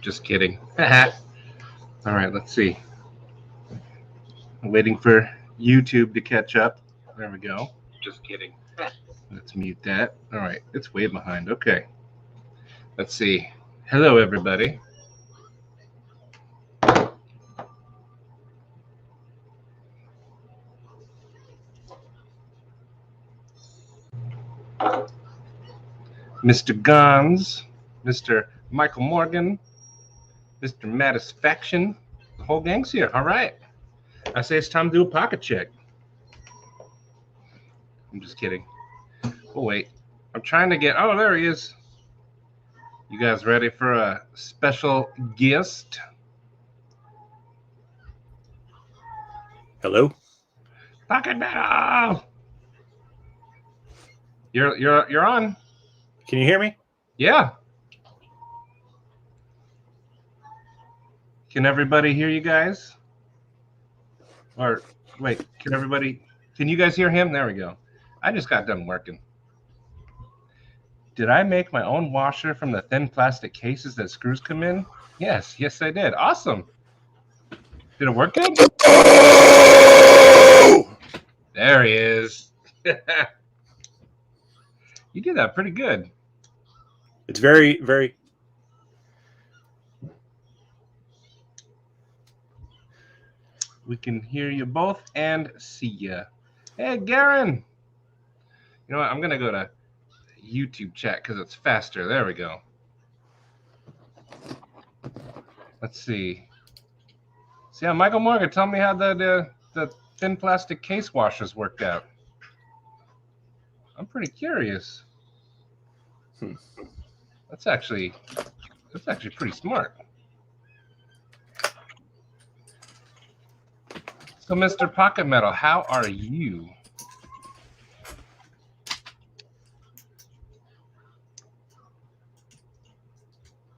Just kidding. All right, let's see. I'm waiting for YouTube to catch up. There we go. Just kidding. Let's mute that. All right, it's way behind. Okay. Let's see. Hello, everybody. Mr. Gons, Mr. Michael Morgan, Mr. Mattisfaction. The whole gang's here. All right. I say it's time to do a pocket check. I'm just kidding. Oh, wait. I'm trying to get... Oh, there he is. You guys ready for a special guest? Hello? Pocket Metal! You're on. Can you hear me? Yeah. Can everybody hear you guys? Or wait, can you guys hear him? There we go. I just got done working. Did I make my own washer from the thin plastic cases that screws come in? Yes, I did. Awesome. Did it work good? There he is. You did that pretty good. It's very, very... We can hear you both and see you. Hey, Garen. You know what? I'm going to go to YouTube chat because it's faster. There we go. Let's see. So, yeah, Michael Morgan, tell me how the thin plastic case washers worked out. I'm pretty curious. That's actually pretty smart. So, Mr. Pocket Metal, how are you?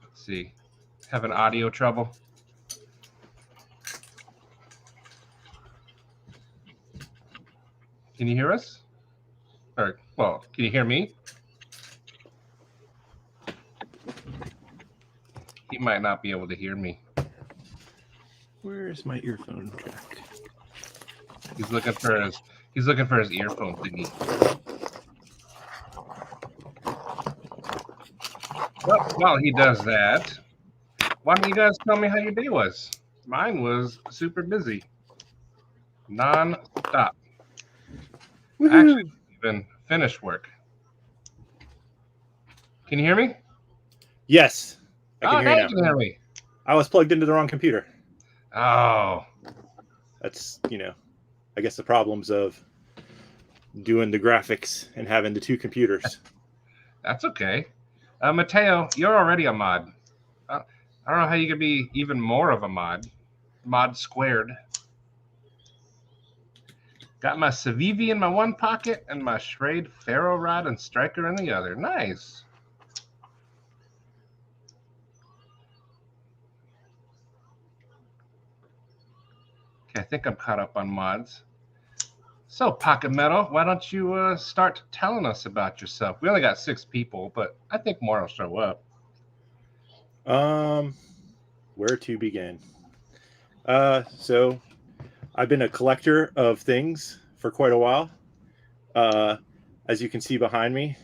Let's see. Having audio trouble? Can you hear us? Or, well, can you hear me? He might not be able to hear me. Where's my earphone jack? He's looking for his earphone thingy. Well, while he does that, why don't you guys tell me how your day was? Mine was super busy. Non-stop. I actually didn't even finish work. Can you hear me? Yes. I can hear you now. You can hear me. I was plugged into the wrong computer. Oh. That's, I guess the problems of doing the graphics and having the two computers. That's okay. Mateo, you're already a mod. I don't know how you could be even more of a mod. Mod squared. Got my Civivi in my one pocket and my Schrade Ferro Rod and Striker in the other. Nice. Okay, I think I'm caught up on mods. So, Pocket Metal, why don't you start telling us about yourself? We only got 6 people, but I think more will show up. Where to begin? So I've been a collector of things for quite a while. As you can see behind me,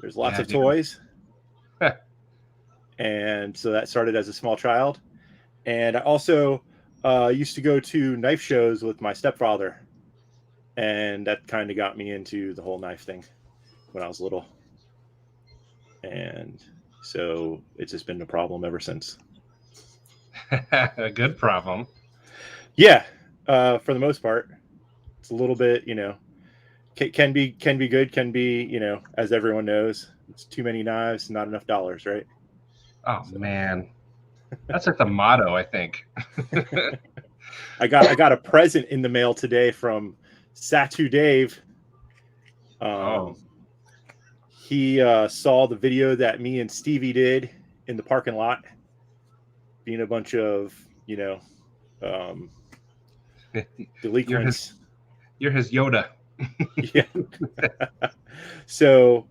there's lots of toys. And so that started as a small child. And I also used to go to knife shows with my stepfather. And that kind of got me into the whole knife thing when I was little. And so it's just been a problem ever since. A good problem. Yeah, for the most part. It's a little bit, can be good, can be, as everyone knows, it's too many knives, not enough dollars, right? Oh, so. Man. That's like the motto, I think. I got a present in the mail today from Satu Dave. He saw the video that me and Stevie did in the parking lot, being a bunch of, delinquents. You're his Yoda. Yeah. So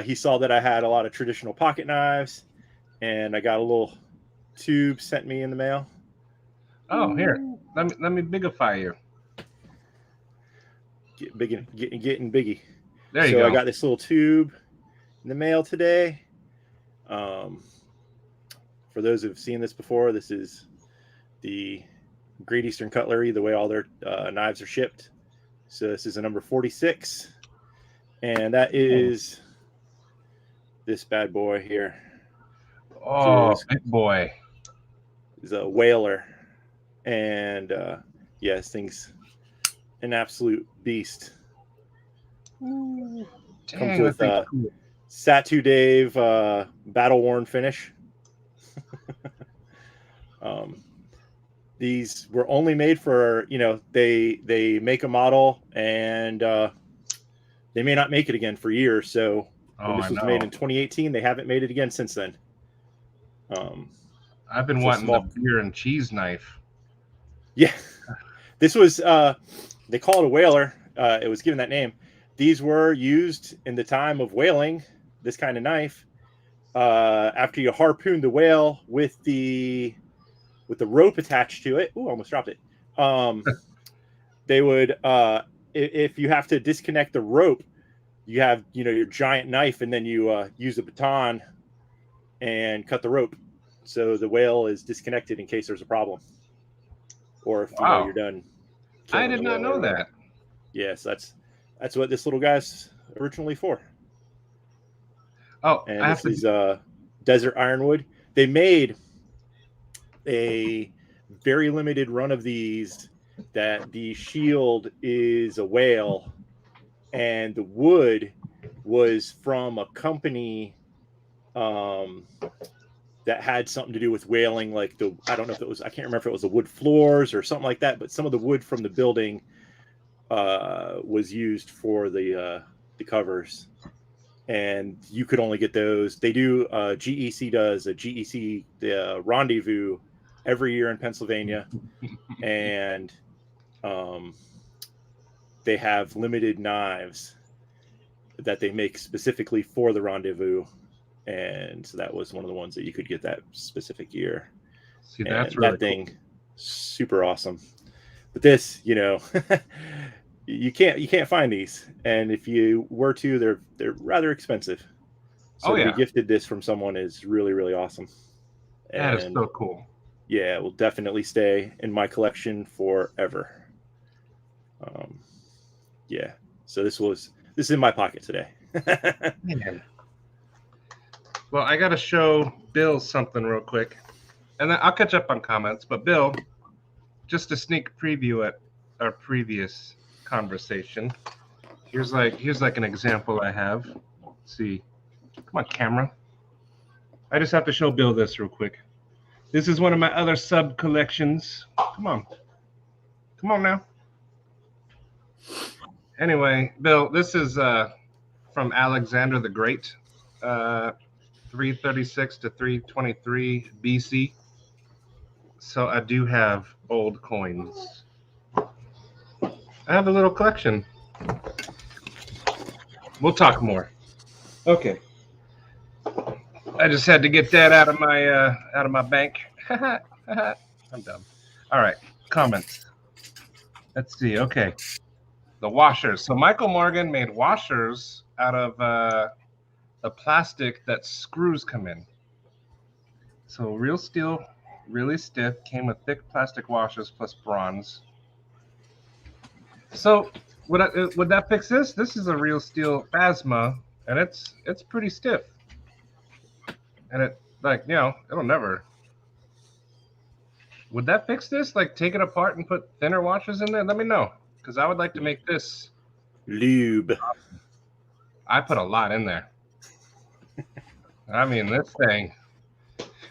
he saw that I had a lot of traditional pocket knives, and I got a little tube sent me in the mail. Oh, here. Let me bigify you. Getting biggie. There you go. So I got this little tube in the mail today. For those who've seen this before, this is the Great Eastern Cutlery, the way all their knives are shipped. So this is a number 46, and that is this bad boy here. Oh, big boy. Is a whaler, and yeah, this thing's an absolute beast. Ooh, Comes dang, with cool. Satu Dave battle worn finish. These were only made for, they make a model and they may not make it again for years. So when this was made in 2018, they haven't made it again since then. I've been wanting the beer and cheese knife. Yeah, this was they call it a whaler. It was given that name. These were used in the time of whaling, this kind of knife. After you harpoon the whale with the rope attached to it. Ooh, I almost dropped it. They would, if you have to disconnect the rope, you have, your giant knife, and then you use a baton and cut the rope. So the whale is disconnected in case there's a problem. Or if, you're done. I did not know that. Yes, that's what this little guy's originally for. Oh, and this is desert ironwood. They made a very limited run of these that the shield is a whale, and the wood was from a company that had something to do with whaling, like I don't know if it was, I can't remember if it was the wood floors or something like that, but some of the wood from the building was used for the covers, and you could only get those. They do, GEC does a GEC rendezvous every year in Pennsylvania, and they have limited knives that they make specifically for the rendezvous, and so that was one of the ones that you could get that specific year. See, that's really that thing, cool. Super awesome. But this, you can't find these, and if you were to, they're rather expensive. So to be gifted this from someone is really, really awesome. That is so cool. Yeah, it will definitely stay in my collection forever. Yeah. So this is in my pocket today. Man. Well, I got to show Bill something real quick, and then I'll catch up on comments. But Bill, just a sneak preview at our previous conversation. Here's like an example I have. Let's see. Come on, camera. I just have to show Bill this real quick. This is one of my other sub collections. Come on now. Anyway, Bill, this is from Alexander the Great, 336 to 323 BC. So I do have old coins. I have a little collection. We'll talk more. Okay. I just had to get that out of my bank. I'm dumb. All right. Comments. Let's see. Okay. The washers. So Michael Morgan made washers out of the plastic that screws come in. So real steel, really stiff, came with thick plastic washers plus bronze. So would that fix this? This is a real steel Phasma, and it's pretty stiff. And it, it'll never. Would that fix this? Like, take it apart and put thinner washers in there? Let me know, because I would like to make this lube. I put a lot in there. I mean, this thing.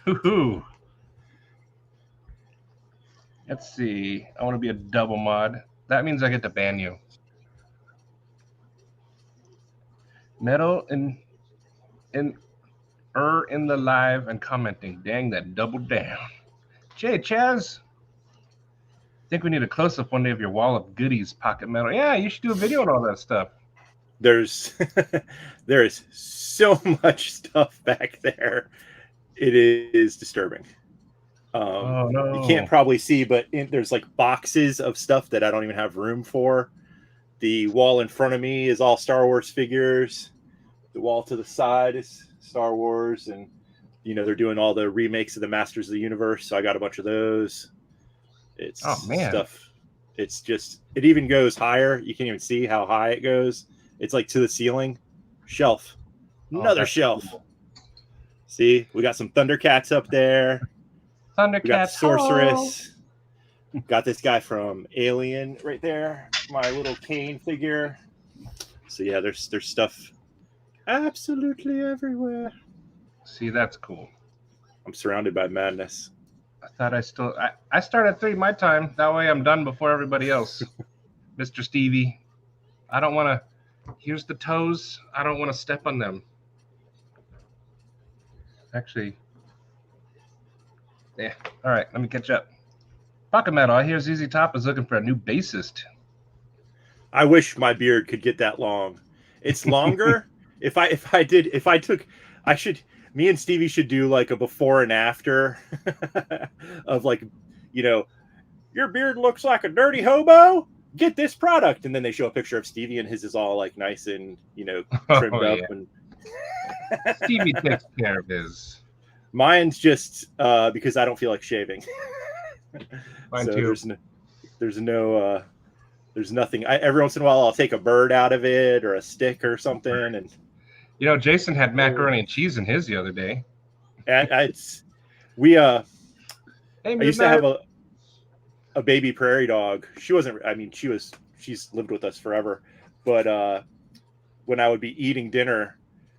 Woohoo! Let's see. I want to be a double mod. That means I get to ban you. Metal in the live and commenting. Dang, that double down. Jay, Chaz. I think we need a close-up one day of your wall of goodies, pocket metal. Yeah, you should do a video on all that stuff. There is so much stuff back there. It is disturbing. Oh no! You can't probably see, but there's like boxes of stuff that I don't even have room for. The wall in front of me is all Star Wars figures. The wall to the side is Star Wars, and they're doing all the remakes of the Masters of the Universe, so I got a bunch of those. It's stuff. It's just, it even goes higher. You can't even see how high it goes. It's like to the ceiling. Shelf. Another shelf. Cool. See, we got some Thundercats up there. Thundercats. We got the Sorceress. Got this guy from Alien right there. My little Kane figure. So yeah, there's stuff absolutely everywhere. See, that's cool. I'm surrounded by madness. I thought I start at 3 my time. That way I'm done before everybody else. Mr. Stevie, I don't want to. Here's the toes. I don't want to step on them. Actually, yeah. All right, let me catch up. Pocket Metal, I hear ZZ Top is looking for a new bassist. I wish my beard could get that long. It's longer. Me and Stevie should do like a before and after of like, your beard looks like a dirty hobo. Get this product. And then they show a picture of Stevie and his is all like nice and, trimmed up. Yeah. And Stevie takes care of his. Mine's just because I don't feel like shaving. Mine so too. There's nothing. Every once in a while I'll take a bird out of it or a stick or something. And Jason had macaroni and cheese in his the other day. I used to have a baby prairie dog. She's lived with us forever. But when I would be eating dinner,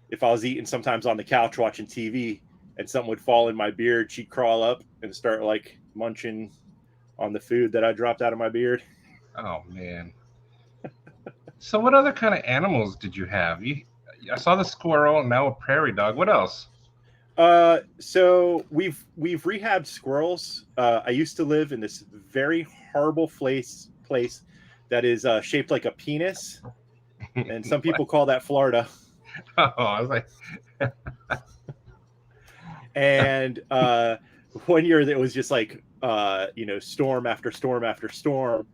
if I was eating sometimes on the couch watching TV and something would fall in my beard, she'd crawl up and start like munching on the food that I dropped out of my beard. Oh man. So what other kind of animals did you have? I saw the squirrel, now a prairie dog. What else? So we've rehabbed squirrels. I used to live in this very horrible place that is shaped like a penis, and some people call that Florida. Oh, I was like, and 1 year it was just like storm after storm after storm,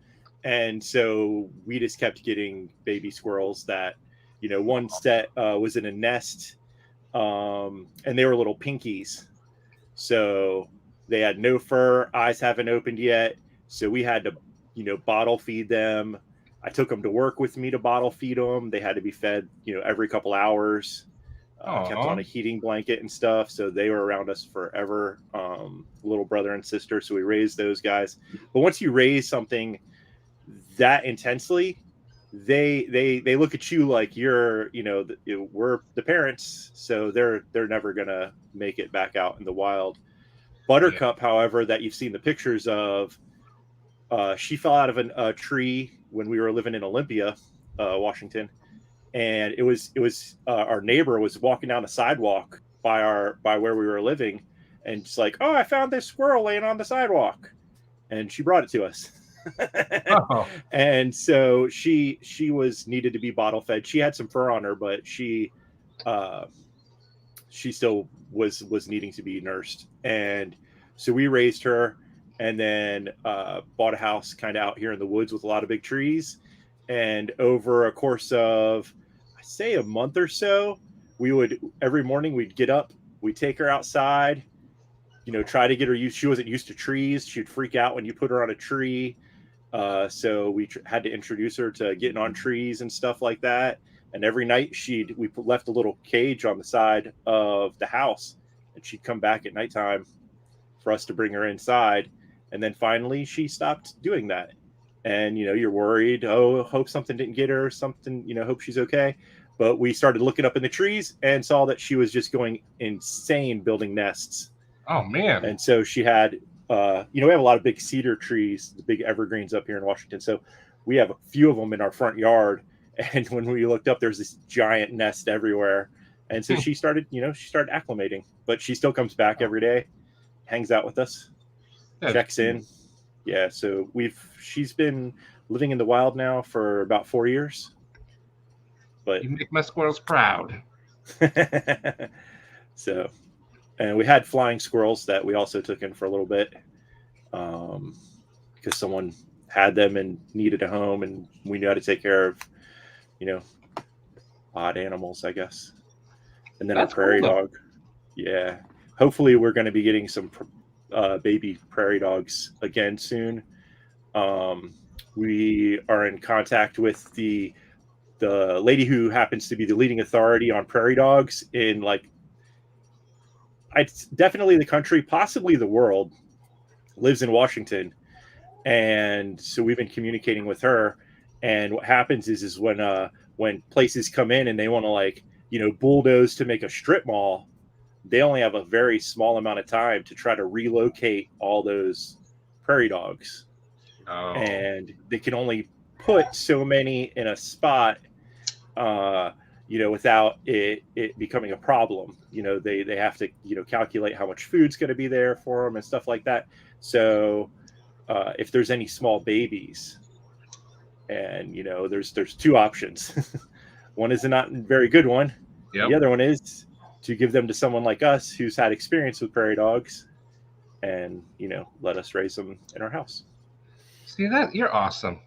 and so we just kept getting baby squirrels that one set was in a nest. And they were little pinkies, so they had no fur, eyes haven't opened yet, so we had to bottle feed them. I took them to work with me to bottle feed them. They had to be fed every couple hours. Kept on a heating blanket and stuff, so they were around us forever. Little brother and sister, so we raised those guys. But once you raise something that intensely, they look at you like you're we're the parents, so they're never gonna make it back out in the wild. Buttercup, however, that you've seen the pictures of, she fell out of a tree when we were living in Olympia, Washington, and it was our neighbor was walking down the sidewalk by where we were living, and just like, oh, I found this squirrel laying on the sidewalk, and she brought it to us. Oh. And so she was needed to be bottle fed. She had some fur on her, but she still was needing to be nursed. And so we raised her, and then bought a house kind of out here in the woods with a lot of big trees. And over a course of, I say, a month or so, we would every morning we'd get up, we'd take her outside, try to get her used. She wasn't used to trees. She'd freak out when you put her on a tree. So we had to introduce her to getting on trees and stuff like that. And every night we left a little cage on the side of the house, and she'd come back at nighttime for us to bring her inside. And then finally she stopped doing that. And, you're worried, hope something didn't get her, something, hope she's okay. But we started looking up in the trees and saw that she was just going insane building nests. Oh man. And so she had, we have a lot of big cedar trees, the big evergreens up here in Washington. So we have a few of them in our front yard. And when we looked up, there's this giant nest everywhere. And so she started acclimating, but she still comes back every day, hangs out with us, checks in. Yeah. So she's been living in the wild now for about 4 years. But you make my squirrels proud. So And we had flying squirrels that we also took in for a little bit, because someone had them and needed a home, and we knew how to take care of, you know, odd animals, I guess. And then That's our prairie cool, dog. Yeah. Hopefully, we're going to be getting some baby prairie dogs again soon. We are in contact with the lady who happens to be the leading authority on prairie dogs in, like, it's definitely the country, possibly the world. Lives in Washington, and so we've been communicating with her. And what happens is when places come in and they want to, like, bulldoze to make a strip mall, they only have a very small amount of time to try to relocate all those prairie dogs, Oh, and they can only put so many in a spot, without it becoming a problem. They have to, calculate how much food's going to be there for them and stuff like that. So if there's any small babies, and there's two options. One is a not very good one. yep. The other one is to give them to someone like us who's had experience with prairie dogs, and let us raise them in our house. See that? You're awesome.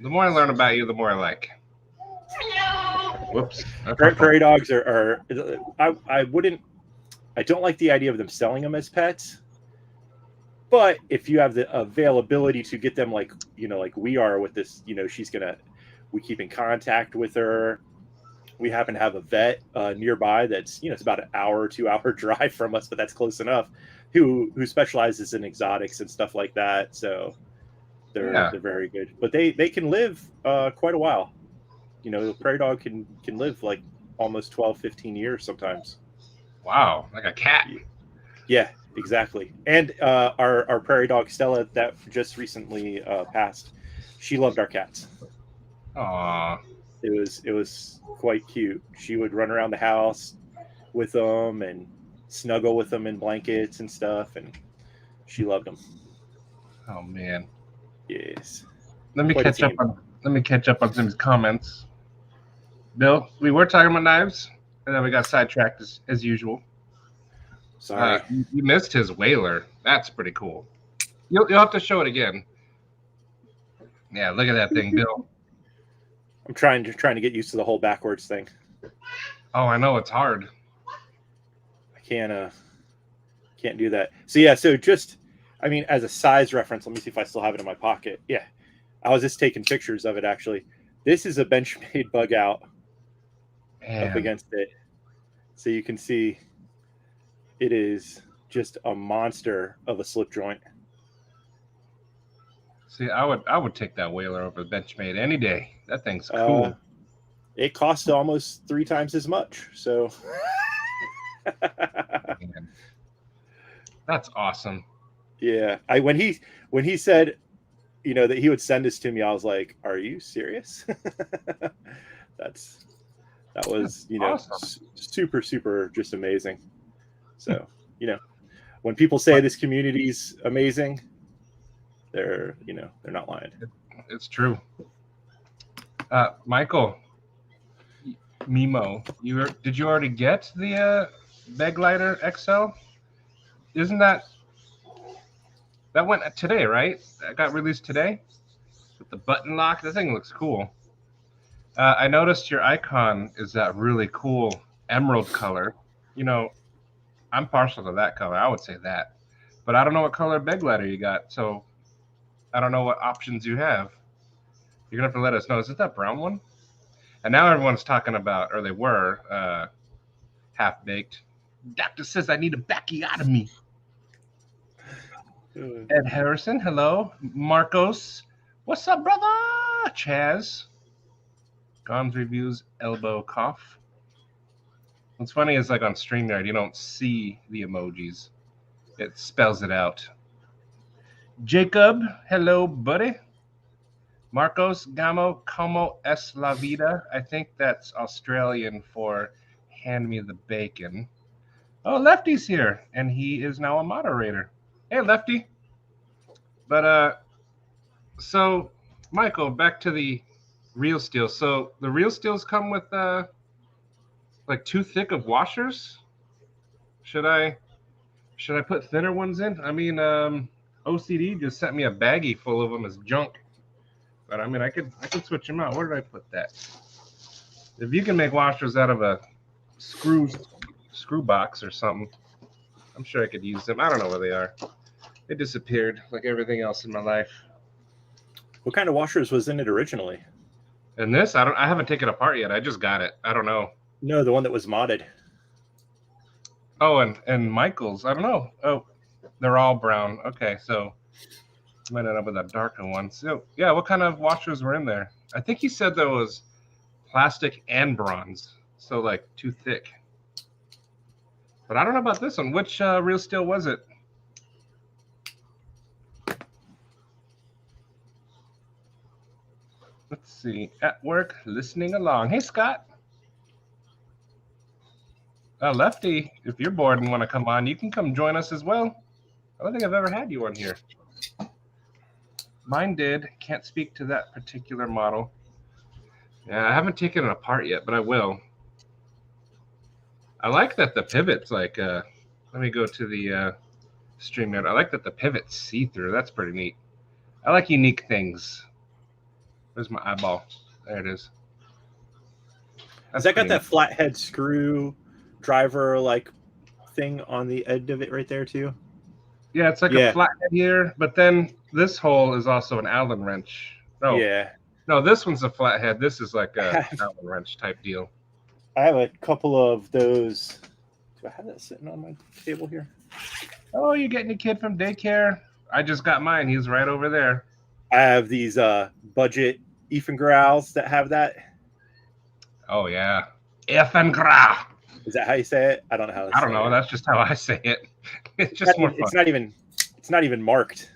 The more I learn about you, the more I like. Whoops. Prairie dogs are I don't like the idea of them selling them as pets. But if you have the availability to get them, like we are with this, we keep in contact with her. We happen to have a vet nearby that's, it's about an hour, 2 hour drive from us, but that's close enough. Who specializes in exotics and stuff like that. So they're very good, but they can live quite a while. The prairie dog can live like almost 12, 15 years sometimes. Wow, like a cat. Yeah, exactly. And our prairie dog Stella that just recently passed, she loved our cats. Aw. It was quite cute. She would run around the house with them and snuggle with them in blankets and stuff, and she loved them. Oh man. Yes. Let me Quite a catch up team. on some comments. Bill, we were talking about knives, and then we got sidetracked as usual. Sorry. You missed his whaler. That's pretty cool. You'll have to show it again. Yeah, look at that thing, Bill. I'm trying to get used to the whole backwards thing. Oh, I know it's hard. I can't do that. So yeah, so just, I mean, as a size reference, let me see if I still have it in my pocket. Yeah, I was just taking pictures of it actually. This is a Benchmade bug out up against it, so you can see it is just a monster of a slip joint. See, I would take that whaler over Benchmade any day. That thing's cool. It costs almost 3 times as much. So Man. That's awesome. Yeah, when he said, that he would send this to me, I was like, "Are you serious?" That was awesome. super just amazing. So when people say this community's amazing, they're not lying. It's true. Michael, Mimo, did you already get the Beg Lighter XL? Isn't that went today, right? That got released today with the button lock. That thing looks cool. I noticed your icon is that really cool emerald color. I'm partial to that color. I would say that, but I don't know what color Beg Lighter you got, so I don't know what options you have. You're gonna have to let us know. Is it that brown one? And now everyone's talking about, or they were, half baked. Doctor says I need a backiotomy. Ed Harrison, hello. Marcos, what's up, brother? Chaz, Gom's reviews, elbow cough. What's funny is, like, on StreamYard, you don't see the emojis. It spells it out. Jacob, hello, buddy. Marcos, Gamo, como es la vida? I think that's Australian for hand me the bacon. Oh, Lefty's here, and he is now a moderator. Hey, Lefty. But, so, Michael, back to the real steel. So the real steels come with, like, too thick of washers? Should I put thinner ones in? I mean, OCD just sent me a baggie full of them as junk. But I mean, I could switch them out. Where did I put that? If you can make washers out of a screw box or something, I'm sure I could use them. I don't know where they are. They disappeared like everything else in my life. What kind of washers was in it originally? And this, I haven't taken it apart yet. I just got it. I don't know. No, the one that was modded. Oh, and Michael's, I don't know. Oh, they're all brown. Okay, so I might end up with a darker one. So yeah, what kind of washers were in there? I think he said there was plastic and bronze, so like too thick. But I don't know about this one. Which real steel was it? Let's see. At work, listening along. Hey, Scott. Lefty, if you're bored and want to come on, you can come join us as well. I don't think I've ever had you on here. Mine did. Can't speak to that particular model. Yeah, I haven't taken it apart yet, but I will. I like that the pivot's like, let me go to the stream note. I like that the pivot's see-through. That's pretty neat. I like unique things. Where's my eyeball? There it is. Has that got that flathead screw driver like thing on the edge of it right there too? Yeah, it's like a flathead here, but then this hole is also an Allen wrench. Oh, yeah. No, this one's a flathead. This is like a Allen wrench type deal. I have a couple of those. Do I have that sitting on my table here? Oh, you're getting your kid from daycare? I just got mine. He's right over there. I have these budget Growls that have that. Oh, yeah. Grau. Is that how you say it? I don't know how to say it. I don't know. That's just how I say it. It's just more fun. It's not even marked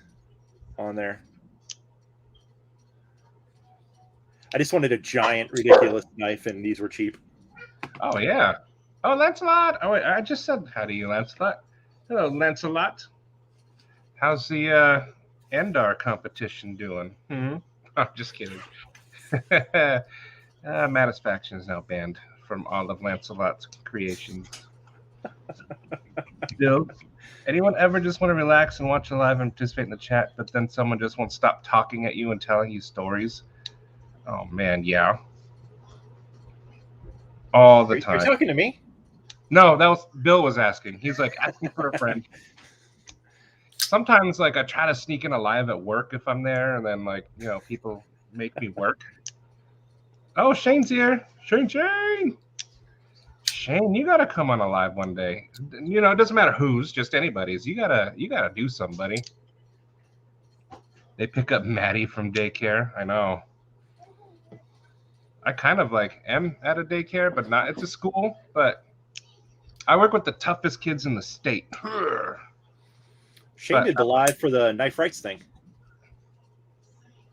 on there. I just wanted a giant, ridiculous knife, and these were cheap. Oh, yeah. Oh, Lancelot. Oh, wait, I just said hi to you, Lancelot. Hello, Lancelot. How's the Endar competition doing? I'm just kidding. Matisfaction is now banned from all of Lancelot's creations. Bill, anyone ever just want to relax and watch a live and participate in the chat, but then someone just won't stop talking at you and telling you stories? Oh, man, yeah. All the time. You're talking to me? No, that was Bill was asking. He's like asking for a friend. Sometimes, like, I try to sneak in a live at work if I'm there, and then, like, you know, people make me work. Oh, Shane's here. Shane, you gotta come on a live one day. You know, it doesn't matter whose, just anybody's. You gotta do somebody. They pick up Maddie from daycare. I know. I kind of like am at a daycare, but not. It's a school, but I work with the toughest kids in the state. Shane did the live for the Knife Rights thing.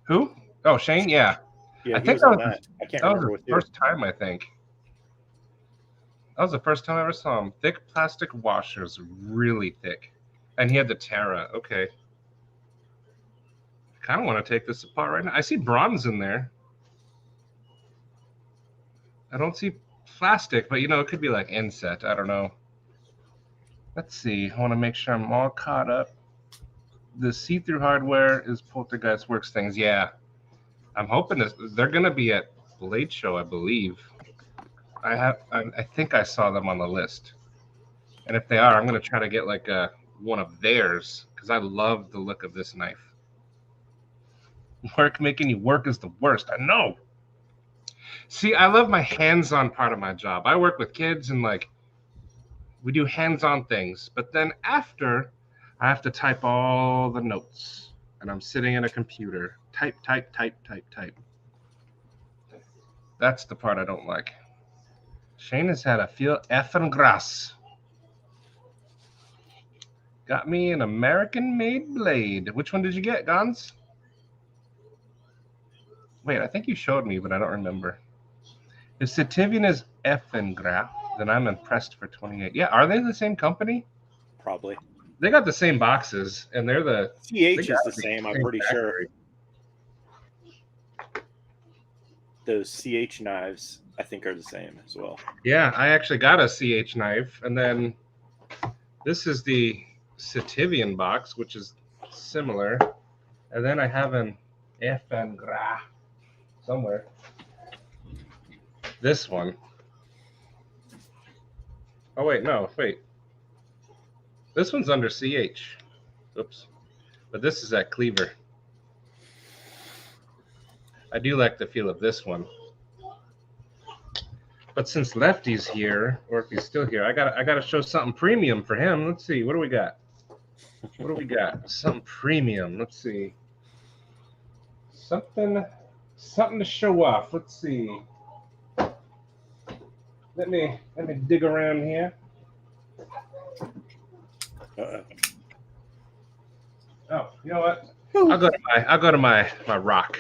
Who? Oh, Shane. Yeah. Yeah, I think that. I can't remember was the first time. I think that was the first time I ever saw him. Thick plastic washers, really thick, and he had the Terra. Okay. I kind of want to take this apart right now. I see bronze in there. I don't see plastic, but, you know, it could be like inset. I don't know. Let's see. I want to make sure I'm all caught up. The see-through hardware is Poltergeist Works things. Yeah. I'm hoping they're going to be at Blade Show, I believe. I think I saw them on the list. And if they are, I'm going to try to get like one of theirs because I love the look of this knife. Work making you work is the worst. I know. See, I love my hands-on part of my job. I work with kids and, like, we do hands-on things. But then after, I have to type all the notes. And I'm sitting in a computer. Type. That's the part I don't like. Shane has had a feel effing grass. Got me an American-made blade. Which one did you get, Gons? Wait, I think you showed me, but I don't remember. If Sativian is effing graph, then I'm impressed for 28. Yeah, are they the same company? Probably. They got the same boxes, and they're the... CH is the same, I'm pretty sure. Those CH knives, I think, are the same as well. Yeah, I actually got a CH knife, and then This is the Sativian box, which is similar. And then I have an Efengra somewhere. This one. Oh, wait, no, wait. This one's under CH. Oops. But this is at Cleaver. I do like the feel of this one. But since Lefty's here, or if he's still here, I gotta show something premium for him. Let's see, what do we got? What do we got? Something premium. Let's see. Something to show off. Let's see. Let me dig around here. Oh, you know what? I'll go to my rock.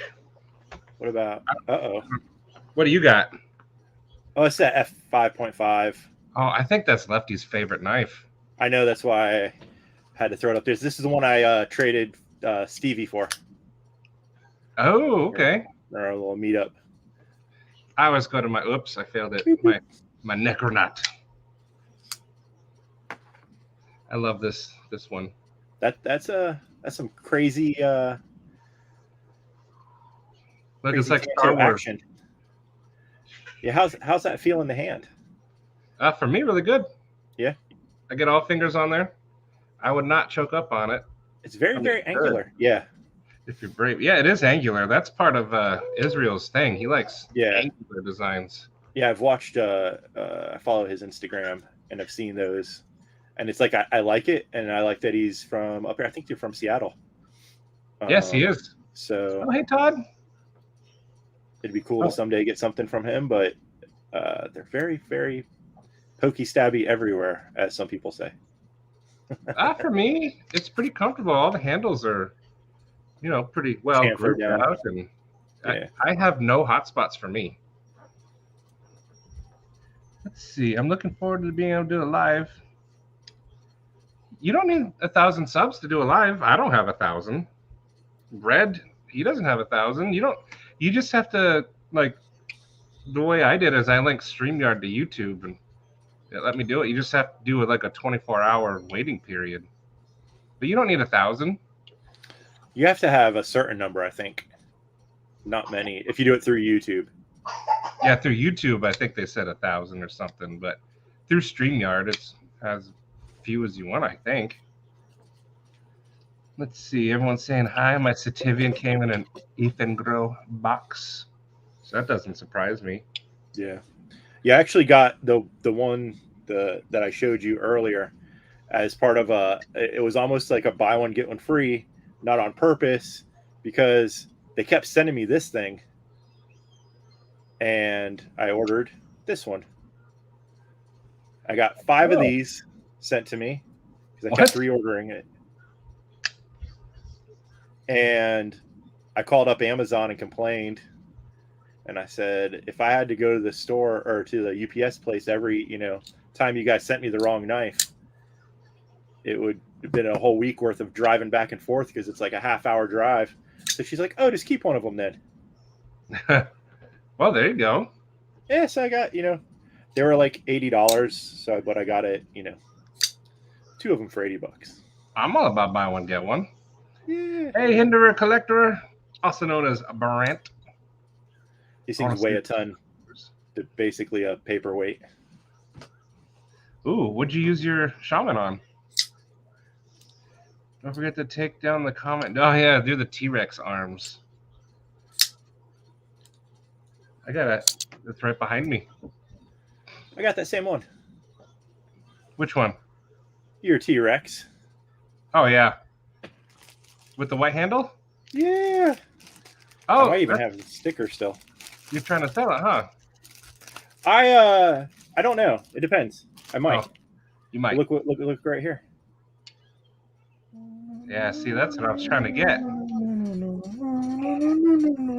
What about? What do you got? Oh, it's that F5.5. Oh, I think that's Lefty's favorite knife. I know, that's why I had to throw it up there. This is the one I traded Stevie for. Oh, okay. Our little meetup. I always go to my. Oops, I failed it. My Necronaut. I love this one. That's some crazy. Look, crazy it's like Star Wars. Action. Yeah, how's that feel in the hand? For me, really good. Yeah, I get all fingers on there. I would not choke up on it. It's very angular. Yeah. If you're brave. Yeah, it is angular. That's part of Israel's thing. He likes angular designs. Yeah, I've watched. I follow his Instagram and I've seen those, and it's like I like it, and I like that he's from up here. I think you're from Seattle. Yes, he is. So, hey Todd. It'd be cool to someday get something from him, but they're very pokey stabby everywhere, as some people say. For me, it's pretty comfortable. All the handles are, pretty well grouped out, and I have no hot spots for me. Let's see. I'm looking forward to being able to do a live. You don't need 1,000 subs to do a live. I don't have 1,000. Red, he doesn't have 1,000. You just have to, like, the way I did is I linked StreamYard to YouTube, and it let me do it. You just have to do it like a 24-hour waiting period. But you don't need 1,000. You have to have a certain number, I think. Not many. If you do it through YouTube. Yeah, through YouTube, I think they said 1,000 or something. But through StreamYard, it's as few as you want, I think. Let's see. Everyone's saying hi. My Sativian came in an Efengro box, so that doesn't surprise me. Yeah, I actually got the one that I showed you earlier as part of it was almost like a buy one get one free, not on purpose, because they kept sending me this thing, and I ordered this one. I got 5 of these sent to me because I kept reordering it. And I called up Amazon and complained. And I said, if I had to go to the store or to the UPS place every, time you guys sent me the wrong knife, it would have been a whole week worth of driving back and forth because it's like a half-hour drive. So she's like, oh, just keep one of them then. Well, there you go. Yeah, so I got, they were like $80. But I got it, 2 of them for $80. I'm all about buy one, get one. Yeah. Hey, Hinderer Collector, also known as Barant. These things weigh a ton. They're basically a paperweight. Ooh, what'd you use your shaman on? Don't forget to take down the comment. Oh, yeah, do the T-Rex arms. I got it. It's right behind me. I got that same one. Which one? Your T-Rex. Oh, yeah. With the white handle? Yeah. Oh, I might even have the sticker still. You're trying to sell it, huh? I don't know. It depends. I might. Oh, you might. Look right here. Yeah, see, that's what I was trying to get.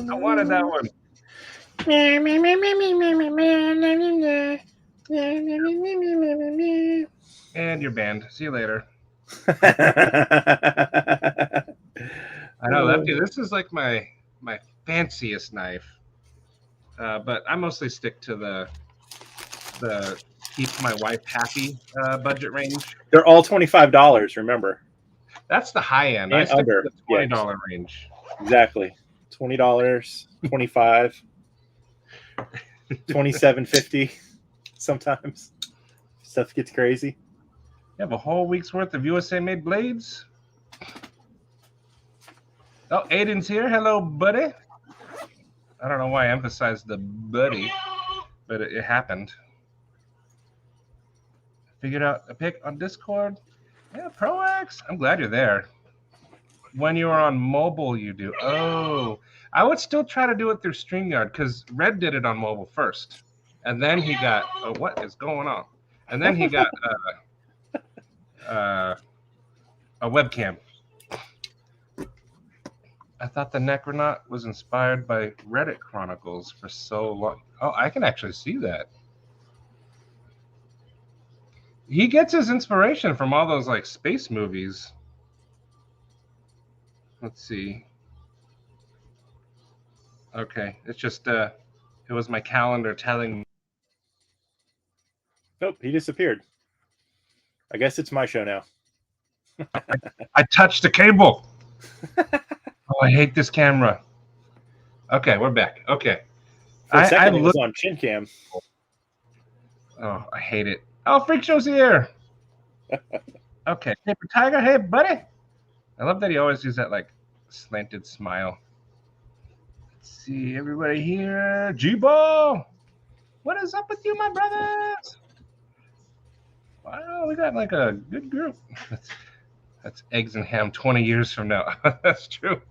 I wanted that one. And you're banned. See you later. I know, Lefty, this is like my fanciest knife. But I mostly stick to the keep my wife happy budget range. They're all $25. Remember, That's the high end. And I stick under, to the $20 yes. range. Exactly. $20, $25, $27.50. Sometimes stuff gets crazy. You have a whole week's worth of USA made blades. Oh, Aiden's here. Hello, buddy. I don't know why I emphasized the buddy, but it happened. Figured out a pick on Discord. Yeah, ProX. I'm glad you're there. When you are on mobile, you do. Oh, I would still try to do it through StreamYard because Red did it on mobile first. And then he got, oh, what is going on? And then he got a webcam. I thought the Necronaut was inspired by Reddit Chronicles for so long. Oh, I can actually see that. He gets his inspiration from all those like space movies. Let's see. Okay, it's just it was my calendar telling me. Nope, he disappeared. I guess it's my show now. I touched the cable. Oh, I hate this camera. Okay, we're back. Okay. For a second, it was on Chin Cam. Oh, I hate it. Oh, Freak Show's here. Okay, Paper Tiger, hey, buddy. I love that he always uses that, like, slanted smile. Let's see, everybody here. G-Ball. What is up with you, my brothers? Wow, we got, like, a good group. That's Eggs and Ham 20 years from now. That's true.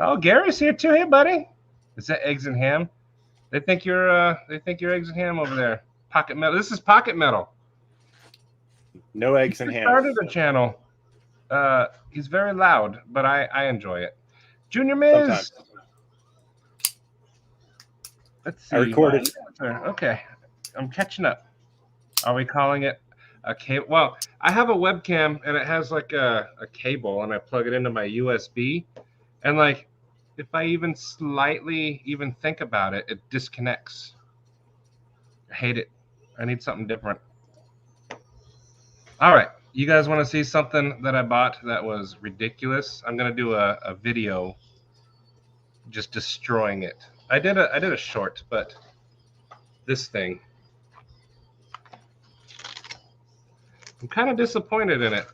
Oh, Gary's here too. Hey, buddy. Is that Eggs and Ham? They think you're Eggs and Ham over there. Pocket Metal. This is Pocket Metal. No Eggs and Ham. Started a channel. He's very loud, but I enjoy it. Junior Miz. Sometimes. Let's see. I recorded. Okay, I'm catching up. Are we calling it a cable? Well, I have a webcam and it has like a cable, and I plug it into my USB, and like if I even slightly even think about it, it disconnects. I hate it. I need something different. All right, you guys want to see something that I bought that was ridiculous? I'm gonna do a video just destroying it. I did a short, but this thing, I'm kind of disappointed in it.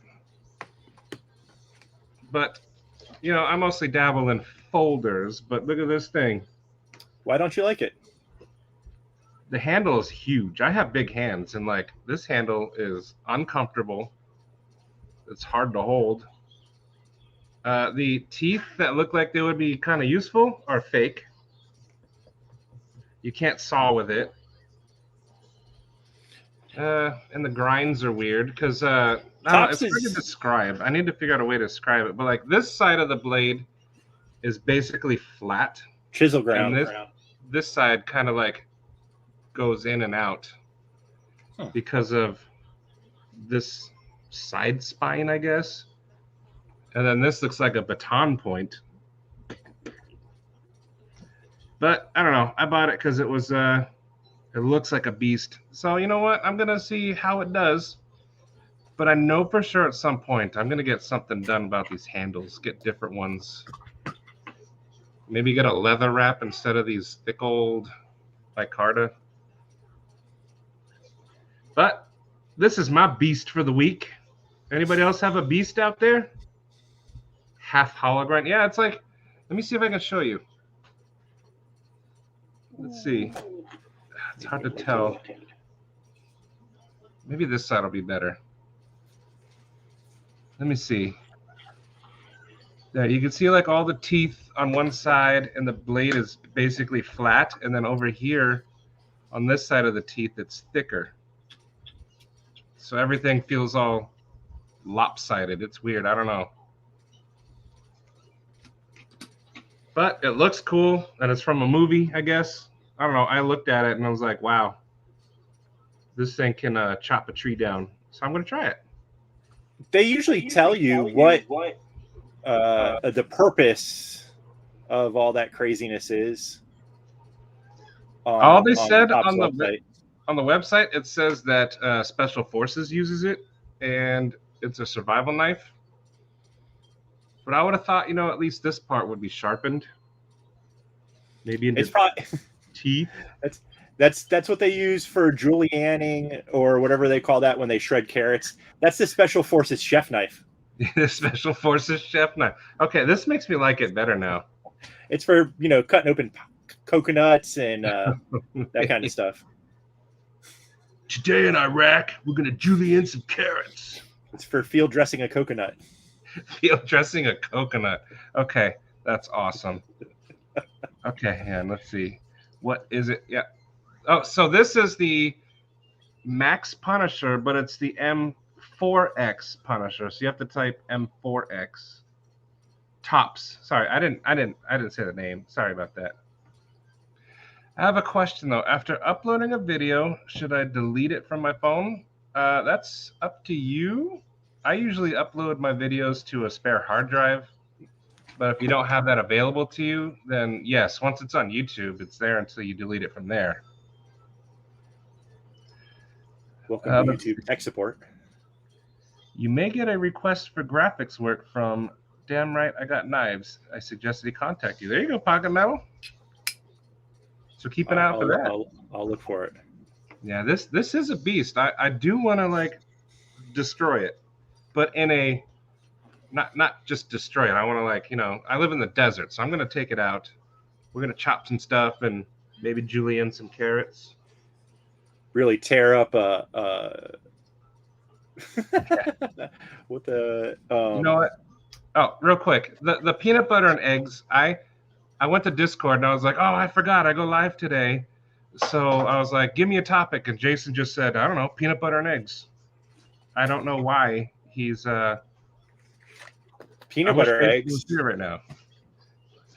But you know, I mostly dabble in folders, but look at this thing. Why don't you like it? The handle is huge. I have big hands, and like this handle is uncomfortable. It's hard to hold. The teeth that look like they would be kind of useful are fake. You can't saw with it. And the grinds are weird because it's hard to describe. I need to figure out a way to describe it. But like this side of the blade is basically flat. Chisel ground. And this side kind of like goes in and out because of this side spine, I guess. And then this looks like a baton point. But I don't know. I bought it because it was it looks like a beast. So you know what? I'm gonna see how it does. But I know for sure at some point I'm gonna get something done about these handles. Get different ones. Maybe get a leather wrap instead of these thick old micarta. But this is my beast for the week. Anybody else have a beast out there? Half hologram. Yeah, it's like, let me see if I can show you. Let's see. It's hard to tell. Maybe this side will be better. Let me see. There, you can see like all the teeth on one side, and the blade is basically flat. And then over here, on this side of the teeth, it's thicker. So everything feels all lopsided. It's weird. I don't know. But it looks cool, and it's from a movie, I guess. I don't know. I looked at it, and I was like, wow. This thing can chop a tree down. So I'm going to try it. They usually tell you what the purpose of all that craziness is All they on said Top's on the website. website, it says that Special Forces uses it, and it's a survival knife. But I would have thought, at least this part would be sharpened. Maybe into It's probably teeth. that's what they use for julienning or whatever they call that when they shred carrots. That's the Special Forces chef knife. The Special Forces chef knife. Okay, this makes me like it better now. It's for cutting open coconuts and that kind of stuff. Today in Iraq, we're gonna julienne some carrots. It's for field dressing a coconut. Field dressing a coconut. Okay, that's awesome. Okay, and let's see. What is it? Yeah. Oh, so this is the Max Punisher, but it's the M4X Punisher. So you have to type M4X. Tops. Sorry, I didn't say the name. Sorry about that. I have a question though. After uploading a video, should I delete it from my phone? That's up to you. I usually upload my videos to a spare hard drive, but if you don't have that available to you, then yes, once it's on YouTube, it's there until you delete it from there. Welcome to YouTube tech support. You may get a request for graphics work from Damn Right I Got Knives. I suggested he contact you. There you go, Pocket Metal. So keep an eye out for that. I'll look for it. Yeah, this is a beast. I do want to destroy it, but in a not just destroy it. I want to I live in the desert, so I'm gonna take it out. We're gonna chop some stuff and maybe julienne some carrots. Really tear up with the You know what? Oh, real quick, the peanut butter and eggs. I went to Discord and I was like, oh, I forgot I go live today. So I was like, give me a topic. And Jason just said, I don't know, peanut butter and eggs. I don't know why he's peanut butter eggs here right now.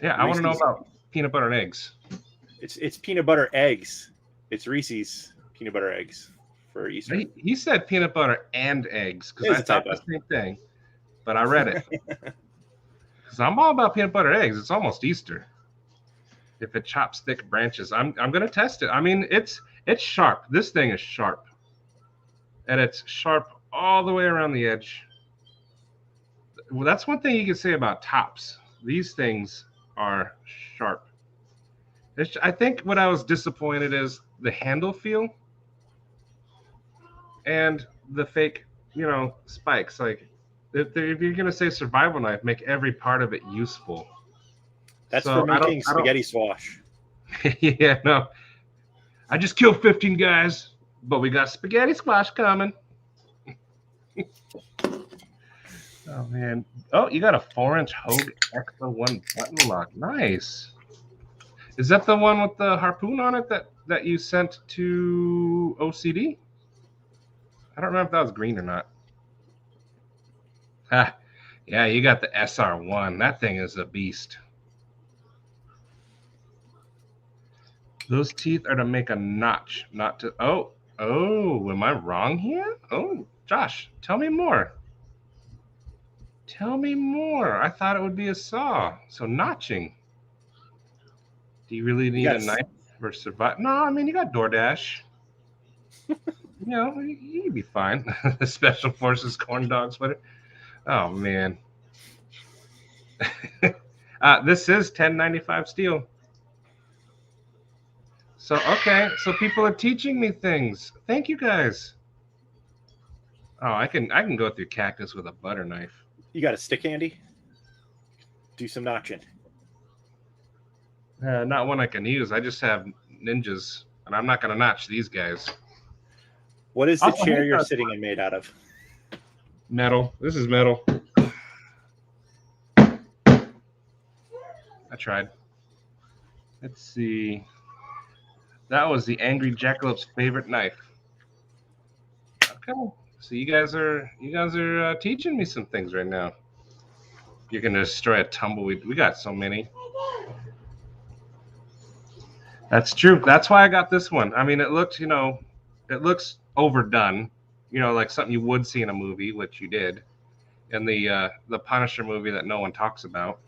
Yeah, Reese's. I want to know about peanut butter and eggs. It's peanut butter eggs. It's Reese's peanut butter eggs for Easter. He said peanut butter and eggs because I thought the same thing, but I read it. Because I'm all about peanut butter eggs. It's almost Easter. If it chops thick branches, I'm gonna test it. I mean, it's sharp. This thing is sharp, and it's sharp all the way around the edge. Well, that's one thing you can say about tops. These things are sharp. I think what I was disappointed is the handle feel and the fake, spikes. Like if you're gonna say survival knife, make every part of it useful. That's for making spaghetti squash. Yeah, no. I just killed 15 guys, but we got spaghetti squash coming. Oh, man. Oh, you got a 4-inch Hogue Extra 1 button lock. Nice. Is that the one with the harpoon on it that you sent to OCD? I don't remember if that was green or not. Ah, yeah, you got the SR1. That thing is a beast. Those teeth are to make a notch, not to... Oh, am I wrong here? Oh, Josh, tell me more. Tell me more. I thought it would be a saw. So notching. Do you really need a knife for survival? No, I mean, you got DoorDash. You'd be fine. The Special Forces corn dog sweater. Oh, man. This is 1095 steel. So, okay. So people are teaching me things. Thank you, guys. Oh, I can go through cactus with a butter knife. You got a stick handy? Do some notching. Not one I can use. I just have ninjas, and I'm not going to notch these guys. What is the chair you're sitting in made out of? Metal. This is metal. I tried. Let's see. That was the Angry Jackalop's favorite knife. Okay. So you guys are teaching me some things right now. You're going to destroy a tumbleweed. We got so many. That's true. That's why I got this one. I mean, it looks overdone, like something you would see in a movie, which you did, in the Punisher movie that no one talks about.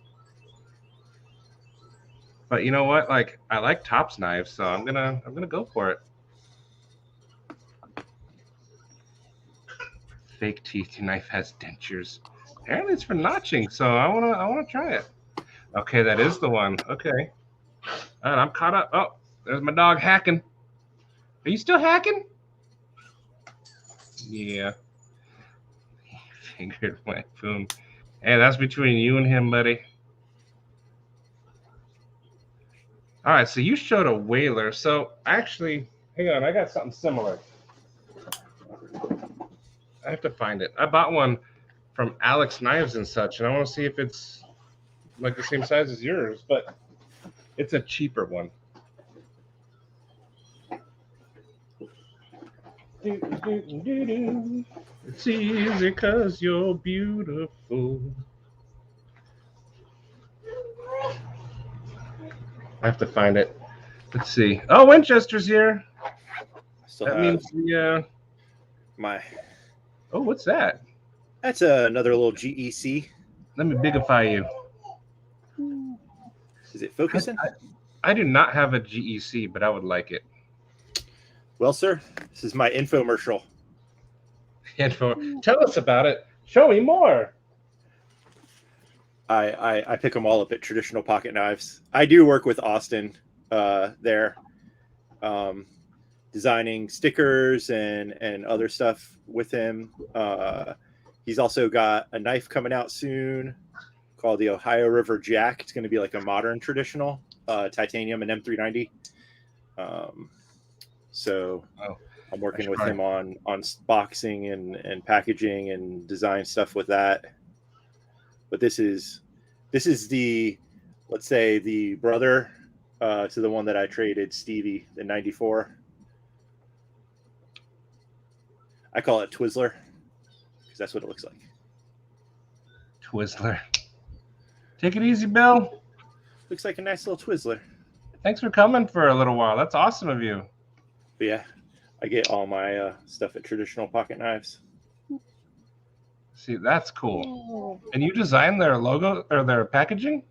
But you know what? Like I like Topps knives, so I'm gonna go for it. Fake teeth knife has dentures. Apparently it's for notching, so I wanna try it. Okay, that is the one. Okay. And I'm caught up. Oh, there's my dog hacking. Are you still hacking? Yeah. Fingered my boom. Hey, that's between you and him, buddy. All right, so you showed a whaler. So actually, hang on, I got something similar. I have to find it. I bought one from Alex Knives and such, and I want to see if it's like the same size as yours, but it's a cheaper one. It's easy because you're beautiful. I have to find it. Let's see. Oh, Winchester's here. Still That have means the. my. Oh, what's that? That's another little GEC. Let me bigify you. Is it focusing? I do not have a GEC, but I would like it. Well, sir, this is my infomercial. Tell us about it. Show me more. I pick them all up at Traditional Pocket Knives. I do work with Austin there, designing stickers and other stuff with him. He's also got a knife coming out soon called the Ohio River Jack. It's going to be like a modern traditional titanium and M390. So I'm working with him on boxing and packaging and design stuff with that. But this is the, let's say, the brother to the one that I traded, Stevie, the 94. I call it Twizzler because that's what it looks like. Twizzler. Take it easy, Bill. Looks like a nice little Twizzler. Thanks for coming for a little while. That's awesome of you. But yeah, I get all my stuff at Traditional Pocket Knives. See, that's cool. And you designed their logo or their packaging?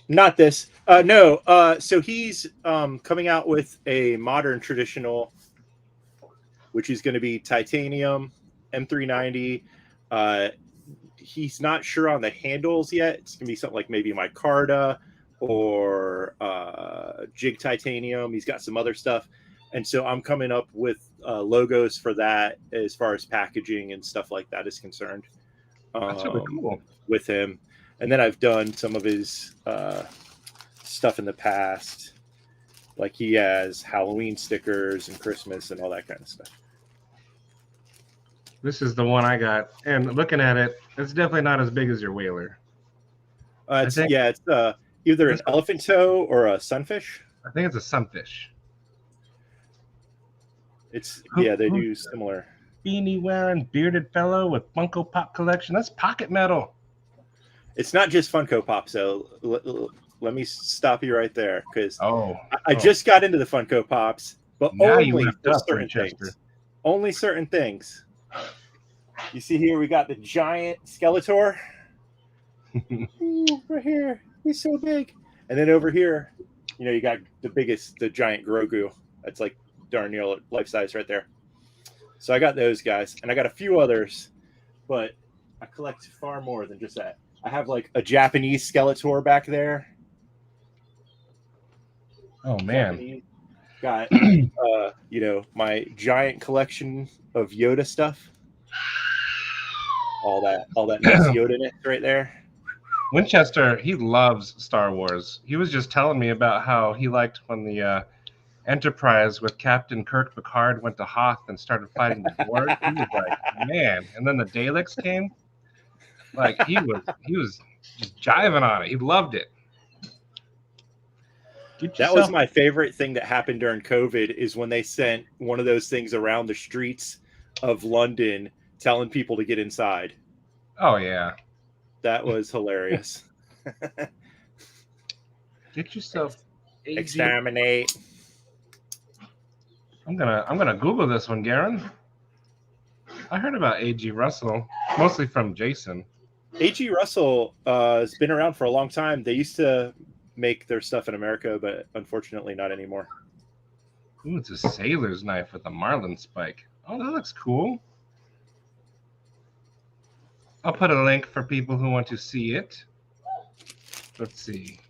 Not this. No. So he's coming out with a modern traditional, which is going to be titanium, M390. He's not sure on the handles yet. It's going to be something like maybe micarta or jig titanium. He's got some other stuff. And so I'm coming up with logos for that as far as packaging and stuff like that is concerned. That's really cool. With him. And then I've done some of his stuff in the past. Like he has Halloween stickers and Christmas and all that kind of stuff. This is the one I got. And looking at it, it's definitely not as big as your whaler. It's either an elephant toe or a sunfish. I think it's a sunfish. They do similar. Beanie wearing bearded fellow with Funko Pop collection. That's pocket metal. It's not just Funko Pop. So let me stop you right there because I just got into the Funko Pops, but now only certain things. Only certain things. You see here, we got the giant Skeletor. Ooh, right here, he's so big. And then over here, you got the giant Grogu. That's like darn near life size right there. So I got those guys, and I got a few others, but I collect far more than just that. I have like a Japanese Skeletor back there. Oh man. Japanese. Got my giant collection of Yoda stuff. All that nice Yoda in it right there. Winchester, he loves Star Wars. He was just telling me about how he liked when the Enterprise with Captain Kirk Picard went to Hoth and started fighting the Borg. He was like, man. And then the Daleks came. Like he was just jiving on it. He loved it. That was my favorite thing that happened during COVID is when they sent one of those things around the streets of London telling people to get inside. Oh yeah. That was hilarious. Get yourself exterminate. I'm gonna Google this one, Garen. I heard about A.G. Russell, mostly from Jason. A.G. Russell has been around for a long time. They used to make their stuff in America, but unfortunately not anymore. Ooh, it's a sailor's knife with a marlin spike. Oh, that looks cool. I'll put a link for people who want to see it. Let's see.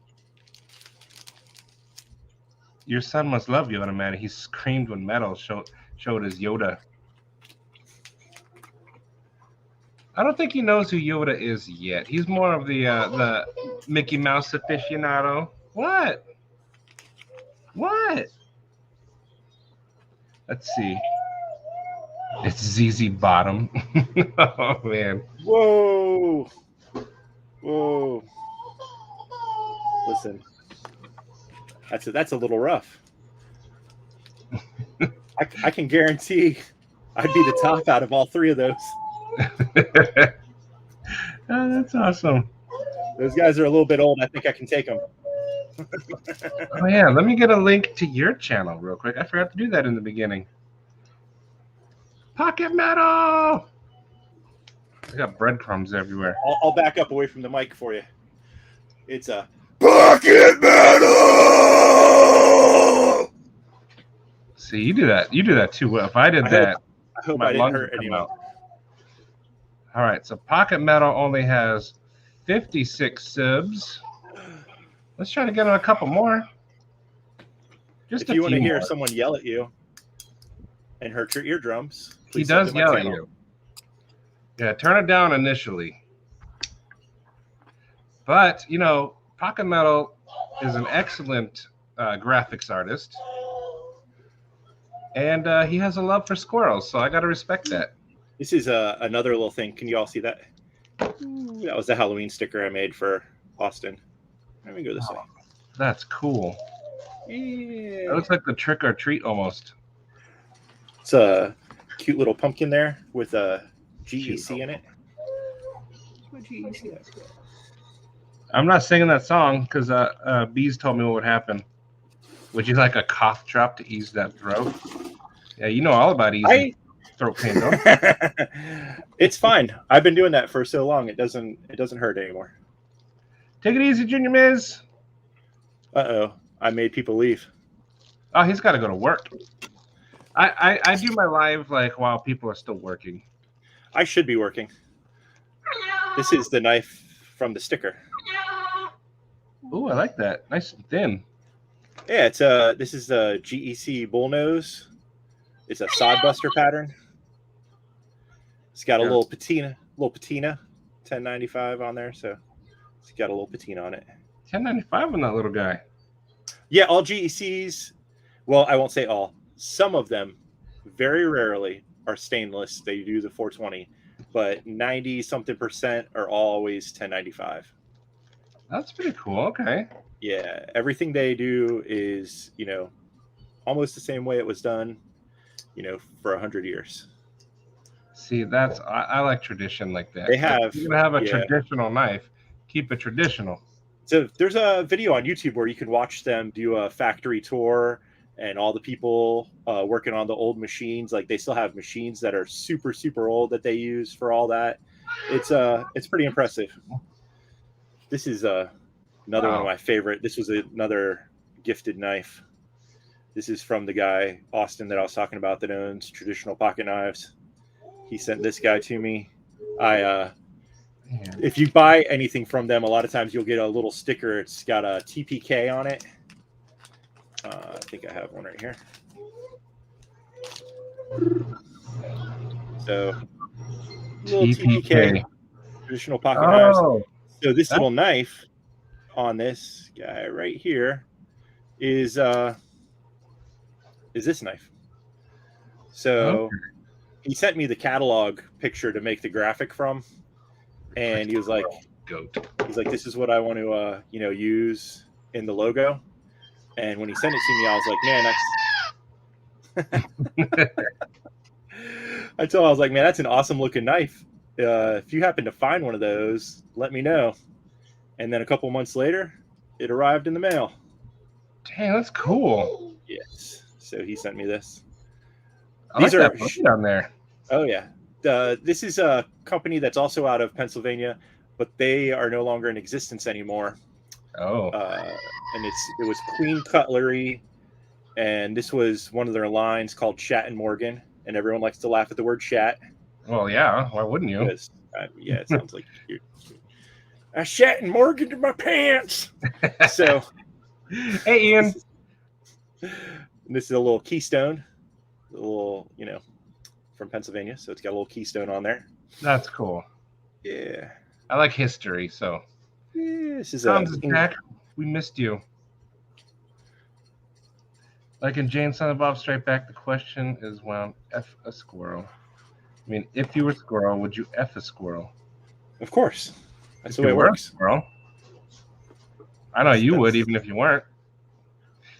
Your son must love Yoda, man. He screamed when Metal showed his Yoda. I don't think he knows who Yoda is yet. He's more of the Mickey Mouse aficionado. What? What? Let's see. It's ZZ Bottom. Oh man. Whoa. Whoa. Listen. That's a little rough. I can guarantee I'd be the top out of all three of those. Oh, that's awesome. Those guys are a little bit old. I think I can take them. Oh yeah, let me get a link to your channel real quick. I forgot to do that in the beginning. Pocket Metal! I got breadcrumbs everywhere. I'll back up away from the mic for you. It's a Pocket Metal! See, you do that. You do that too well. If I did that, I hope my I didn't lungs hurt would come anyone. out. All right, so Pocket Metal only has 56 subs. Let's try to get on a couple more. If you want to hear someone yell at you and hurt your eardrums, he please does yell at you. Yeah, turn it down initially. But, you know, Pocket Metal is an excellent graphics artist. And he has a love for squirrels, so I got to respect that. This is another little thing. Can you all see that? That was the Halloween sticker I made for Austin. Let me go this way. That's cool. Yeah. That looks like the trick or treat almost. It's a cute little pumpkin there with a GEC in it. What GEC? I'm not singing that song because Bees told me what would happen. Would you like a cough drop to ease that throat? Yeah, you know all about easing throat pain, don't you? It's fine. I've been doing that for so long. It doesn't hurt anymore. Take it easy, Junior Miz. Uh-oh. I made people leave. Oh, he's got to go to work. I do my live like while people are still working. I should be working. This is the knife from the sticker. Ooh, I like that. Nice and thin. Yeah, this is a GEC bullnose. It's a sodbuster pattern. It's got a little patina, 1095 on there, so it's got a little patina on it. 1095 on that little guy. Yeah, all GECs. Well, I won't say all. Some of them, very rarely, are stainless. They do the 420, but 90-something% are always 1095. That's pretty cool. Okay. Yeah, everything they do is, almost the same way it was done, for 100 years. See, I like tradition like that. They have. You're gonna have a traditional knife. Keep it traditional. So there's a video on YouTube where you can watch them do a factory tour, and all the people working on the old machines. Like, they still have machines that are super, super old that they use for all that. It's pretty impressive. This is another one of my favorite. This was another gifted knife. This is from the guy, Austin, that I was talking about, that owns Traditional Pocket Knives. He sent this guy to me. If you buy anything from them, a lot of times you'll get a little sticker. It's got a TPK on it. I think I have one right here. So, little TPK, Traditional Pocket Knives. So this little knife on this guy right here is this knife. So he sent me the catalog picture to make the graphic from, and he was like, this is what I want to use in the logo. And when he sent it to me, I was like, man, I told him, I was like, man, that's an awesome looking knife. If you happen to find one of those, let me know. And then a couple months later, it arrived in the mail. Dang, that's cool. Yes. So he sent me this. These are down there. Oh yeah. This is a company that's also out of Pennsylvania, but they are no longer in existence anymore. Oh, and it was clean cutlery, and this was one of their lines called Shat and Morgan, and everyone likes to laugh at the word Shat well, yeah. Why wouldn't you? because yeah, it sounds like I shat and Morgan to my pants. So Hey, Ian. this is a little Keystone, a little from Pennsylvania, so it's got a little Keystone on there. That's cool. Yeah, I like history, so. this is Tom's is back. We missed you. Like in Jane Silent Bob Straight Back, the question is, well, F a squirrel. I mean, if you were a squirrel, would you F a squirrel? Of course. That's if the way you it were works. A squirrel. I know you would, even if you weren't.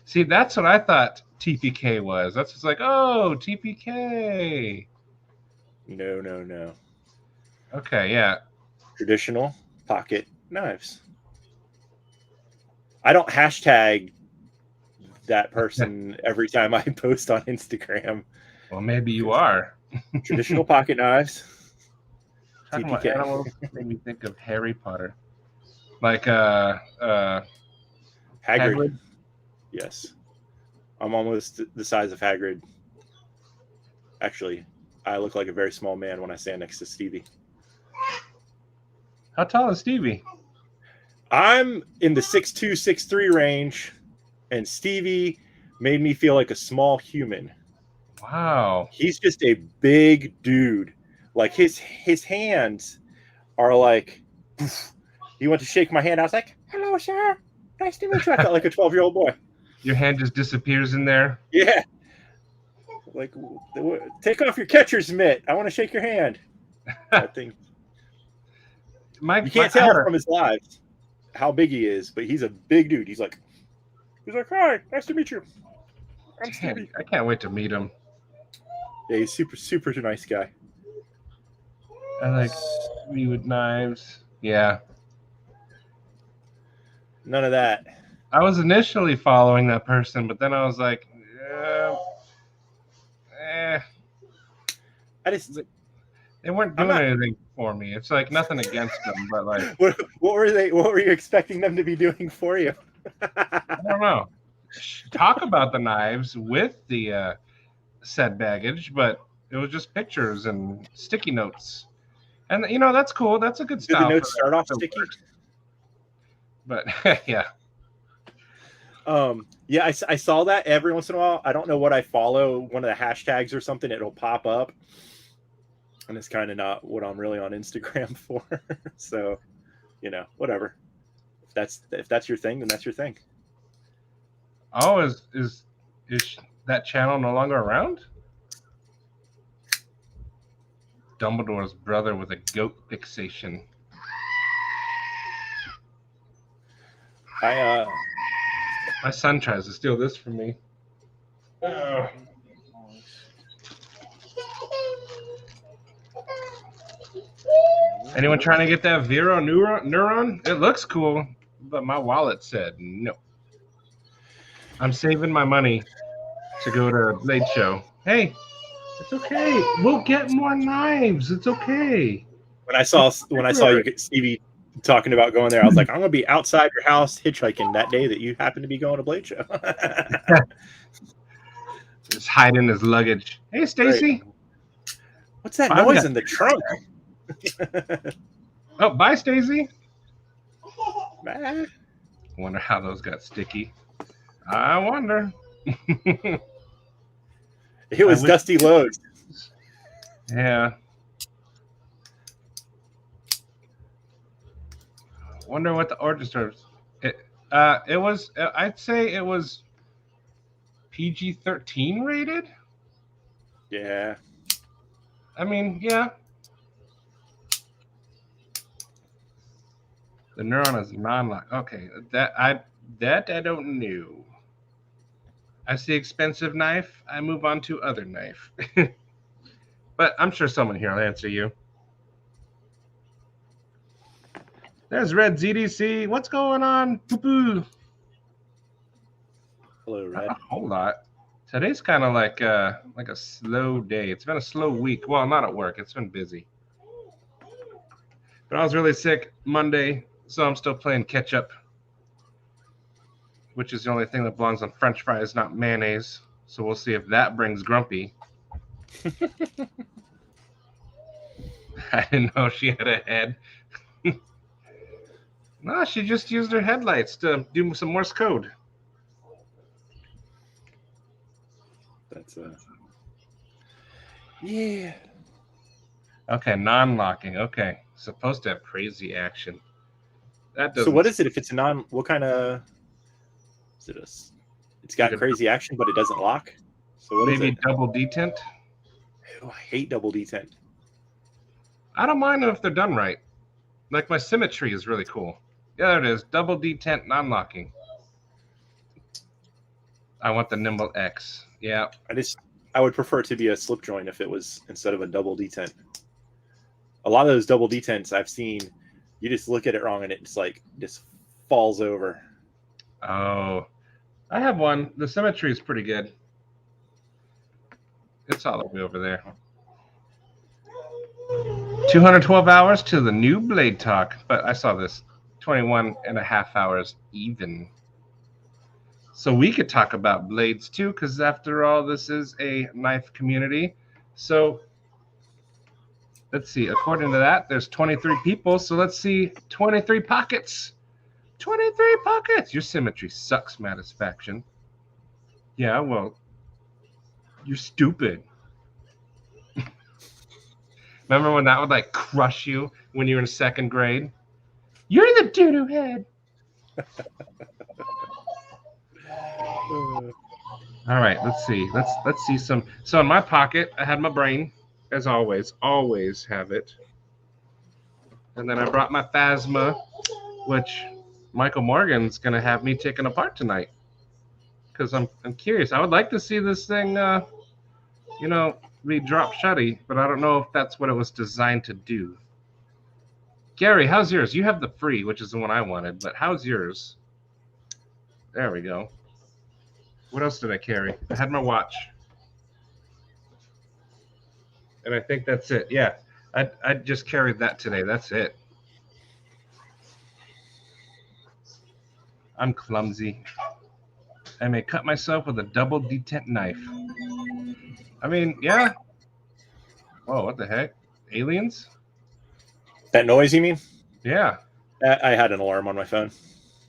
See, that's what I thought TPK was. That's just like, oh, TPK. No. Okay, yeah. Traditional pocket knives. I don't hashtag that person every time I post on Instagram. Well, maybe you are. Traditional pocket knives. Talking about TPK. animals made me think of Harry Potter. Like Hagrid. Yes. I'm almost the size of Hagrid. Actually, I look like a very small man when I stand next to Stevie. How tall is Stevie? I'm in the 6'2", 6'3" range, and Stevie made me feel like a small human. Wow. He's just a big dude. Like his hands are like, he went to shake my hand. I was like, hello, sir. Nice to meet you. I felt like a 12-year-old boy. Your hand just disappears in there? Yeah. Like, take off your catcher's mitt. I want to shake your hand. That thing. You can't tell from his lives how big he is, but he's a big dude. He's like, hi, nice to meet you. I'm Stevie. I can't wait to meet him. Yeah, he's super nice guy. I like me with knives. Yeah. None of that. I was initially following that person, but then I was like, they weren't doing anything for me. It's like nothing against them, but like, what were you expecting them to be doing for you? I don't know. Talk about the knives with the said baggage, but it was just pictures and sticky notes. And that's cool. That's a good style. Did the notes start off sticky? But yeah. Yeah, I saw that every once in a while. I don't know what I follow, one of the hashtags or something, it'll pop up. And it's kind of not what I'm really on Instagram for. So, whatever. If that's your thing, then that's your thing. Oh, is that channel no longer around? Dumbledore's brother with a goat fixation. My son tries to steal this from me. Anyone trying to get that Vero neuron? It looks cool, but my wallet said no. I'm saving my money to go to Late Show. Hey, it's okay. We'll get more knives. It's okay. When I saw you get Stevie talking about going there, I was like, I'm gonna be outside your house hitchhiking that day that you happen to be going to Blade Show. Just hiding his luggage. Hey, Stacy. What's that noise in the trunk? Oh, bye, Stacy. Bye. Wonder how those got sticky. I wonder. It was Dusty Loads. Yeah. Wonder what the orchestra. It was. I'd say it was PG-13 rated. Yeah. I mean, yeah. The neuron is non-lock. Okay, that I don't know. I see expensive knife. I move on to other knife. But I'm sure someone here will answer you. There's Red ZDC. What's going on? Poo-poo. Hello, Red. Not a whole lot. Today's kind of like a slow day. It's been a slow week. Well, not at work. It's been busy. But I was really sick Monday, so I'm still playing catch up. which is the only thing that belongs on French fries, not mayonnaise. So we'll see if that brings Grumpy. I didn't know she had a head. No, she just used her headlights to do some Morse code. That's yeah. Okay, non-locking. Okay, supposed to have crazy action. That doesn't. So what is it if it's a non? What kind of? Is it a? It's got crazy action, but it doesn't lock. So what is Maybe it? double detent. Oh, I hate double detent. I don't mind them if they're done right. Like my symmetry is really cool. Yeah, there it is. Double detent non-locking. I want the nimble X. Yeah. I would prefer it to be a slip joint if it was instead of a double detent. A lot of those double detents I've seen, you just look at it wrong and it just falls over. Oh, I have one. The symmetry is pretty good. It's all the way over there. 212 hours to the new Blade Talk, but I saw this 21 and a half hours even. So we could talk about blades too, because after all, this is a knife community. So let's see. According to that, there's 23 people. So let's see. 23 pockets. 23 pockets. Your symmetry sucks, Satisfaction. Yeah, well, you're stupid. Remember when that would like crush you when you were in second grade? You're the doo-doo head. All right, let's see. Let's see some. So in my pocket, I had my brain, as always. Always have it. And then I brought my Phasma, which Michael Morgan's gonna have me taken apart tonight. Because I'm curious. I would like to see this thing be drop shutty, but I don't know if that's what it was designed to do. Gary, how's yours? You have the free, which is the one I wanted, but how's yours? There we go. What else did I carry? I had my watch. And I think that's it. Yeah, I just carried that today. That's it. I'm clumsy. I may cut myself with a double detent knife. I mean, yeah. Whoa, what the heck? Aliens? That noise, you mean? Yeah. I had an alarm on my phone.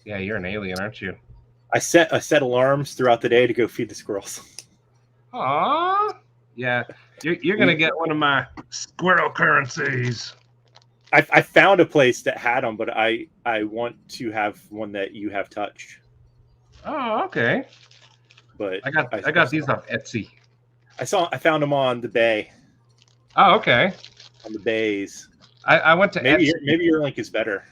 Yeah, you're an alien, aren't you? I set alarms throughout the day to go feed the squirrels. Aww. Yeah, you're gonna get one of my squirrel currencies. I found a place that had them, but I want to have one that you have touched. Oh, okay. But I got these off Etsy. I found them on the bay. Oh, okay. On the bays. I went to maybe Etsy. Maybe your link is better.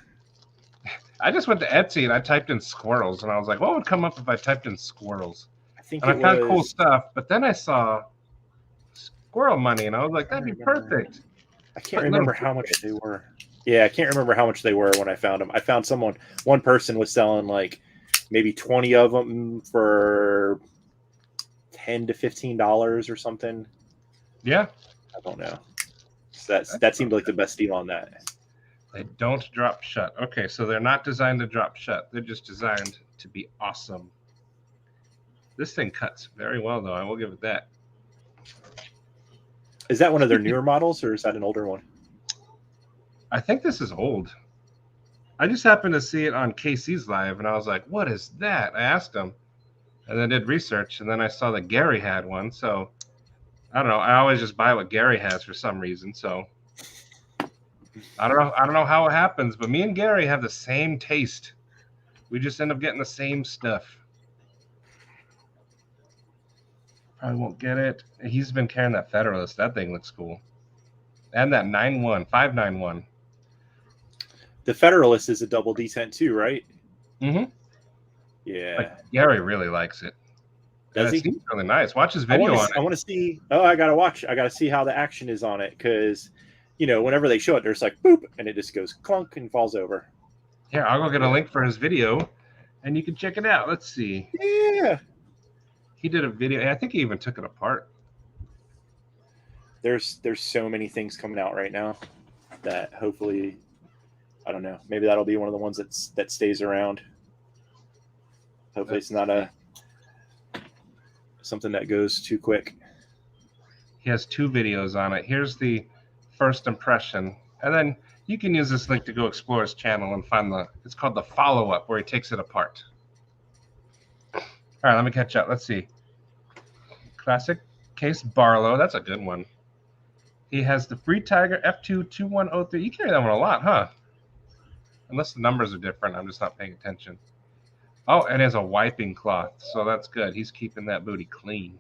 I just went to Etsy and I typed in squirrels and I was like, what would come up if I typed in squirrels? I think and I found cool stuff, but then I saw squirrel money and I was like, that'd be perfect. I can't remember how much they were. Yeah, I can't remember how much they were when I found them. I found one person was selling like maybe 20 of them for $10 to $15 or something. Yeah. I don't know. So that seemed like the best deal on that. They don't drop shut. Okay, so they're not designed to drop shut. They're just designed to be awesome. This thing cuts very well, though. I will give it that. Is that one of their newer models, or is that an older one? I think this is old. I just happened to see it on KC's Live, and I was like, what is that? I asked him, and then did research, and then I saw that Gary had one, so I don't know. I always just buy what Gary has for some reason, so I don't know how it happens, but me and Gary have the same taste. We just end up getting the same stuff. Probably won't get it. He's been carrying that Federalist. That thing looks cool. And that 591. The Federalist is a double detent too, right? Mm-hmm. Yeah. Like, Gary really likes it. Does he? It seems really nice. Watch his video on it. I want to see. Oh, I gotta see how the action is on it, because whenever they show it, there's like boop, and it just goes clunk and falls over. Here, I'll go get a link for his video, and you can check it out. Let's see. Yeah. He did a video. I think he even took it apart. There's so many things coming out right now that hopefully, I don't know, maybe that'll be one of the ones that stays around. Hopefully it's not something that goes too quick. He has 2 videos on it. Here's the first impression, and then you can use this link to go explore his channel and find it's called the follow-up, where he takes it apart. All right, let me catch up. Let's see. Classic Case Barlow. That's a good one. He has the Free Tiger F2-2103. You carry that one a lot, huh? Unless the numbers are different. I'm just not paying attention. Oh, and he has a wiping cloth, so that's good. He's keeping that booty clean.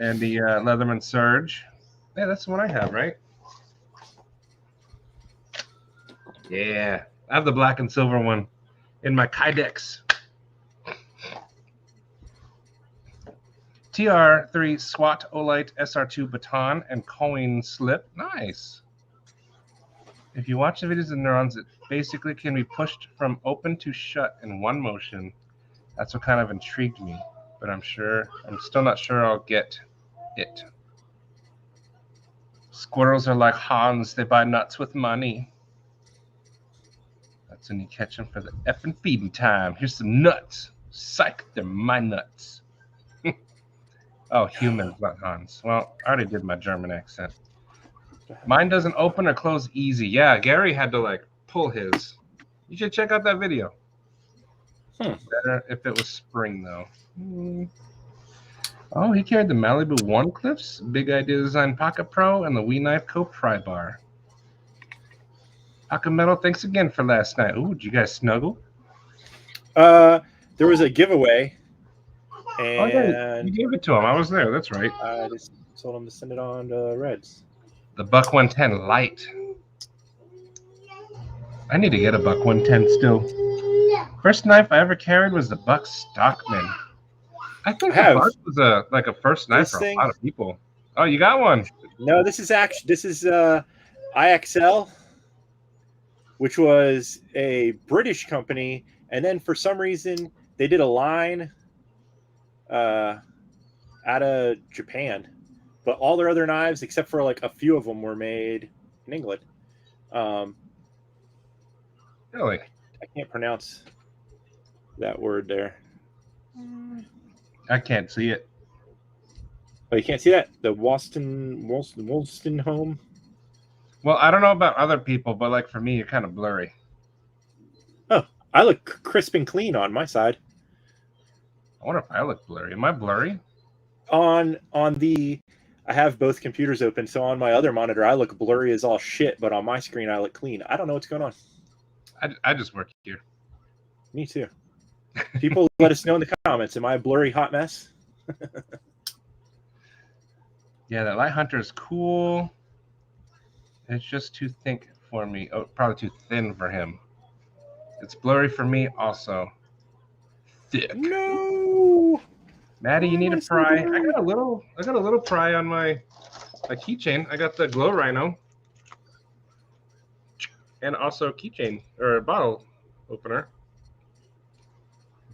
And the Leatherman Surge. Yeah, that's the one I have, right? Yeah. I have the black and silver one in my Kydex. TR3 SWAT Olight SR2 Baton and Coin Slip. Nice. If you watch the videos of neurons, it basically can be pushed from open to shut in one motion. That's what kind of intrigued me, but I'm still not sure I'll get it. Squirrels are like Hans. They buy nuts with money. That's when you catch them for the effing feeding time. Here's some nuts. Psych, they're my nuts. Oh, humans, not Hans. Well, I already did my German accent. Mine doesn't open or close easy. Yeah, Gary had to pull his. You should check out that video. Better if it was spring though. Oh, he carried the Malibu One Clips, Big Idea Design Pocket Pro, and the Wee Knife Co. Pry Bar. Akametal, thanks again for last night. Ooh, did you guys snuggle? There was a giveaway. And oh, yeah, you gave it to him. I was there. That's right. I just told him to send it on to Reds. The Buck 110 Light. I need to get a Buck 110 still. First knife I ever carried was the Buck Stockman. I think the Buck was a first knife for a lot of people. Oh, you got one? No, this is IXL, which was a British company, and then for some reason they did a line out of Japan, but all their other knives, except for a few of them, were made in England. Really? I can't pronounce that word there. I can't see it. Oh, you can't see that? The Wollston home? Well, I don't know about other people, but for me, you're kind of blurry. Oh, I look crisp and clean on my side. I wonder if I look blurry. Am I blurry? I have both computers open, so on my other monitor, I look blurry as all shit, but on my screen, I look clean. I don't know what's going on. I just work here. Me too. People let us know in the comments. Am I a blurry hot mess? Yeah, that Light Hunter is cool. It's just too thick for me. Oh, probably too thin for him. It's blurry for me also. Thick. No. Maddie, you need a pry. I got a little pry on my keychain. I got the Glow Rhino. And also a keychain or a bottle opener.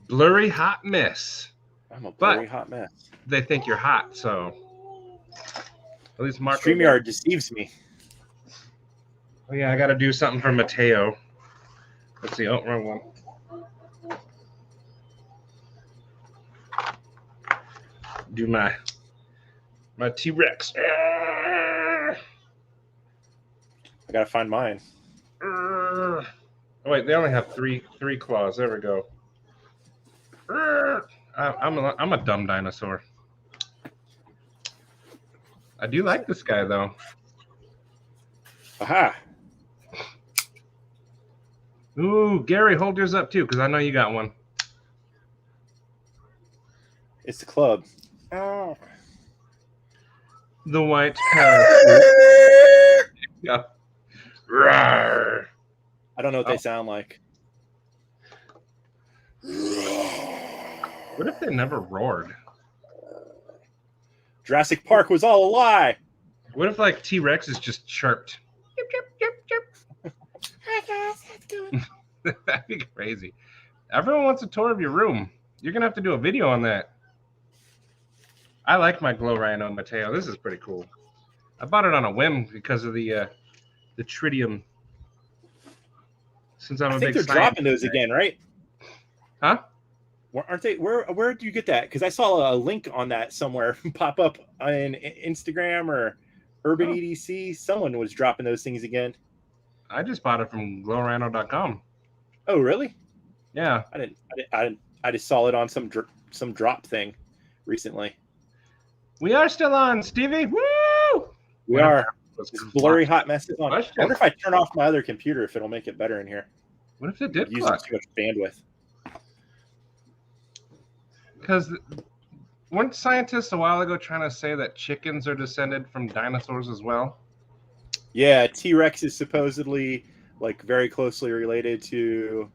Blurry hot mess. I'm a blurry hot mess. They think you're hot, so at least Mark. StreamYard deceives me. Oh yeah, I got to do something for Mateo. Let's see. Oh, wrong one. Do my T-Rex. I gotta find mine. Oh wait, they only have three claws. There we go. I'm a dumb dinosaur. I do like this guy though. Aha! Ooh, Gary, hold yours up too, because I know you got one. It's the club. Oh. The white parachute. Yeah. Rawr. I don't know what they sound like. What if they never roared? Jurassic Park was all a lie. What if T-Rexes just chirped? Chirp, chirp, chirp, chirp. Hi guys, how's it going? That'd be crazy. Everyone wants a tour of your room. You're gonna have to do a video on that. I like my Glow Rhino, Mateo. This is pretty cool. I bought it on a whim because of the tritium. Since I'm a big they're dropping those again, right? Huh? Aren't they? Where do you get that? Because I saw a link on that somewhere pop up on Instagram or Urban EDC. Someone was dropping those things again. I just bought it from glowrhino.com. Oh, really? Yeah. I just saw it on some drop thing recently. We are still on, Stevie. Woo! We are. This blurry hot mess is on. I wonder if I turn off my other computer if it'll make it better in here. What if it did using too much bandwidth? Because weren't scientists a while ago trying to say that chickens are descended from dinosaurs as well? Yeah, T-Rex is supposedly like very closely related to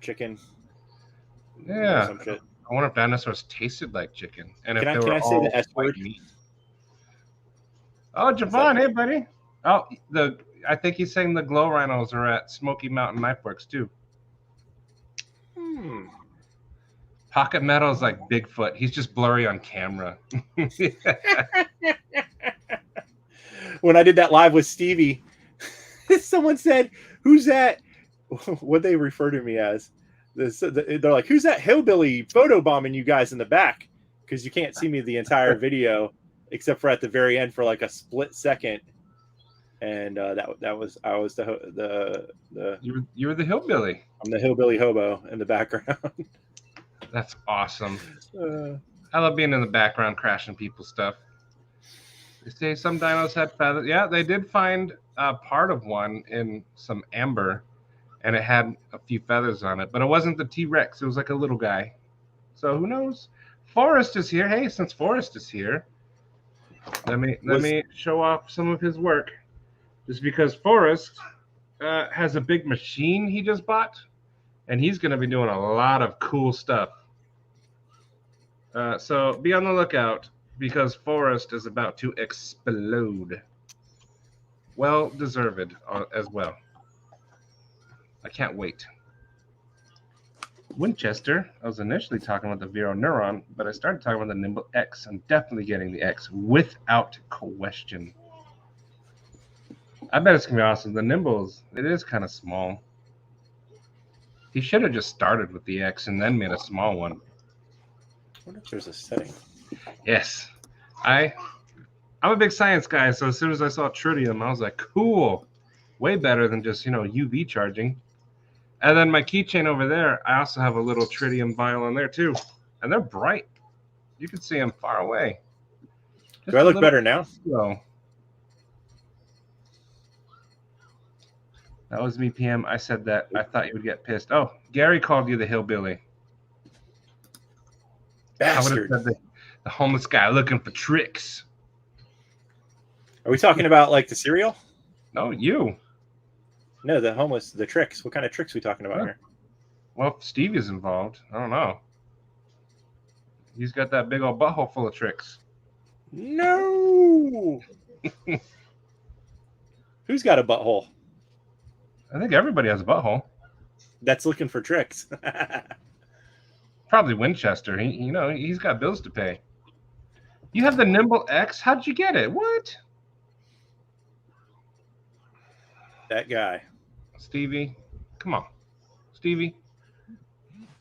chicken. Yeah. Some shit. I wonder if dinosaurs tasted like chicken. And if can I say the S word? Meat. Oh, Javon, hey buddy. Oh, I think he's saying the glow rhinos are at Smoky Mountain Knife Works too. Pocket Metal is like Bigfoot. He's just blurry on camera. When I did that live with Stevie, someone said, "Who's that?" What they refer to me as. They're like, "Who's that hillbilly photobombing you guys in the back?" Because you can't see me the entire video except for at the very end for like a split second. And I was the you were the hillbilly. I'm the hillbilly hobo in the background. That's awesome. I love being in the background crashing people's stuff. They say some dinos had feathers. Yeah, they did find part of one in some amber, and it had a few feathers on it, but it wasn't the T-Rex. It was like a little guy. So who knows? Forrest is here. Hey, since Forrest is here, let me show off some of his work. Just because Forrest has a big machine he just bought, and he's going to be doing a lot of cool stuff. So be on the lookout because Forrest is about to explode. Well deserved as well. I can't wait. Winchester, I was initially talking about the Vero Neuron, but I started talking about the Nimble X. I'm definitely getting the X without question. I bet it's going to be awesome. The Nimbles, it is kind of small. He should have just started with the X and then made a small one. I wonder if there's a setting. Yes. I'm a big science guy, so as soon as I saw tritium, I was like, cool. Way better than just, UV charging. And then my keychain over there, I also have a little tritium vial in there too. And they're bright. You can see them far away. Do I look better now? No. That was me, PM. I said that. I thought you would get pissed. Oh, Gary called you the hillbilly. Bastard. I would have said the homeless guy looking for tricks. Are we talking about like the cereal? No, you. No, the tricks. What kind of tricks are we talking about here? Well, if Stevie's involved, I don't know. He's got that big old butthole full of tricks. No. Who's got a butthole? I think everybody has a butthole. That's looking for tricks. Probably Winchester. He's got bills to pay. You have the Nimble X? How'd you get it? What? That guy. Stevie, come on. Stevie,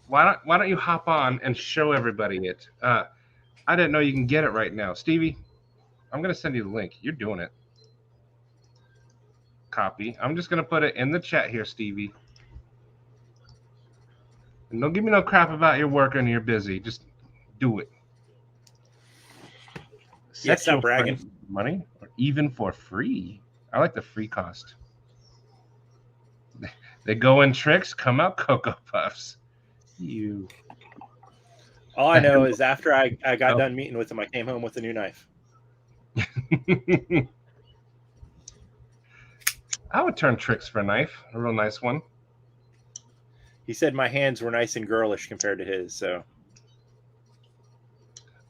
why don't you hop on and show everybody it? I didn't know you can get it right now. Stevie, I'm going to send you the link. You're doing it. Copy. I'm just going to put it in the chat here, Stevie. And don't give me no crap about your work and you're busy. Just do it. Yeah, stop bragging. Money or even for free. I like the free cost. They go in tricks, come out Cocoa Puffs. You. All I know is after I got done meeting with him, I came home with a new knife. I would turn tricks for a knife, a real nice one. He said my hands were nice and girlish compared to his, so.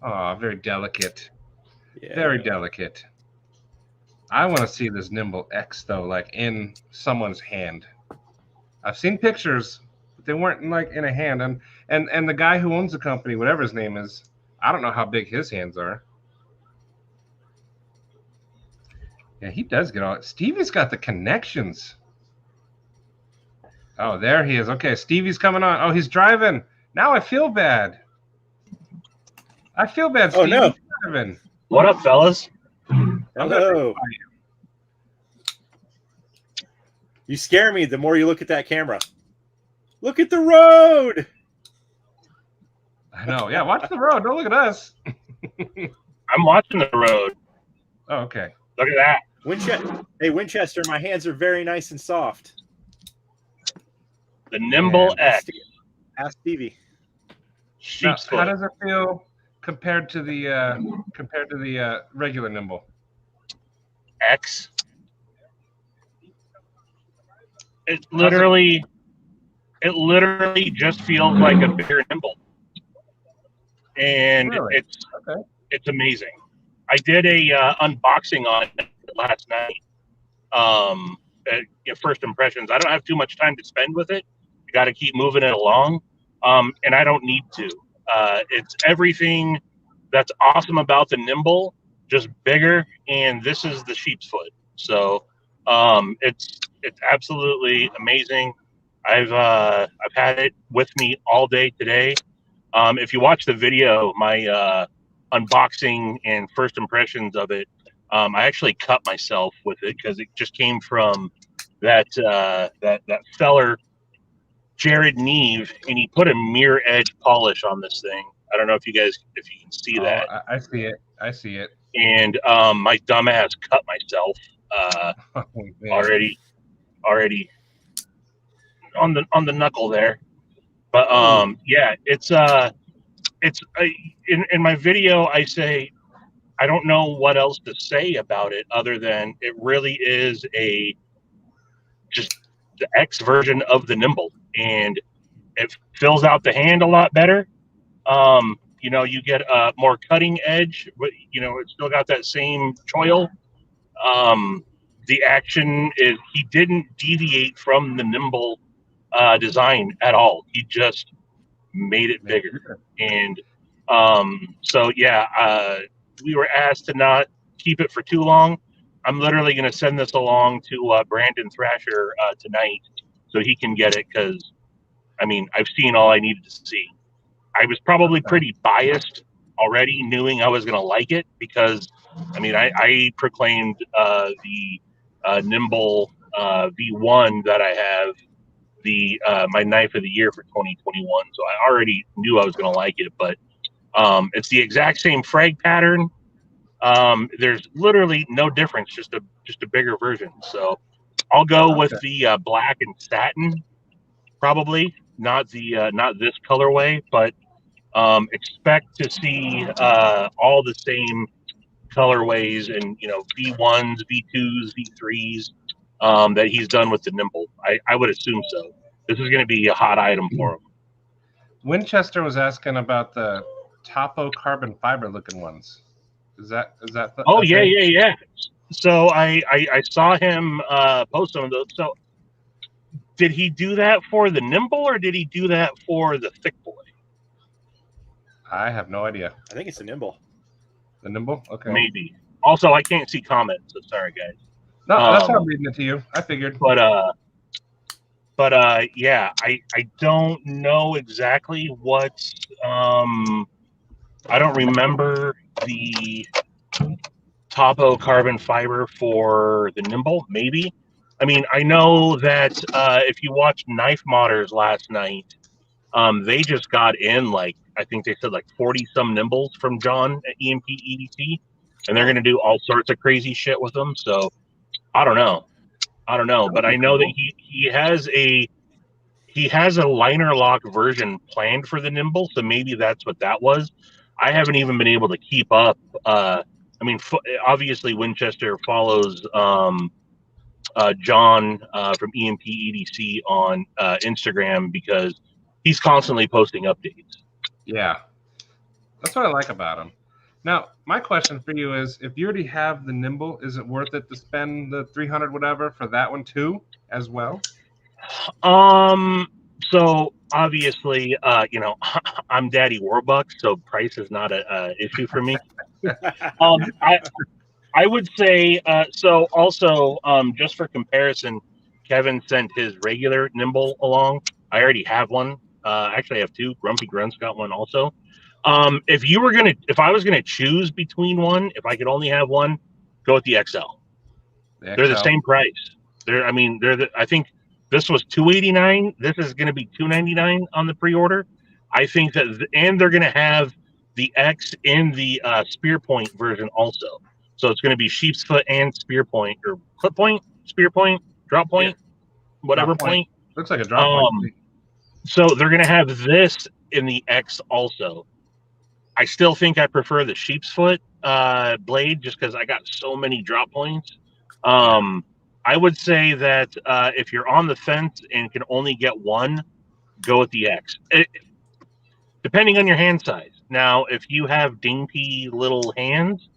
Oh, very delicate. Yeah. Very delicate. I want to see this Nimble X, though, like in someone's hand. I've seen pictures, but they weren't like in a hand. And the guy who owns the company, whatever his name is, I don't know how big his hands are. Yeah, he does get all. Stevie's got the connections. Oh, there he is. Okay, Stevie's coming on. Oh, he's driving. Now I feel bad. I feel bad, Oh, Steve. no. Kevin. What up, fellas? Hello. You scare me the more you look at that camera. Look at the road. I know. Yeah, watch the road. Don't look at us. I'm watching the road. Oh, okay. Look at that. Winchester, my hands are very nice and soft. The Nimble Man, X. Ask Stevie. Now, Sheep's how foot. does it feel compared to the regular nimble? X. It literally just feels like a bigger Nimble, and Really? it's amazing. I did a unboxing on it last night. First impressions. I don't have too much time to spend with it. You got to keep moving it along, and I don't need to. It's everything that's awesome about the Nimble, just bigger, and this is the sheep's foot. So it's absolutely amazing. I've had it with me all day today. If you watch the video, my unboxing and first impressions of it, I actually cut myself with it because it just came from that seller, Jared Neve, and he put a mirror edge polish on this thing. I don't know if you can see that. I see it. I see it. And my dumbass cut myself Oh, man. already on the knuckle there. But yeah, it's in my video I say I don't know what else to say about it other than it really is just the X version of the Nimble, and it fills out the hand a lot better. You get a more cutting edge, but it's still got that same choil. The action is he didn't deviate from the Nimble design at all. He just made it bigger. And so yeah, we were asked to not keep it for too long. I'm literally going to send this along to Brandon Thrasher tonight so he can get it, because I've seen all I needed to see. I was probably pretty biased already, knowing I was going to like it, because I proclaimed the Nimble V1 that I have my knife of the year for 2021, so I already knew I was going to like it. But it's the exact same frag pattern. There's literally no difference, just a bigger version. So I'll go with the black and satin, probably not this colorway, but expect to see all the same colorways and V1s, V2s, V3s that he's done with the Nimble. I would assume so. This is going to be a hot item for him. Winchester was asking about the topo carbon fiber looking ones. Is that Oh, yeah. So I saw him post some of those. So did he do that for the Nimble, or did he do that for the Thick Boy? I have no idea. I think it's a Nimble. The Nimble? Okay. Maybe. Also, I can't see comments, so sorry, guys. No, that's how I'm reading it to you. I figured. But yeah, I don't know exactly what. I don't remember the topo carbon fiber for the Nimble. Maybe. I know that if you watched Knife Modders last night, they just got in I think they said 40 some Nimbles from John at EMP EDC, and they're gonna do all sorts of crazy shit with them. So I don't know, but I know that he has a liner lock version planned for the Nimble, so maybe that's what that was. I haven't even been able to keep up. Obviously Winchester follows John from EMP EDC on Instagram, because he's constantly posting updates. Yeah, that's what I like about him. Now, my question for you is, if you already have the Nimble, is it worth it to spend the 300 whatever for that one too, as well? So obviously, I'm Daddy Warbucks, so price is not a issue for me. I would say so. Also, just for comparison, Kevin sent his regular Nimble along. I already have one. Actually, I have two. Grumpy Grunt's got one also. If I was gonna choose between one, if I could only have one, go with the XL. They're the same price. I think this was $289. This is going to be $299 on the pre-order. I think that, and they're going to have the X in the spear point version also. So it's going to be sheep's foot and spear point, or clip point, spear point, drop point, whatever drop point. Looks like a drop point. So they're going to have this in the X also. I still think I prefer the sheep's foot blade just because I got so many drop points. I would say that if you're on the fence and can only get one, go with the X. Depending on your hand size. Now, if you have dainty little hands,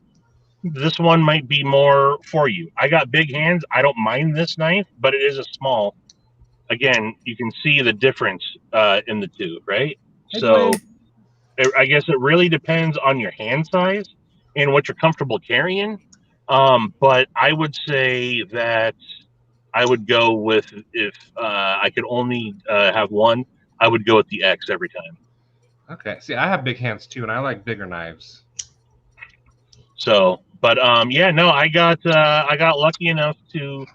this one might be more for you. I got big hands. I don't mind this knife, but it is a small. Again, you can see the difference in the two, right? So I guess it really depends on your hand size and what you're comfortable carrying. But I would say that I would go with, if I could only have one, I would go with the X every time. Okay. See, I have big hands too, and I like bigger knives. So, but yeah, no, I got lucky enough to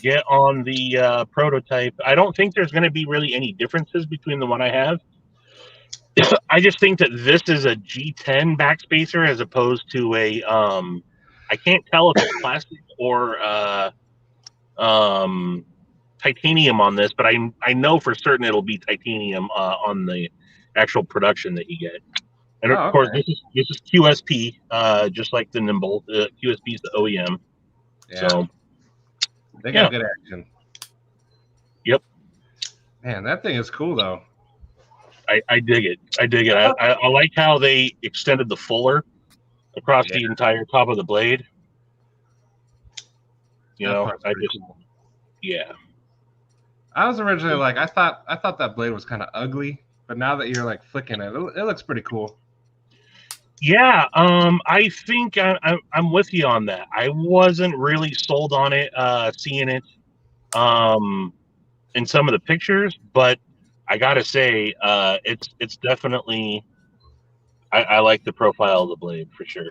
get on the prototype. I don't think there's going to be really any differences between the one I have. I just think that this is a G10 backspacer as opposed to a I can't tell if it's plastic or titanium on this, but I know for certain it'll be titanium on the actual production that you get. And of course, this is QSP, just like the Nimble. The QSP is the OEM. Yeah. So they got good action. Yep. Man, that thing is cool though. I dig it. I like how they extended the fuller across the entire top of the blade. You know, I was originally like, I thought that blade was kind of ugly, but now that you're like flicking it, it looks pretty cool. Yeah, I think I'm with you on that. I wasn't really sold on it, seeing it in some of the pictures, but I gotta say, it's definitely. I like the profile of the blade for sure.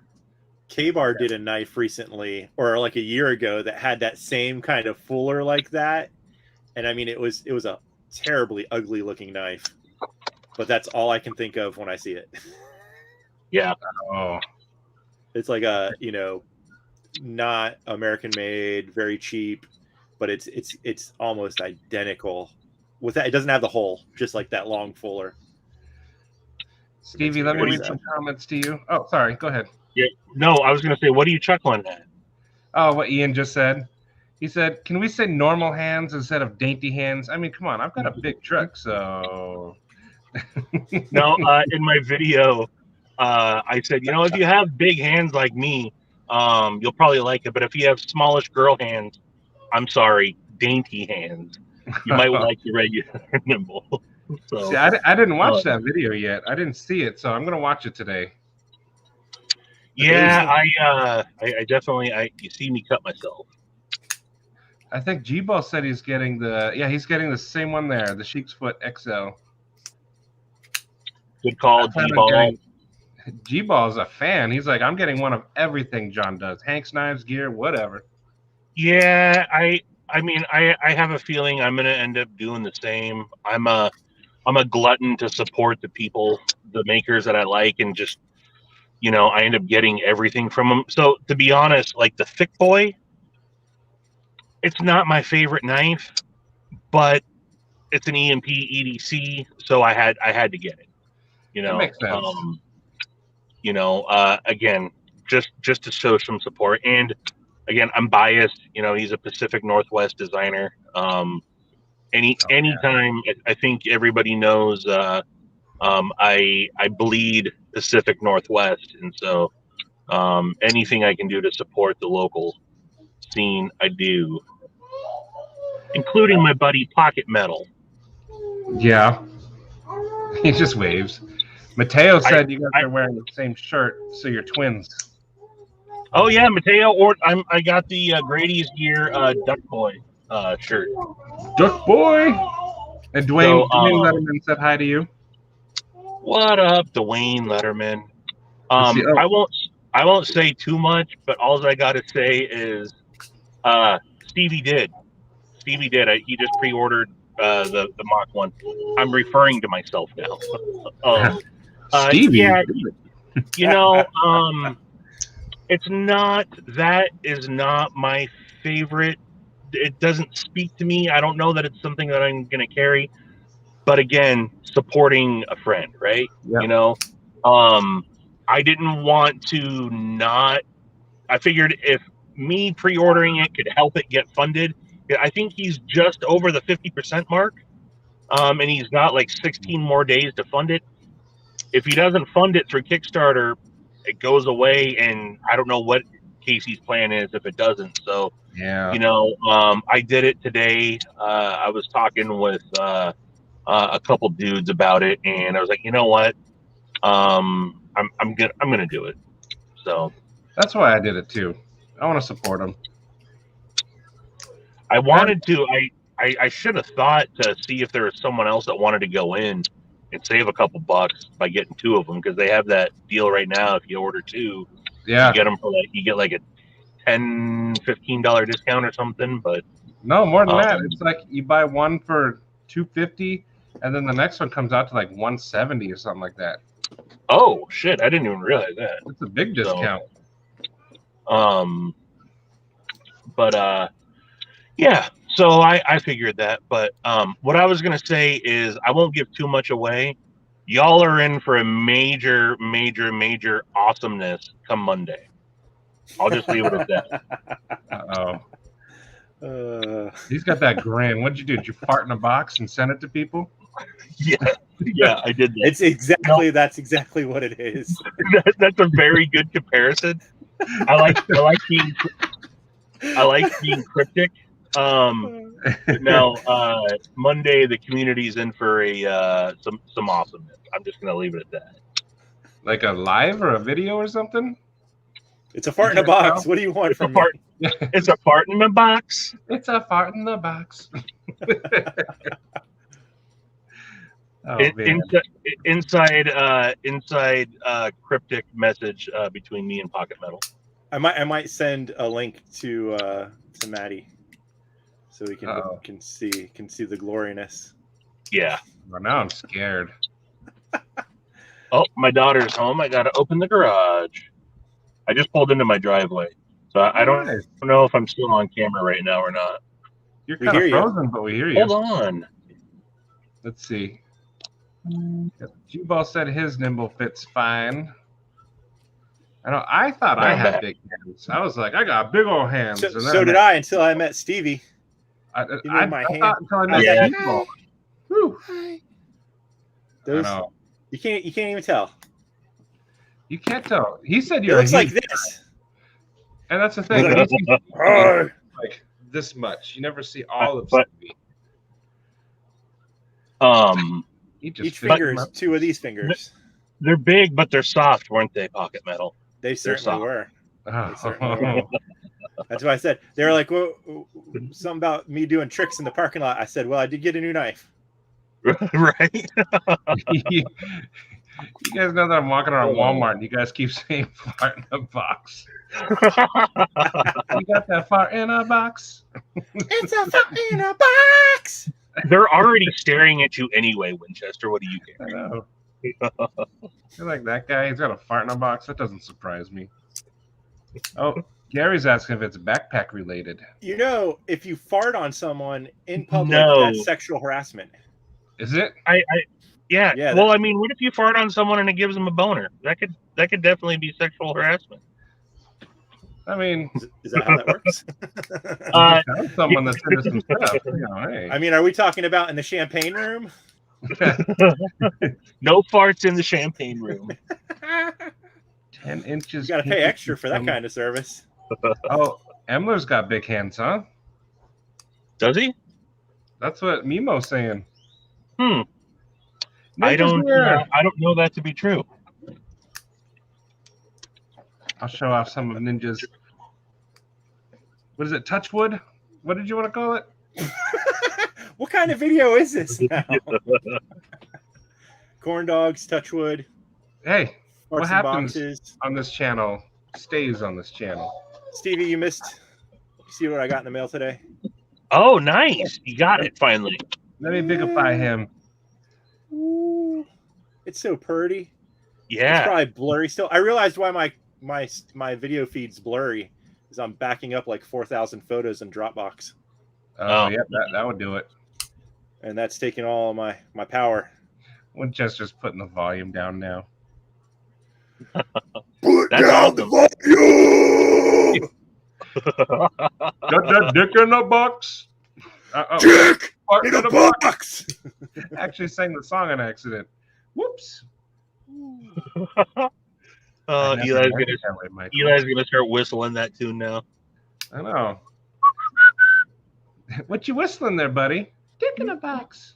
K-Bar did a knife recently, or like a year ago, that had that same kind of fuller like that, and I mean it was a terribly ugly looking knife, but that's all I can think of when I see it. Yeah. Oh. It's like a, not American made, very cheap, but it's almost identical. With that, it doesn't have the hole, just like that long fuller. Stevie, let me read some comments to you. Oh, sorry. Go ahead. Yeah. No, I was going to say, what are you chuckling at? Oh, what Ian just said. He said, "Can we say normal hands instead of dainty hands?" I mean, come on. I've got a big truck, so. No, in my video, I said, if you have big hands like me, you'll probably like it. But if you have smallish girl hands, I'm sorry, dainty hands, you might like the regular Nimble. So, see, I didn't watch that video yet. I didn't see it, so I'm gonna watch it today. Yeah, I definitely. You see me cut myself. I think G-Ball said he's getting he's getting the same one there, the Sheep's Foot XL. Good call, G-Ball. G-Ball is a fan. He's like, I'm getting one of everything John does. Hank's knives, gear, whatever. Yeah, I mean, I have a feeling I'm gonna end up doing the same. I'm a glutton to support the people, the makers that I like, and just, I end up getting everything from them. So to be honest, like the Thick Boy, it's not my favorite knife, but it's an EMP EDC, so I had to get it. That makes sense. Again, just to show some support. And again, I'm biased. He's a Pacific Northwest designer. Anytime, I think everybody knows I bleed Pacific Northwest, and so anything I can do to support the local scene, I do, including my buddy Pocket Metal. Yeah, he just waves. Mateo said you guys are wearing the same shirt, so you're twins. Oh yeah, Mateo. Or I got the Grady's Gear Duck Boy shirt. Duck Boy. And Dwayne So, Letterman said hi to you. what up, Dwayne Letterman? Let's see. I won't say too much, but all I got to say is, Stevie did. Stevie did. He just pre-ordered the Mach 1. I'm referring to myself now. Stevie. Yeah, you know, that is not my favorite. It doesn't speak to me. I don't know that it's something that I'm going to carry. But again, supporting a friend, right? Yep. You know, I didn't want to not. I figured if me pre-ordering it could help it get funded. I think he's just over the 50% mark, and he's got like 16 more days to fund it. If he doesn't fund it through Kickstarter, it goes away, and I don't know what Casey's plan is if it doesn't. So, Yeah. I did it today. I was talking with a couple dudes about it, and I was like, you know what, I'm gonna do it. So That's why I did it too. I want to support him. I wanted to. I should have thought to see if there was someone else that wanted to go in and save a couple bucks by getting two of them, because they have that deal right now. If you order two, Yeah. you get them for you get like a $10-15 discount or something. But no, more than that. It's like you buy one for $250, and then the next one comes out to like $170 or something like that. Oh shit! I didn't even realize that. It's a big discount. So, yeah. So I figured that. But what I was gonna say is I won't give too much away. Y'all are in for a major, major, major awesomeness come Monday. I'll just leave it at that. He's got that grin. What'd you do? Did you fart in a box and send it to people? Yeah, I did that. That's exactly what it is. That's a very good comparison. I like being cryptic. Now, Monday the community's in for some awesomeness. I'm just gonna leave it at that. Like a live or a video or something? It's a fart in a box. What do you want from me? It's a fart in the box. It's a fart in the box. Inside cryptic message between me and Pocket Metal. I might send a link to Maddie, so we can see the gloriness. Yeah. Well, now I'm scared. Oh, my daughter's home. I gotta open the garage. I just pulled into my driveway, so I don't know if I'm still on camera right now or not. You're kind of frozen, but we hear you. Hold on. Let's see. G-Ball said his nimble fits fine. I thought I had big hands. I was like, I got big old hands. So did I until I met Stevie. I thought until I met G-Ball. Those, you can't even tell. You can't tell. He said it looks like this. And that's the thing. Like this much. You never see all of Stevie. Each finger is two of these fingers. They're big, but they're soft, weren't they, Pocket Metal? They certainly were. Oh. They certainly were. That's what I said. They were like, well, something about me doing tricks in the parking lot. I said, well, I did get a new knife. Right? You guys know that I'm walking around Walmart and you guys keep saying fart in a box. You got that fart in a box? It's a fart in a box. They're already staring at you anyway, Winchester. What do you care? I know. You're like that guy. He's got a fart in a box. That doesn't surprise me. Oh, Gary's asking if it's backpack related. You know, if you fart on someone in public, that's sexual harassment. Is it? Yeah. Well, I mean, what if you fart on someone and it gives them a boner? That could definitely be sexual harassment. I mean, is that how that works? Someone that's into some stuff. Hey. I mean, are we talking about in the champagne room? No farts in the champagne room. 10 inches. You got to pay extra for that kind of service. Oh, Emler's got big hands, huh? Does he? That's what Memo's saying. I don't know that to be true. I'll show off some of Ninja's. What is it? Touchwood? What did you want to call it? What kind of video is this now? Corn dogs, Touchwood, Hey, what parts and happens boxes. on this channel stays on this channel. Stevie, you missed. You see what I got in the mail today? Oh, nice! You got it finally. Let me bigify him. Ooh, it's so pretty. It's Yeah. probably blurry still. I realized why my video feed's blurry is I'm backing up like 4,000 photos in Dropbox, Oh, Oh. yeah, that would do it. and that's taking all my power. We're just putting the volume down now. Put That's down the volume. Got that dick in a box? Dick Fart in a box. Actually sang the song on accident. Whoops. I never Eli's meant gonna it that way, Michael. Eli's gonna start whistling that tune now. I know. What you whistling there, buddy? Dick in a box.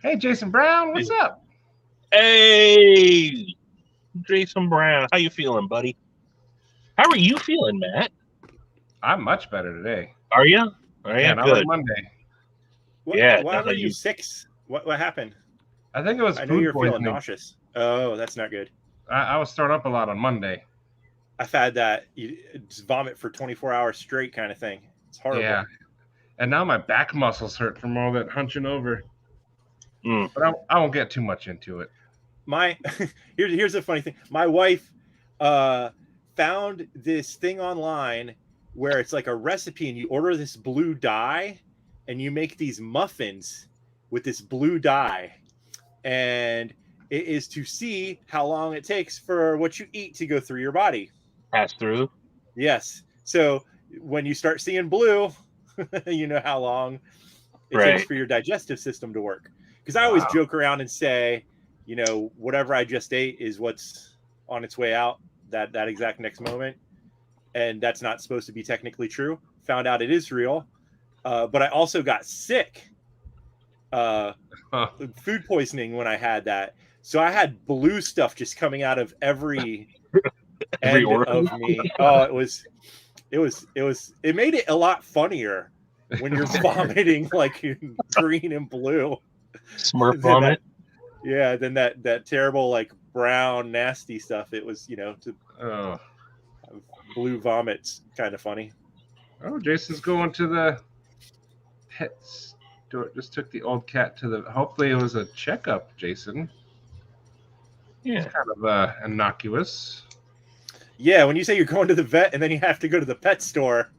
Hey, Jason Brown, what's up? Hey, Jason Brown, how you feeling, buddy? How are you feeling, Matt? I'm much better today. Are you? Are Yeah, you not good? like Monday. Yeah, Why no, were you you- 6? What happened? I think it was I know food you're feeling poisoning. nauseous. Oh, that's not good. I was throwing up a lot on Monday. I've had that. You just vomit for 24 hours straight kind of thing. It's horrible. Yeah. And now my back muscles hurt from all that hunching over. Mm. But I won't get too much into it. My here's a funny thing. My wife found this thing online where it's like a recipe, and you order this blue dye, and you make these muffins with this blue dye, and it is to see how long it takes for what you eat to go through your body. Pass through. Yes. So when you start seeing blue, you know how long it Right. takes for your digestive system to work. Because I always joke around and say, you know, whatever I just ate is what's on its way out that exact next moment. And that's not supposed to be technically true. Found out it is real. But I also got sick. Food poisoning when I had that. So I had blue stuff just coming out of every Every end organ. of me. Oh, it made it a lot funnier when you're vomiting like green and blue. Smurf vomit. Then that terrible like brown nasty stuff. It was, you know, Oh. blue vomits kind of funny. Oh, Jason's going to the pet store. Just took the old cat to the. Hopefully, it was a checkup, Jason. Yeah. It's kind of innocuous. Yeah, when you say you're going to the vet and then you have to go to the pet store,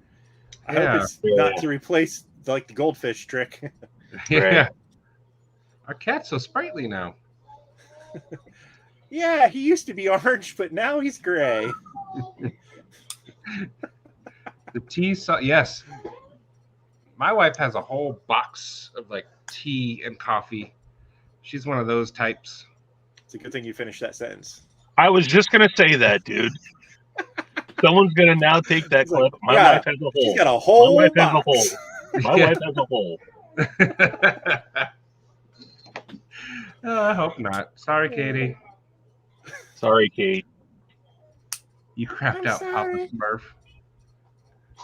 I hope it's not to replace like the goldfish trick. Yeah. Right. Our cat's so sprightly now. Yeah, he used to be orange, but now he's gray. The tea sauce. Yes. My wife has a whole box of like tea and coffee. She's one of those types. It's a good thing you finished that sentence. I was just gonna say that, dude. Someone's gonna now take that clip. My wife has a hole. She's got a whole My wife has a box. hole. My wife has a hole. Oh, I hope not. Sorry, Katie. Sorry, Kate. You crapped I'm out sorry. Papa Smurf.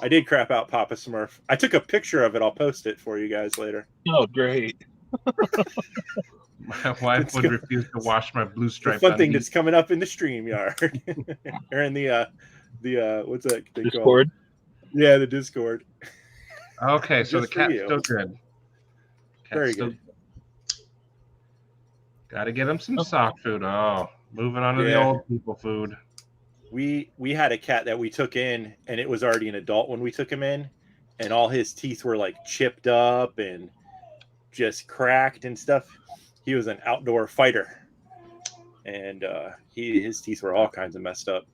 I did crap out Papa Smurf. I took a picture of it. I'll post it for you guys later. Oh, great. My wife would refuse to wash my blue The stripe. fun thing that's coming up in the stream yard or in the what's that thing called? Discord. Yeah, the Discord. Okay, so the Just for cat's you. still good. Very good. Got to get him some soft food. Oh, moving on to the Yeah. old people food. We had a cat that we took in, and it was already an adult when we took him in, and all his teeth were like chipped up and just cracked and stuff. He was an outdoor fighter, and his teeth were all kinds of messed up.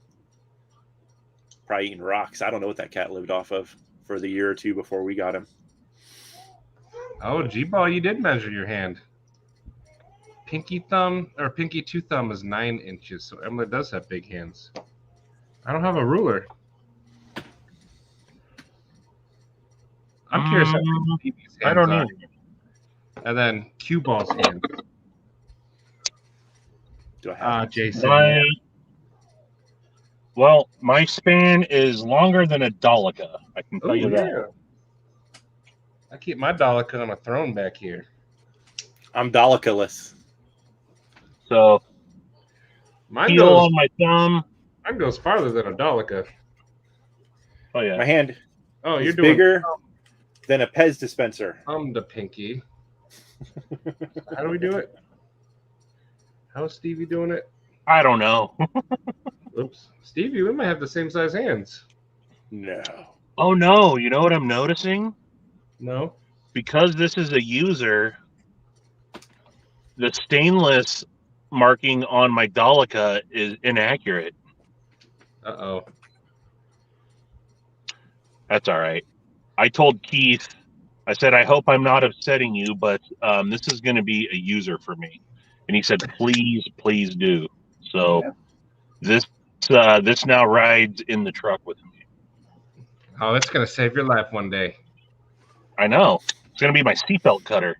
Probably eating rocks. I don't know what that cat lived off of for the year or two before we got him. Oh, G-Ball, you did measure your hand. Pinky two thumb is 9 inches, so Emily does have big hands. I don't have a ruler. I'm curious how big Phoebe's hands I don't are. know. And then Cue Ball's hands. Do I have Jason. Well, my span is longer than a Dolica. I can tell you that. I keep my Dolica on a throne back here. I'm Dolica-less. So, Mine heel goes on my thumb. farther than a Dolica. Oh yeah. My hand Oh, is you're doing bigger than a Pez dispenser. the pinky. How do we do it? How's Stevie doing it? I don't know. Oops. Stevie, we might have the same size hands. No. Oh no! You know what I'm noticing? No? Because this is a user, the stainless marking on my Dolica is inaccurate. Uh-oh. That's all right. I told Keith, I said, I hope I'm not upsetting you, but this is going to be a user for me. And he said, please, please do. So this now rides in the truck with me. Oh, it's going to save your life one day. I know. It's going to be my seatbelt cutter.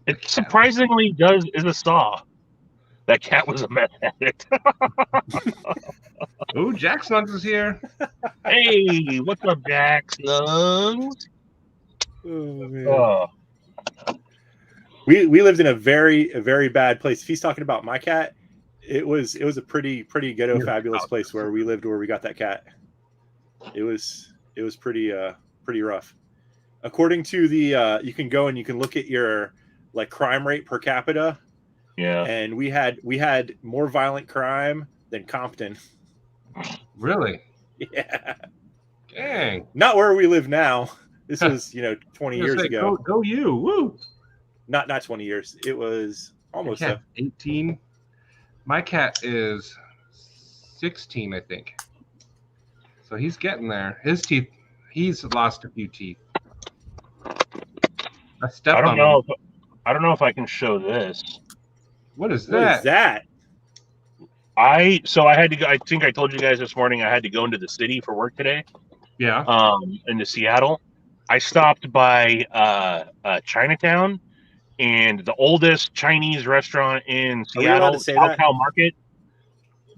It surprisingly is a saw. That cat was a meth addict. Ooh, Jack Sluns is here. Hey, what's up, Jack Sluns? Oh, man. Oh, We lived in a very bad place. If he's talking about my cat, it was a pretty ghetto fabulous place where we lived, where we got that cat. It was pretty rough. According to the you can go and you can look at your like crime rate per capita. yeah. And we had more violent crime than Compton. Really? Yeah. Dang. Not where we live now. This was, 20 I was years like, ago. Go you. Woo. Not 20 years. It was almost Cat, 18. My cat is 16, I think. So he's getting there. His teeth, he's lost a few teeth. I stepped on him. I don't know if I can show this. What is What is that? I had to go. I think I told you guys this morning I had to go into the city for work today. Yeah. Into Seattle. I stopped by Chinatown, and the oldest Chinese restaurant in Are we allowed Seattle, to say that? Cow Market,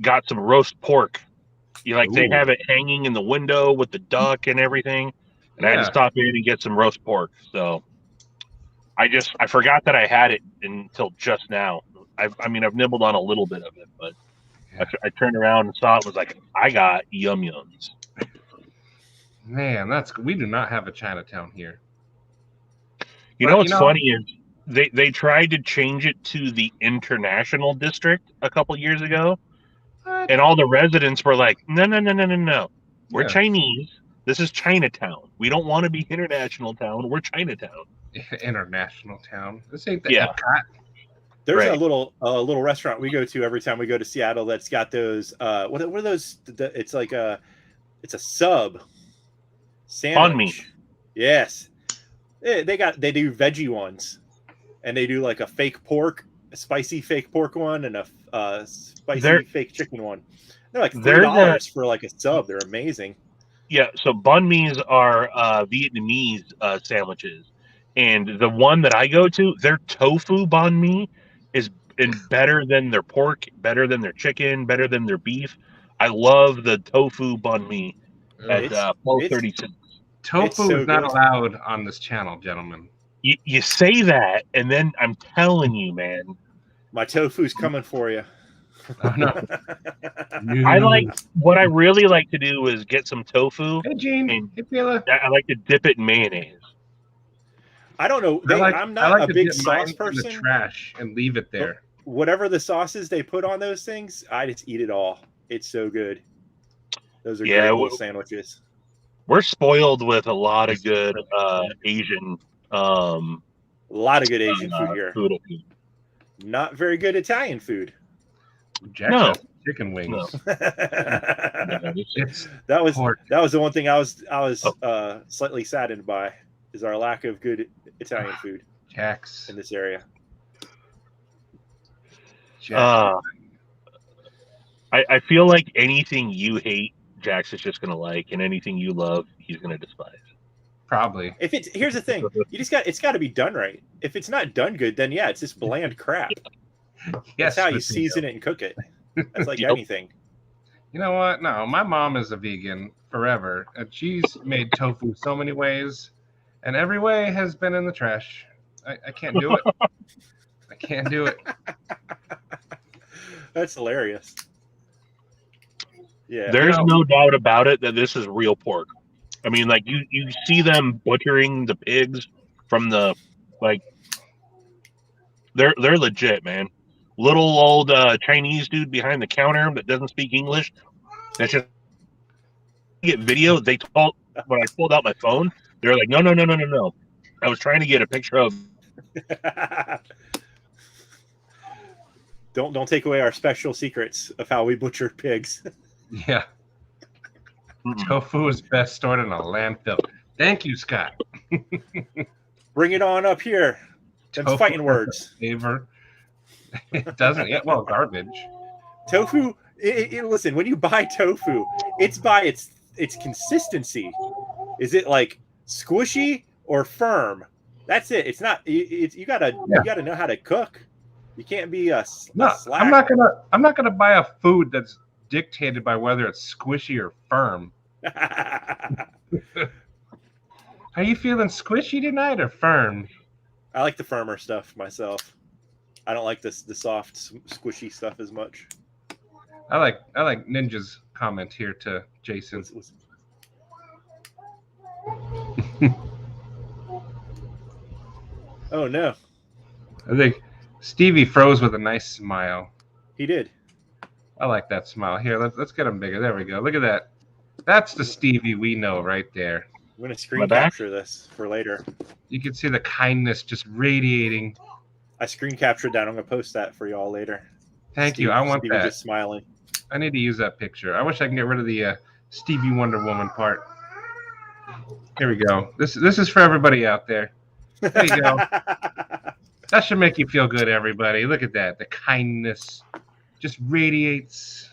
got some roast pork. They Ooh. have it hanging in the window with the duck and everything, and I had to stop in and get some roast pork. So I forgot that I had it until just now. I've nibbled on a little bit of it, but I turned around and saw it, was like, I got yums. Man, we do not have a Chinatown here. What's funny is they tried to change it to the international district a couple years ago, and all the residents were like, no. We're Chinese. This is Chinatown. We don't want to be international town. We're Chinatown. International town. This ain't the Yeah. Epcot. There's a little restaurant we go to every time we go to Seattle that's got those what are those? It's like it's a sub sandwich. Banh mi. Yes. They do veggie ones, and they do like a spicy fake pork one, and a spicy fake chicken one. They're like $3 for like a sub. They're amazing. Yeah, so banh mi's are Vietnamese sandwiches, and the one that I go to, their tofu banh mi is better than their pork, better than their chicken, better than their beef. I love the tofu banh mi at 1236. Tofu is not allowed on this channel, gentlemen. You say that, and then I'm telling you, man, my tofu's coming for you. Oh, no. What I really like to do is get some tofu. Hey, Gene. Hey, Pila. I like to dip it in mayonnaise. I don't know. I'm not a big sauce person. In the trash and leave it there. Whatever the sauces they put on those things, I just eat it all. It's so good. Those are great little sandwiches. We're spoiled with a lot of good Asian. A lot of good Asian food here. Not very good Italian food. Jack chicken wings. No. that was the one thing I was slightly saddened by, is our lack of good Italian food in this area. I feel like anything you hate, Jax is just gonna like, and anything you love, he's gonna despise. Probably. Here's the thing, it's got to be done right. If it's not done good, then it's just bland crap. Yes, that's how you season it and cook it. That's like anything. You know what? No, my mom is a vegan forever, and she's made tofu so many ways, and every way has been in the trash. I can't do it. I can't do it. That's hilarious. Yeah. There's You know- no doubt about it that this is real pork. I mean, like you see them butchering the pigs from the like they're legit, man. Little old Chinese dude behind the counter that doesn't speak English. That's just get video. They told when I pulled out my phone, they were like, no. I was trying to get a picture of. Don't take away our special secrets of how we butcher pigs. Yeah. Tofu is best stored in a landfill. Thank you, Scott. Bring it on up here. Them Tofu fighting words. Flavor. It doesn't. Yeah, well, garbage. Tofu. Listen, when you buy tofu, it's by its consistency. Is it like squishy or firm? That's it. It's not. You gotta know how to cook. You can't be a No, slack. I'm not gonna buy a food that's dictated by whether it's squishy or firm. Are you feeling squishy tonight or firm? I like the firmer stuff myself. I don't like the soft, squishy stuff as much. I like Ninja's comment here to Jason. Oh no, I think Stevie froze with a nice smile. he did. I like that smile. Here, let's get him bigger. There we go. Look at that. That's the Stevie we know right there. I'm gonna screen capture this for later. You can see the kindness just radiating. I screen captured that. I'm gonna post that for y'all later. Thank you. I want Stevie that. just smiling. I need to use that picture. I wish I can get rid of the Stevie Wonder Woman part. Here we go. This is for everybody out there. There you go. That should make you feel good, everybody. Look at that. The kindness just radiates.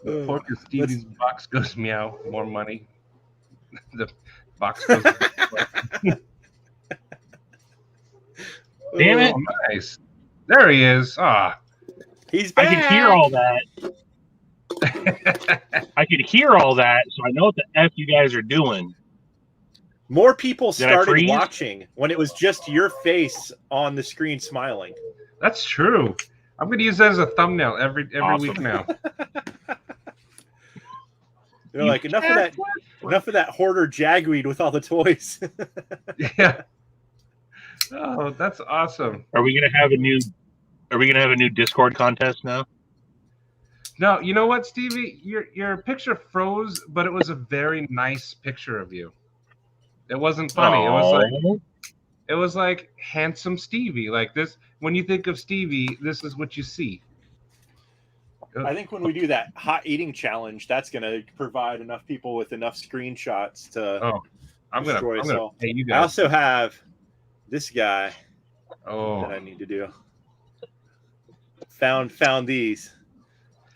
The pork of Stevie's box goes meow. More money. The box goes. Damn it! Oh, nice. There he is. Ah. He's back. I could hear all that. I could hear all that, so I know what the F you guys are doing. More people Did I started freeze? watching when it was just your face on the screen smiling. That's true. I'm going to use that as a thumbnail every Awesome. week now. They're like, enough of that hoarder jagweed with all the toys. Yeah. Oh, that's awesome. Are we gonna have a new Discord contest now? No, you know what, Stevie? Your picture froze, but it was a very nice picture of you. It wasn't funny. It was like handsome Stevie. Like this, when you think of Stevie, this is what you see. I think when we do that hot eating challenge, that's going to provide enough people with enough screenshots to I'm destroy us gonna all. pay you I guys. also have this guy Oh, that I need to do. Found these.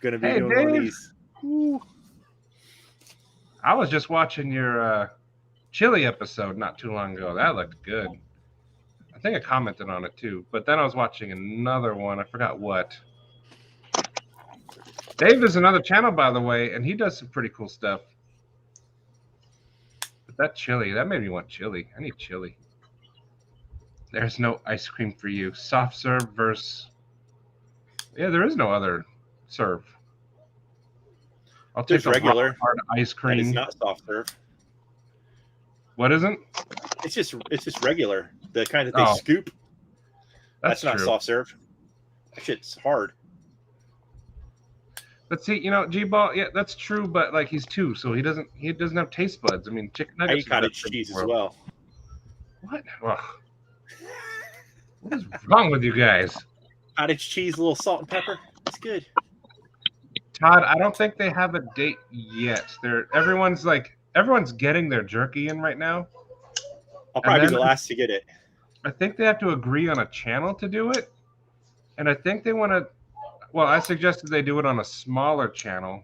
Going to be Hey, doing one of Dave. these. Ooh. I was just watching your chili episode not too long ago. That looked good. I think I commented on it too. But then I was watching another one. I forgot what. Dave is another channel, by the way, and he does some pretty cool stuff. But that chili, that made me want chili. I need chili. There's no ice cream for you. Soft serve versus... Yeah, there is no other serve. I'll take There's the regular. rock hard ice And cream. it's not soft serve. What isn't? It's just regular. The kind that they Oh, scoop. That's not true. soft serve. That shit's hard. But see, G-Ball, yeah, that's true. But like, he's 2, so he doesn't have taste buds. I mean, chicken I nuggets. eat cottage cheese as well. What? Ugh. What is wrong with you guys? Cottage cheese, a little salt and pepper. It's good. Todd, I don't think they have a date yet. Everyone's getting their jerky in right now. I'll probably be then- the last to get it. I think they have to agree on a channel to do it. And I think they want to, well, I suggested they do it on a smaller channel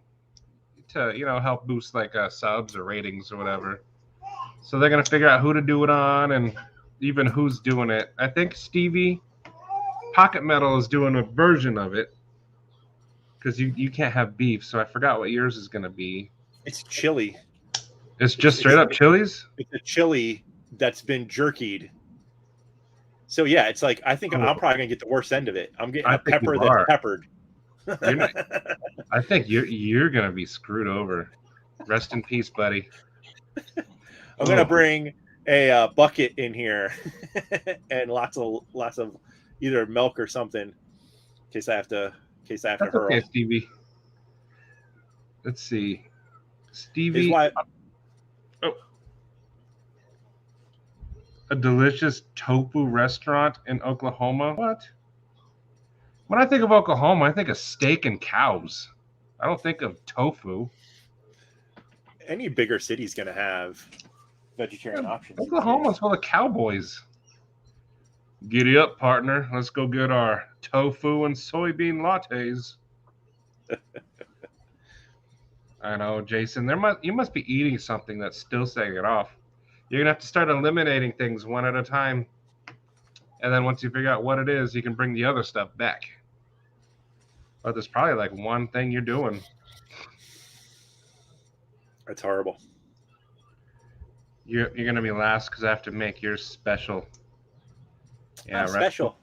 to, help boost like subs or ratings or whatever. So they're going to figure out who to do it on and even who's doing it. I think Stevie Pocket Metal is doing a version of it because you can't have beef. So I forgot what yours is going to be. It's chili. It's just straight up chilies? It's a chili that's been jerkied. So yeah, it's like I think I'm probably gonna get the worst end of it. I'm getting a pepper that's peppered. I think you're gonna be screwed over. Rest in peace, buddy. I'm gonna bring a bucket in here and lots of either milk or something in case I have to hurl. Okay, Stevie. Let's see, Stevie. A delicious tofu restaurant in Oklahoma. What? When I think of Oklahoma, I think of steak and cows. I don't think of tofu. Any bigger city's gonna have vegetarian options. Oklahoma's full of cowboys. Giddy up, partner. Let's go get our tofu and soybean lattes. I know, Jason. You must be eating something that's still setting it off. You're gonna have to start eliminating things one at a time, and then once you figure out what it is, you can bring the other stuff back. But there's probably like one thing you're doing. That's horrible. You're gonna be last because I have to make yours special. Yeah, special.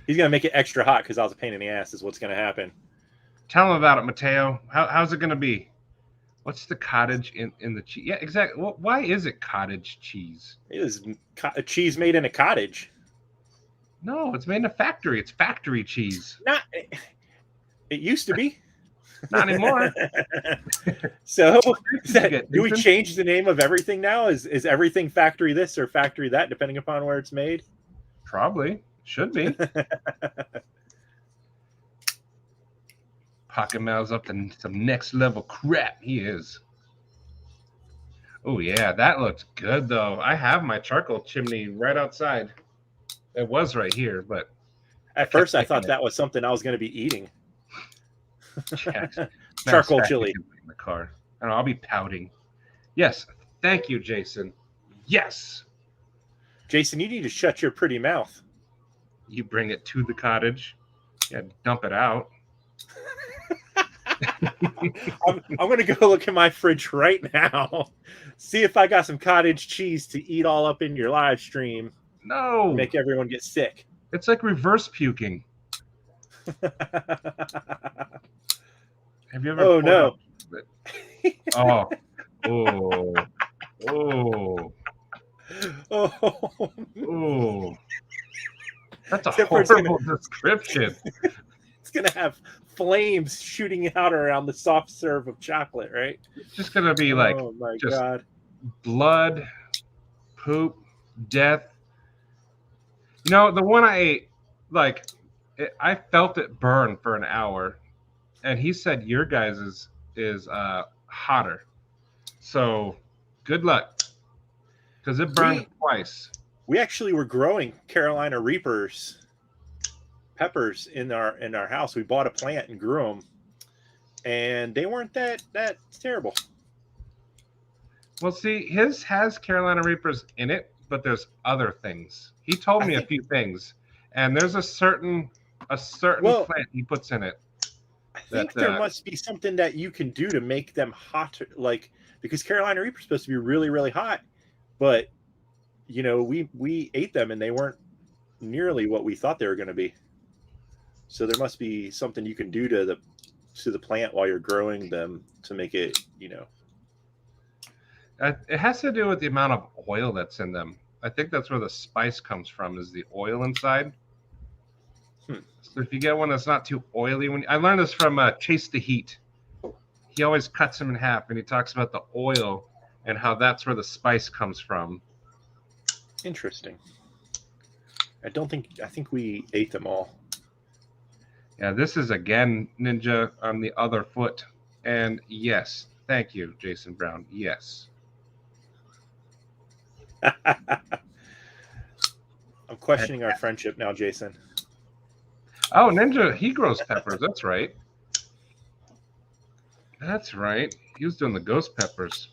He's gonna make it extra hot because I was a pain in the ass. Is what's gonna happen. Tell him about it, Mateo. How's it gonna be? What's the cottage in the cheese? Yeah, exactly. Well, why is it cottage cheese? It is a cheese made in a cottage. No, it's made in a factory. It's factory cheese. It used to be. Not anymore. So do we change the name of everything now? Is everything factory this or factory that, depending upon where it's made? Probably. Should be. Pocket Mal's up to some next level crap. He is. Oh, yeah. That looks good, though. I have my charcoal chimney right outside. It was right here, but... At first, I thought that was something I was going to be eating. Yeah. Charcoal chili. In the car. And I'll be pouting. Yes. Thank you, Jason. Yes. Jason, you need to shut your pretty mouth. You bring it to the cottage. Yeah, dump it out. I'm going to go look in my fridge right now. See if I got some cottage cheese to eat all up in your live stream. No. Make everyone get sick. It's like reverse puking. Have you ever? Oh no! Oh, oh, oh, oh! That's a horrible description. It's gonna have flames shooting out around the soft serve of chocolate, right? It's just gonna be like, oh my god, blood, poop, death. You know, the one I ate, like, I felt it burn for an hour. And he said your guys is hotter. So good luck. Because it burned twice. We actually were growing Carolina Reapers peppers in our house. We bought a plant and grew them. And they weren't that terrible. Well, see, his has Carolina Reapers in it, but there's other things. He told me a few things. And there's a certain plant he puts in it. I think there must be something that you can do to make them hotter, like, because Carolina Reaper is supposed to be really, really hot, but you know, we ate them and they weren't nearly what we thought they were going to be. So there must be something you can do to the plant while you're growing them to make it, you know. It has to do with the amount of oil that's in them. I think that's where the spice comes from, is the oil inside. So if you get one that's not too oily, I learned this from Chase the Heat. He always cuts them in half, and he talks about the oil and how that's where the spice comes from. Interesting. I think we ate them all. Yeah, this is again Ninja on the other foot, and yes, thank you, Jason Brown. Yes. I'm questioning our friendship now, Jason. Oh, Ninja, he grows peppers. That's right. That's right. He was doing the ghost peppers.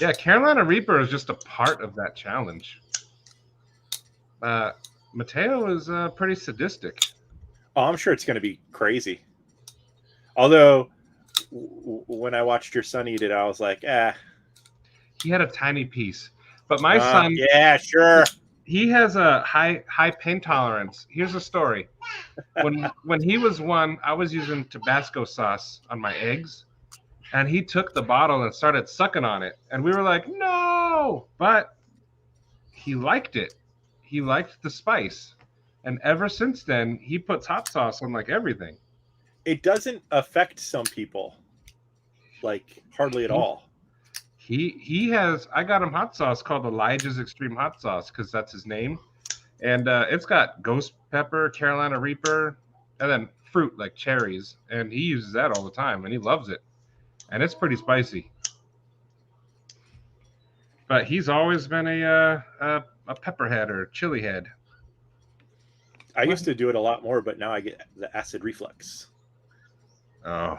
Yeah, Carolina Reaper is just a part of that challenge. Mateo is pretty sadistic. Oh, I'm sure it's going to be crazy. Although, when I watched your son eat it, I was like, He had a tiny piece, but my son, yeah, sure. he has a high pain tolerance. Here's a story. When he was 1, I was using Tabasco sauce on my eggs, and he took the bottle and started sucking on it, and we were like, no, but he liked it. He liked the spice, and ever since then, he puts hot sauce on like everything. It doesn't affect some people, like hardly at all. He has. I got him hot sauce called Elijah's Extreme Hot Sauce because that's his name, and it's got ghost pepper, Carolina Reaper, and then fruit like cherries, and he uses that all the time, and he loves it, and it's pretty spicy. But he's always been a pepperhead or chili head. I used to do it a lot more, but now I get the acid reflux. Oh.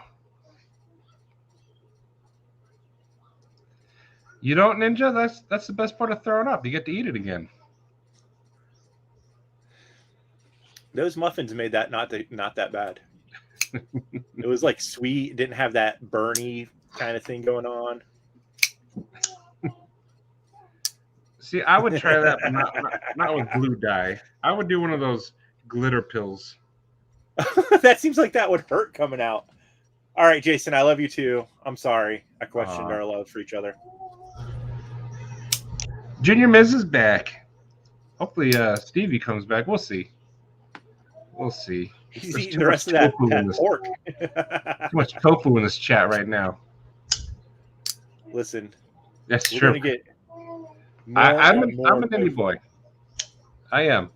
You don't, Ninja? That's the best part of throwing up. You get to eat it again. Those muffins made that not that bad. It was like sweet, didn't have that burny kind of thing going on. See, I would try that, but not with glue dye. I would do one of those glitter pills. That seems like that would hurt coming out. All right, Jason, I love you too. I'm sorry. I questioned our love for each other. Junior Miz is back. Hopefully Stevie comes back. We'll see. We'll see. He's There's eating the rest of that pork. Too much tofu in this chat right now. Listen, That's we're true. gonna get I'm an indie boy. I am.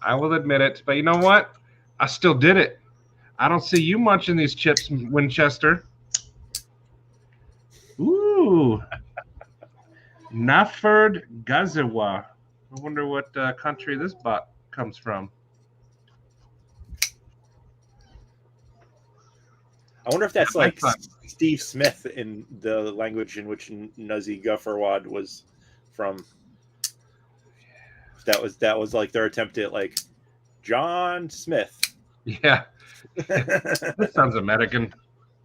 I will admit it. But you know what? I still did it. I don't see you munching these chips, Winchester. Ooh. Naferd Gazewa. I wonder what country this bot comes from. I wonder if that's like Steve Smith in the language in which Nuzzy Gufferwad was from. That was like their attempt at like John Smith. Yeah. This sounds American.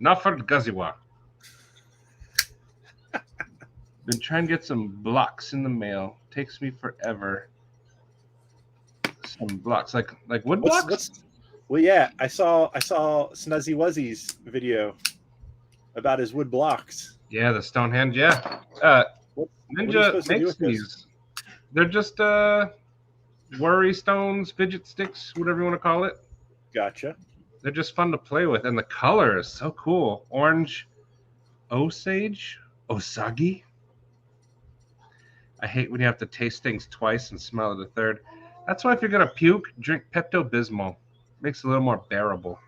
Naferd Gazewa. Been trying to get some blocks in the mail. Takes me forever. Some blocks, like wood blocks. Well, yeah, I saw Snuzzy Wuzzy's video about his wood blocks. Yeah, the Stonehenge. Yeah, Ninja makes these. They're just worry stones, fidget sticks, whatever you want to call it. Gotcha. They're just fun to play with, and the color is so cool. Orange, Osage, Osagi. I hate when you have to taste things twice and smell it a third. That's why if you're gonna puke, drink Pepto-Bismol. Makes it a little more bearable.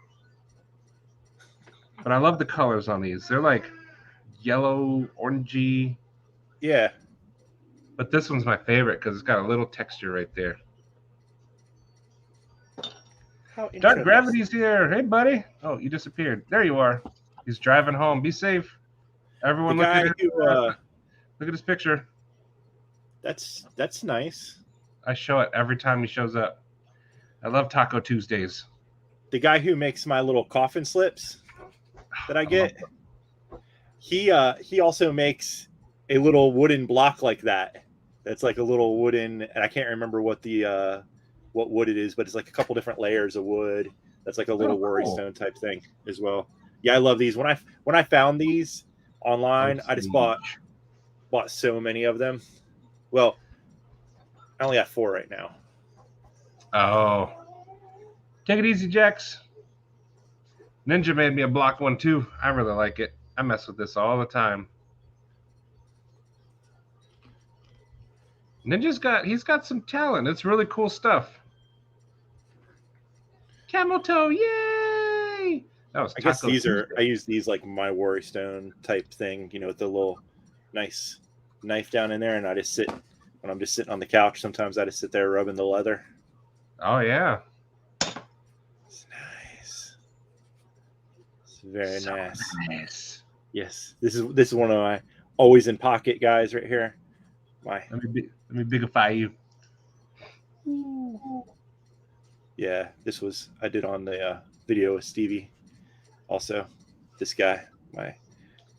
But I love the colors on these. They're like yellow, orangey. Yeah. But this one's my favorite because it's got a little texture right there. Dark Gravity's here. Hey, buddy. Oh, you disappeared. There you are. He's driving home. Be safe. Everyone look at his picture. That's nice. I show it every time he shows up. I love Taco Tuesdays. The guy who makes my little coffin slips that I get, he also makes a little wooden block like that. That's like a little wooden, and I can't remember what wood it is, but it's like a couple different layers of wood. That's like a little worry stone type thing as well. Yeah, I love these. When I found these online, I just bought so many of them. Well, I only have 4 right now. Oh. Take it easy, Jax. Ninja made me a block one too. I really like it. I mess with this all the time. He's got some talent. It's really cool stuff. Camel toe, yay! That was I guess I use these like my worry stone type thing, with the little nice knife down in there, and I just sit when I'm just sitting on the couch. Sometimes I just sit there rubbing the leather. Oh yeah. It's nice. It's very nice. Nice. Yes. This is one of my always in pocket guys right here. Let me bigify you. Yeah, this was I did on the video with Stevie. Also, this guy, my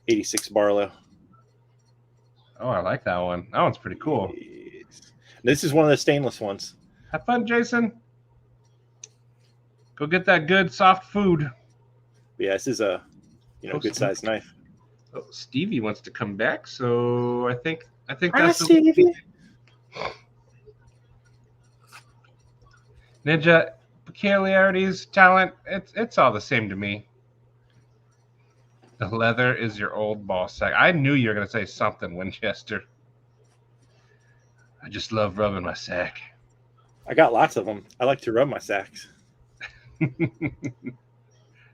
86 Barlow. Oh, I like that one. That one's pretty cool. This is one of the stainless ones. Have fun, Jason. Go get that good soft food. Yeah, this is a good sized knife. Oh, Stevie wants to come back, so I think Hi, that's Stevie. Ninja peculiarities, talent. It's all the same to me. The leather is your old ball sack. I knew you were gonna say something, Winchester. I just love rubbing my sack. I got lots of them. I like to rub my sacks.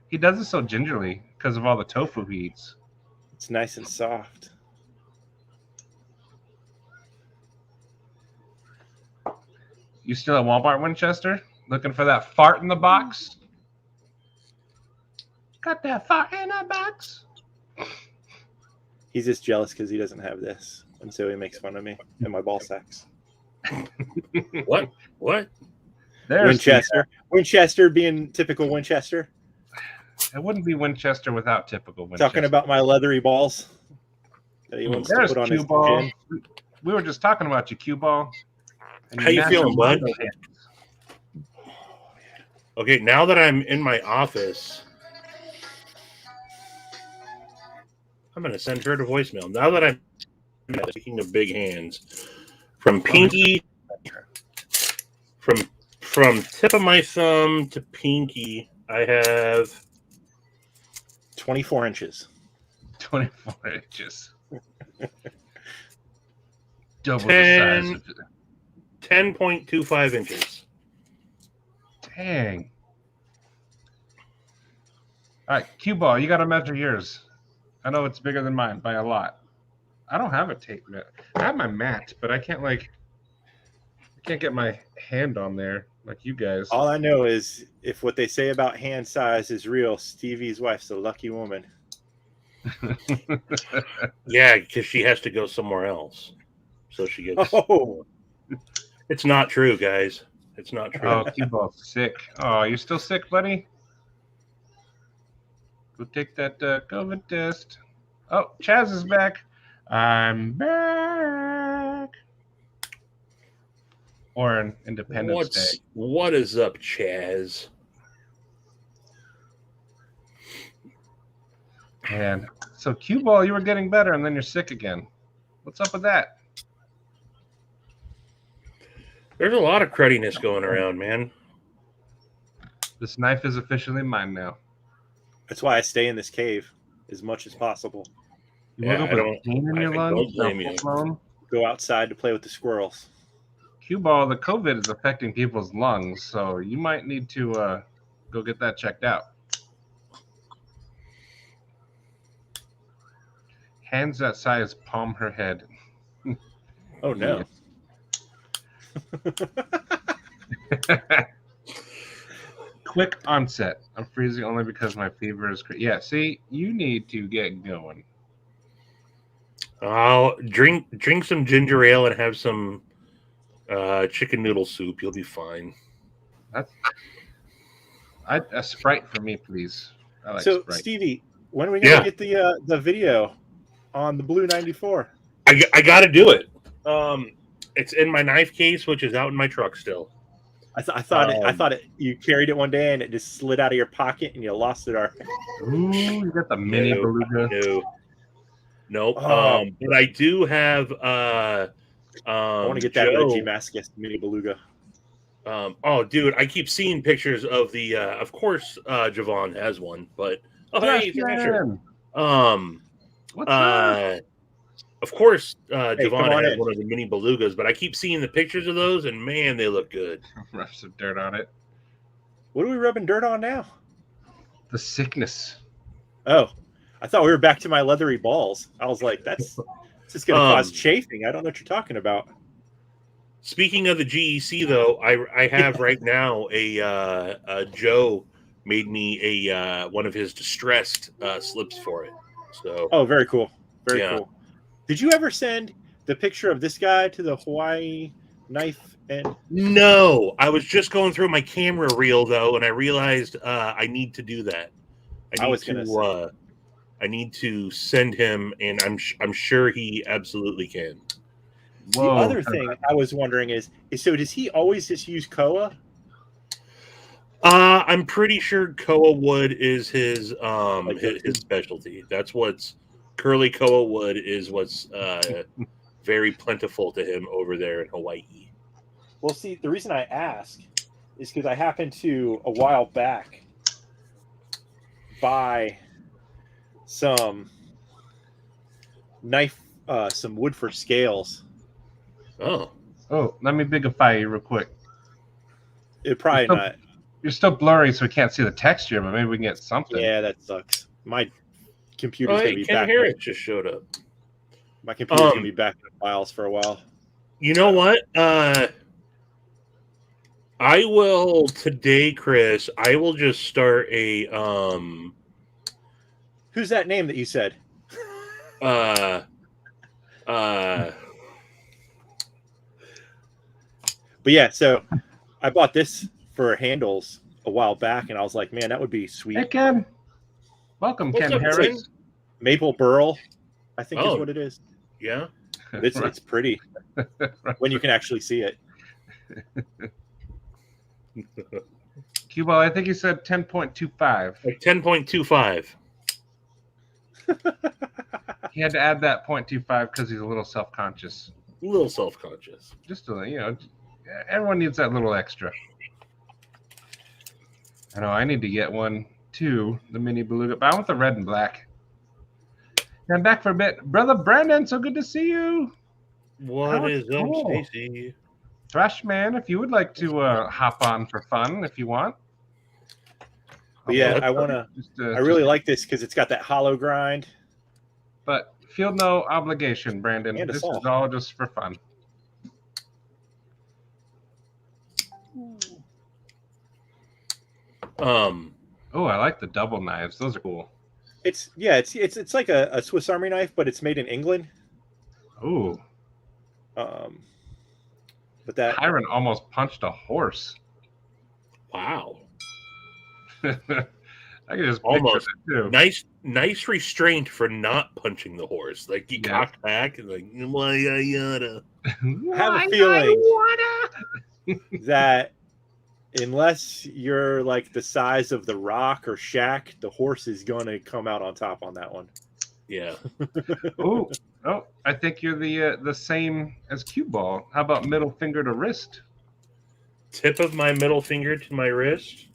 He does it so gingerly because of all the tofu he eats. It's nice and soft. You still at Walmart, Winchester? Looking for that fart in the box? Got that fart in the box? He's just jealous because he doesn't have this, and so he makes fun of me and my ball sacks. What? There's Winchester. Winchester being typical Winchester. It wouldn't be Winchester without typical Winchester. Talking about my leathery balls that he wants to There's put on his Cue Ball. chin. We were just talking about you, Cue Ball. How you feeling, bud? Okay, now that I'm in my office, I'm going to send her to voicemail. Now that I'm speaking of big hands, from pinky, from tip of my thumb to pinky, I have 24 inches. 24 inches. Double the size of it. 10.25 inches. Dang. All right, Cue Ball, you got to measure yours. I know it's bigger than mine by a lot. I don't have a tape mat. I have my mat, but I can't get my hand on there like you guys. All I know is if what they say about hand size is real, Stevie's wife's a lucky woman. Yeah, because she has to go somewhere else. So she gets... Oh, It's not true, guys. It's not true. Oh, Cue Ball's sick. Oh, you still sick, buddy? Go take that COVID test. Oh, Chaz is back. I'm back. Or an Independence Day. What is up, Chaz? Man, so Cue Ball, you were getting better, and then you're sick again. What's up with that? There's a lot of crudiness going around, man. This knife is officially mine now. that's why I stay in this cave as much as possible. You woke Yeah, up I with don't- pain in your I don't lungs? blame you. Go outside to play with the squirrels. Cue Ball, the COVID is affecting people's lungs, so you might need to go get that checked out. Hands that size palm her head. Oh no. Quick onset. I'm freezing only because my fever is yeah, see, you need to get going. I'll drink some ginger ale and have some chicken noodle soup. You'll be fine. That's a Sprite for me, please. I like So Sprite. Stevie, when are we gonna Yeah. get the video on the Blue 94? I got to do it. It's in my knife case, which is out in my truck still. I thought you carried it one day and it just slid out of your pocket and you lost it. Ooh, you got the mini beluga. No. Oh. But I do have. I want to get that Joe, Reggie Mascus mini beluga. oh, dude, I keep seeing pictures of the. Of course, Javon has one, but hey, Thrasher. What's up? Of course, come Javon on has in. one of the mini belugas, but I keep seeing the pictures of those, and man, they look good. Rub some dirt on it. What are we rubbing dirt on now? The sickness. Oh, I thought we were back to my leathery balls. I was like, that's just going to cause chafing. I don't know what you're talking about. Speaking of the GEC, though, I have right now a Joe made me a one of his distressed slips for it. So Oh, very cool. Very Yeah. cool. Did you ever send the picture of this guy to the Hawaii knife and? No, I was just going through my camera reel though, and I realized I need to do that. I need to send him, and I'm sure he absolutely can. The other thing I was wondering is so does he always just use koa? I'm pretty sure koa wood is his his specialty. That's what's curly koa wood is what's very plentiful to him over there in Hawaii. Well, see, the reason I ask is because I happened to a while back buy some knife, some wood for scales. Oh, let me bigify you real quick. It probably not. You're still blurry, so we can't see the texture, but maybe we can get something. Yeah, that sucks. My computer's gonna be back. Harris just showed up. My computer's gonna be back in the files for a while. You know what? I will today, Chris. I will just start a Who's that name that you said? But yeah, so I bought this for handles a while back, and I was like, man, that would be sweet. Hey, Ken. Welcome, Ken Harris. Maple burl, I think is what it is. Yeah. It's pretty when you can actually see it. Q-Ball, I think you said 10.25. Like 10.25. He had to add that 0.25 because he's a little self-conscious. A little self-conscious. Just a, everyone needs that little extra. I know I need to get one too, the mini beluga, but I want the red and black. I'm back for a bit. Brother Brandon, so good to see you. What is up, Stacy? Thrash Man, if you would like to hop on for fun, if you want. But yeah, I really like this because it's got that hollow grind. But feel no obligation, Brandon. This is all just for fun. Oh, I like the double knives. Those are cool. It's like a Swiss Army knife, but it's made in England. Ooh. But that Hiron almost punched a horse. Wow. I can just almost too. Nice restraint for not punching the horse. Like he cocked back and like why yada. I have a feeling that unless you're like the size of the Rock or Shaq, the horse is gonna come out on top on that one. Yeah. Oh, I think you're the same as Cue Ball. How about middle finger to wrist? Tip of my middle finger to my wrist.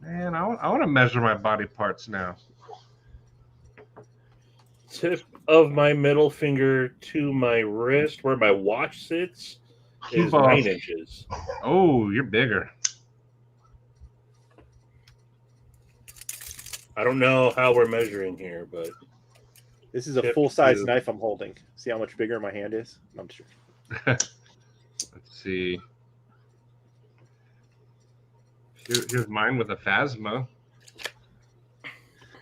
Man, I want to measure my body parts now. Tip of my middle finger to my wrist, where my watch sits, is 9 inches. Oh, you're bigger. I don't know how we're measuring here, but this is a full-size knife I'm holding. See how much bigger my hand is? I'm sure. Let's see. Here's mine with a Phasma.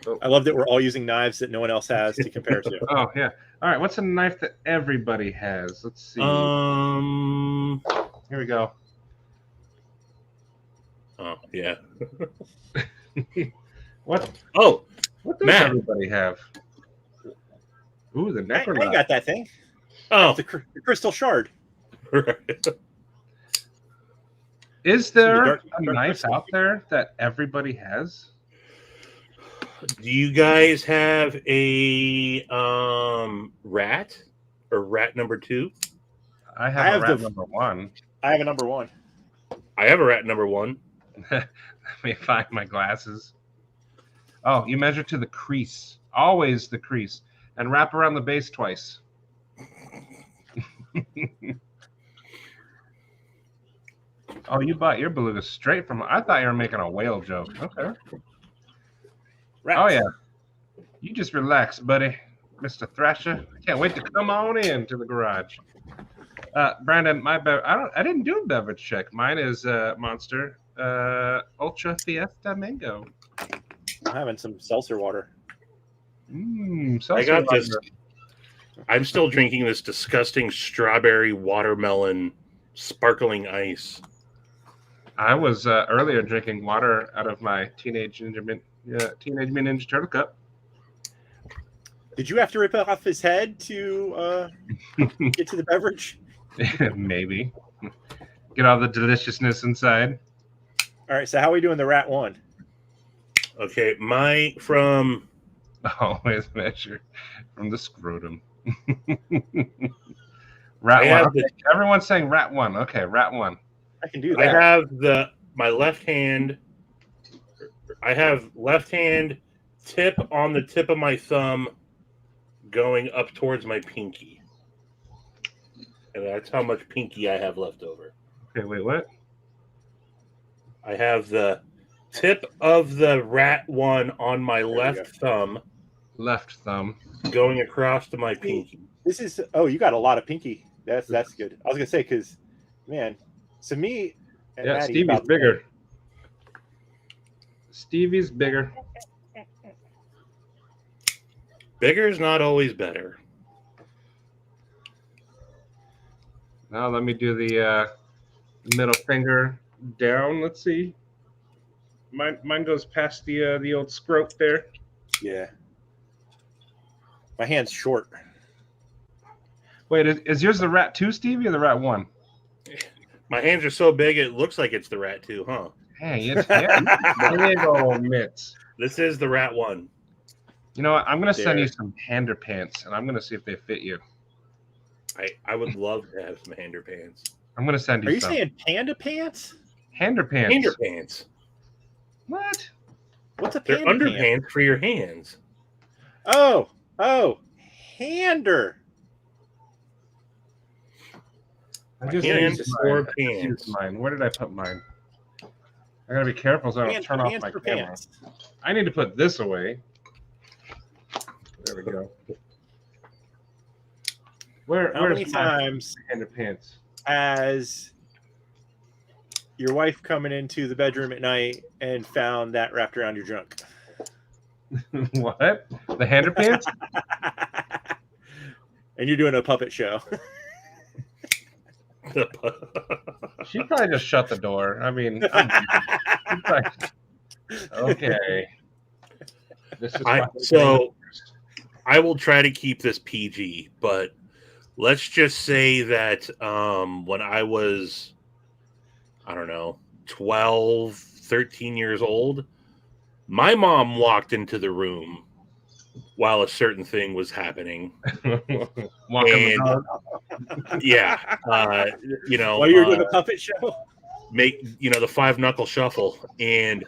Oh. I love that we're all using knives that no one else has to compare to. Oh, yeah. All right, what's a knife that everybody has? Let's see. Here we go. Oh, yeah. What? Oh, what does everybody have? Ooh, the Necronaut. I got that thing. Oh, the crystal shard. Is there a knife out there that everybody has? Do you guys have a rat or rat number 2? I have a rat number 1. I have a number 1. I have a rat number 1. Let me find my glasses. Oh, you measure to the crease. Always the crease. And wrap around the base twice. Oh, you bought your beluga straight from... I thought you were making a whale joke. Okay. Rats. Oh, yeah. You just relax, buddy. Mr. Thrasher. I can't wait to come on in to the garage. Brandon, my I didn't do a beverage check. Mine is Monster Ultra Fiesta Mango. I'm having some seltzer water. I got this. I'm still drinking this disgusting strawberry watermelon sparkling ice. I was earlier drinking water out of my Teenage Mutant Ninja Turtle cup. Did you have to rip off his head to get to the beverage? Maybe. Get all the deliciousness inside. All right, so how are we doing the rat one? Okay, from Always measure from the scrotum. Rat one. Okay. Everyone's saying rat one. Okay, rat one. I can do that. I have my left hand. I have left hand tip on the tip of my thumb going up towards my pinky. And that's how much pinky I have left over. Okay, wait, what? I have the tip of the rat one on my left thumb. Left thumb. Going across to my pinky. This is, you got a lot of pinky. That's good. I was going to say, because, man, so me and Maddie Stevie's bigger. Stevie's bigger. Bigger is not always better. Now let me do the middle finger down. Let's see. Mine goes past the old scrote there. Yeah. My hand's short. Wait, is yours the rat 2, Stevie, or the rat 1? My hands are so big it looks like it's the rat 2, huh? Hey, it's big old mitts. This is the rat 1. You know what? I'm gonna send you some hander pants, and I'm gonna see if they fit you. I would love to have some hander pants. I'm gonna send you. Are you some. saying panda pants? Hander pants? Hander pants. What? What's a They're panda underpants pant? for your hands. Oh, hander. I just Hands used or mine. pants? Mine. Where did I put mine? I gotta be careful so I don't turn off my camera. Pants. I need to put this away. There we go. How many times hander pants has your wife coming into the bedroom at night and found that wrapped around your junk? What? The hander pants? And you're doing a puppet show. She probably just shut the door. I mean, okay. This is I will try to keep this PG, but let's just say that when I was, 12, 13 years old, my mom walked into the room while a certain thing was happening. Walking yeah. While you were doing a puppet show? The 5 knuckle shuffle. And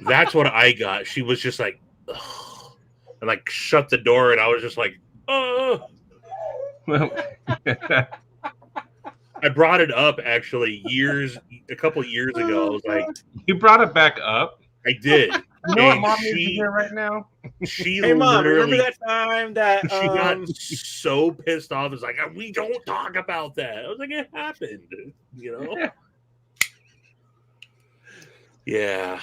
that's what I got. She was just like, ugh, and like shut the door, and I was just like, oh. I brought it up actually a couple years ago. I was like, you brought it back up? I did. You know what mom needs to hear right now? Hey mom, remember that time that she got so pissed off? It's like, we don't talk about that. I was like, it happened, Yeah.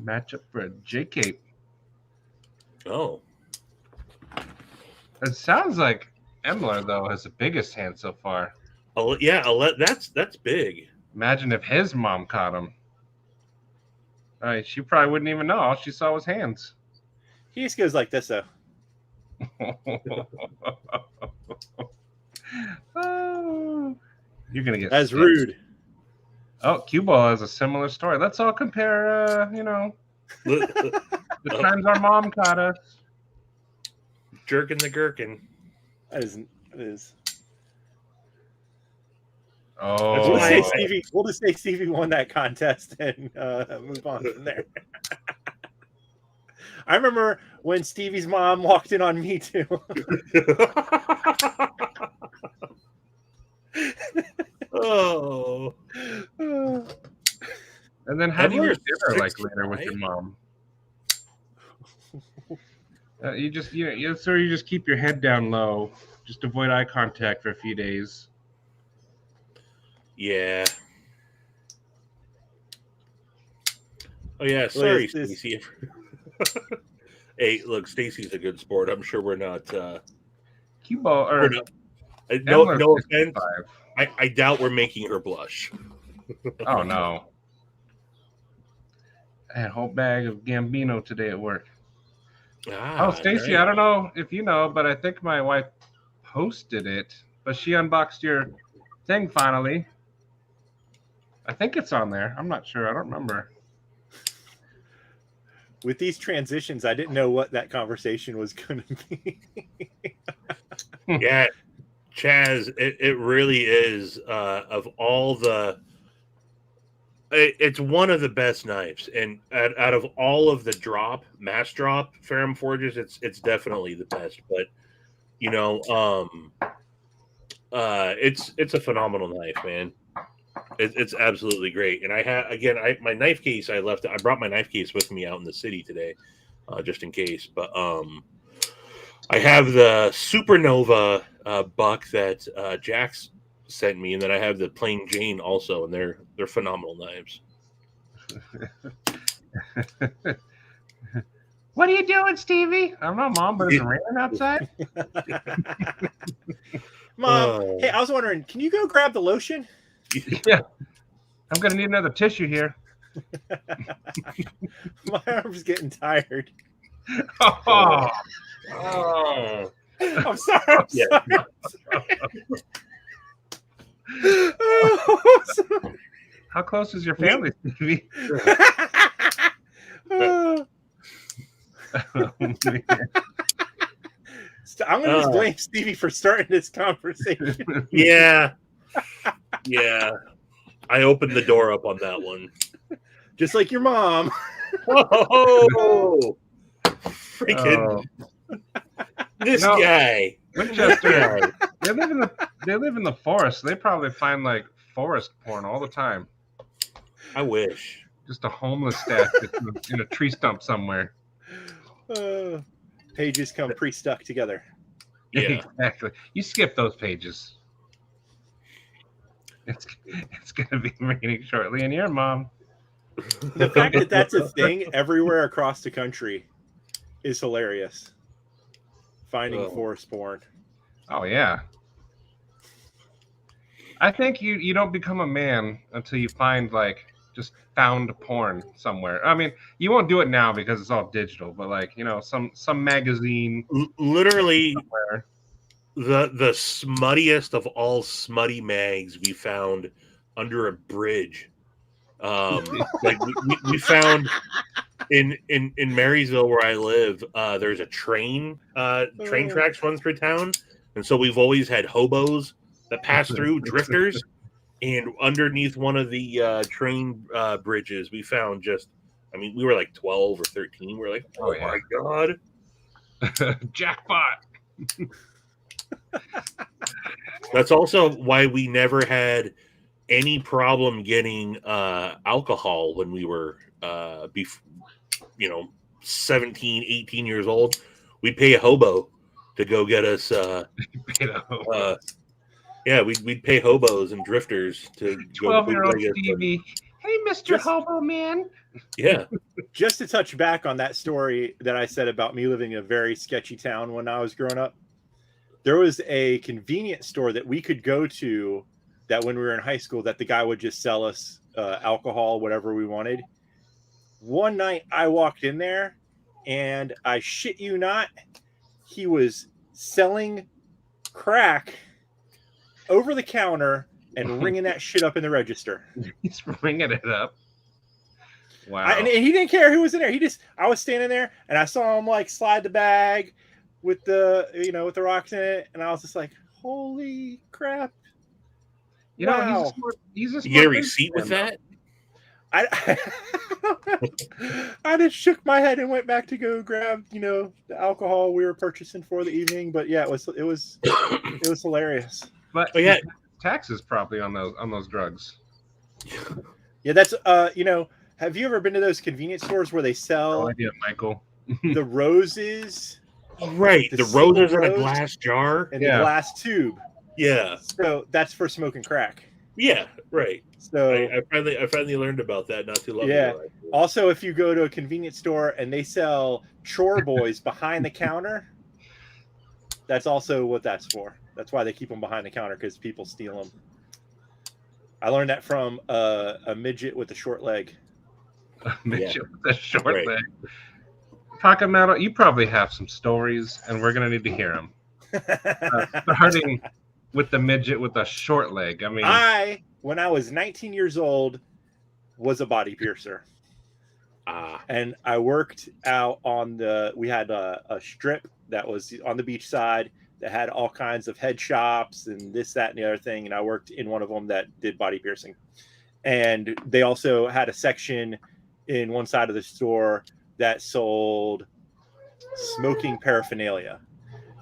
Matchup for a J cape. Oh. It sounds like Emler though has the biggest hand so far. Oh yeah, that's big. Imagine if his mom caught him. She probably wouldn't even know. All she saw was hands. He just goes like this, though. Oh, you're going to get That's rude. Oh, Cue Ball has a similar story. Let's all compare, the times our mom caught us. Jerking the gherkin. That is. Oh, we'll just say Stevie won that contest and move on from there. I remember when Stevie's mom walked in on me too. Oh. And then how do you eat dinner later with your mom? You just keep your head down low, just avoid eye contact for a few days. Yeah. Oh yeah, sorry, Stacy. Hey, look, Stacy's a good sport. I'm sure we're not. Cue Ball or no offense. I doubt we're making her blush. Oh no. I had a whole bag of Gambino today at work. Oh, Stacy, nice. I don't know if you know, but I think my wife posted it, but she unboxed your thing finally. I think it's on there. I'm not sure. I don't remember. With these transitions, I didn't know what that conversation was going to be. Yeah, Chaz, it really is. Of all the, it's one of the best knives, and out of all of the mass drop Ferrum Forges, it's definitely the best. But you know, it's a phenomenal knife, man. It's absolutely great. And my knife case I brought my knife case with me out in the city today, just in case. But I have the Supernova buck that Jax sent me, and then I have the plain Jane also, and they're phenomenal knives. What are you doing, Stevie? I don't know, Mom, but is it raining outside? Mom, hey, I was wondering, can you go grab the lotion? Yeah. I'm going to need another tissue here. My arm's getting tired. Oh. I'm sorry. I'm sorry. How close is your family, Stevie? I'm going to blame Stevie for starting this conversation. Yeah. I opened the door up on that one. Just like your mom. Oh, freaking this guy. Winchester. They live in the forest. They probably find like forest porn all the time. I wish. Just a homeless stash in a tree stump somewhere. Pages come pre-stuck together. Yeah, exactly. You skip those pages. It's going to be raining shortly in here, Mom. The fact that that's a thing everywhere across the country is hilarious. Finding forest porn. Oh, yeah. I think you don't become a man until you find, like, just found porn somewhere. I mean, you won't do it now because it's all digital, but, like, you know, some magazine. Literally somewhere. the smuttiest of all smutty mags we found under a bridge. Like we found in Marysville where I live, there's a train tracks run through town, and so we've always had hobos that pass through, drifters, and underneath one of the train bridges we found we were like 12 or 13. We're like, oh yeah. My god. Jackpot. That's also why we never had any problem getting alcohol when we were 17, 18 years old. We'd pay a hobo to go get us we'd pay hobos and drifters to 12-year-old Stevie. Hey, Mr. Hobo Man. Yeah. Just to touch back on that story that I said about me living in a very sketchy town when I was growing up, there was a convenience store that we could go to that when we were in high school that the guy would just sell us alcohol, whatever we wanted. One night I walked in there and I shit you not, he was selling crack over the counter and ringing that shit up in the register. He's ringing it up. Wow. And he didn't care who was in there. I was standing there and I saw him like slide the bag with the, with the rocks in it. And I was just like, holy crap. Wow. He's a you get a receipt with that? I just shook my head and went back to go grab, the alcohol we were purchasing for the evening. But yeah, it was hilarious. But taxes probably on those drugs. Yeah, that's have you ever been to those convenience stores where they sell no idea, Michael. the roses? Right, the roses in a glass jar and the glass tube. Yeah. So that's for smoking crack. Yeah, right. So I finally learned about that not too long ago. Yeah. Also, if you go to a convenience store and they sell chore boys behind the counter, that's also what that's for. That's why they keep them behind the counter, because people steal them. I learned that from a midget with a short leg. A midget with a short Right. leg. Pocket Metal, you probably have some stories, and we're gonna need to hear them. Starting with the midget with a short leg. I mean, When I was 19 years old, was a body piercer. And I worked out on we had a strip that was on the beach side that had all kinds of head shops and this, that, and the other thing. And I worked in one of them that did body piercing. And they also had a section in one side of the store that sold smoking paraphernalia.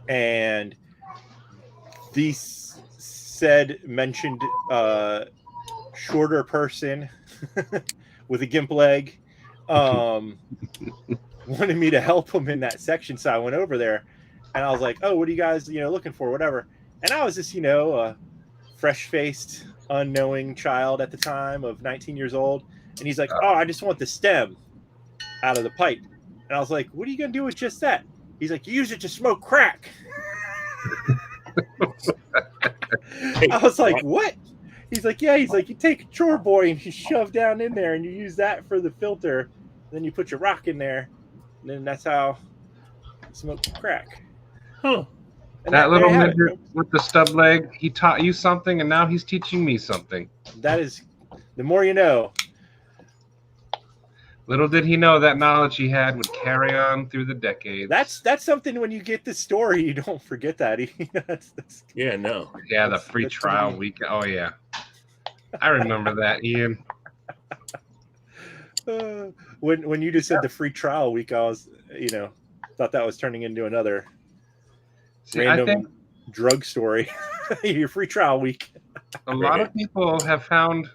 And these mentioned shorter person with a gimp leg wanted me to help him in that section. So I went over there and I was like, oh, what are you guys, looking for? Whatever. And I was just, a fresh-faced, unknowing child at the time of 19 years old. And he's like, oh, I just want the stem out of the pipe. And I was like, what are you going to do with just that? He's like, you use it to smoke crack. I was like, what? He's like, yeah. He's like, you take a chore boy and you shove down in there and you use that for the filter. Then you put your rock in there. And then that's how you smoke crack. Huh. And that little midget with the stub leg, he taught you something, and now he's teaching me something. That is, the more you know. Little did he know that knowledge he had would carry on through the decades. That's something when you get the story, you don't forget that. Yeah, no. Yeah, the free trial week. Oh, yeah. I remember that, Ian. When you just said the free trial week, I was, thought that was turning into another random drug story. Your free trial week. A lot of people have found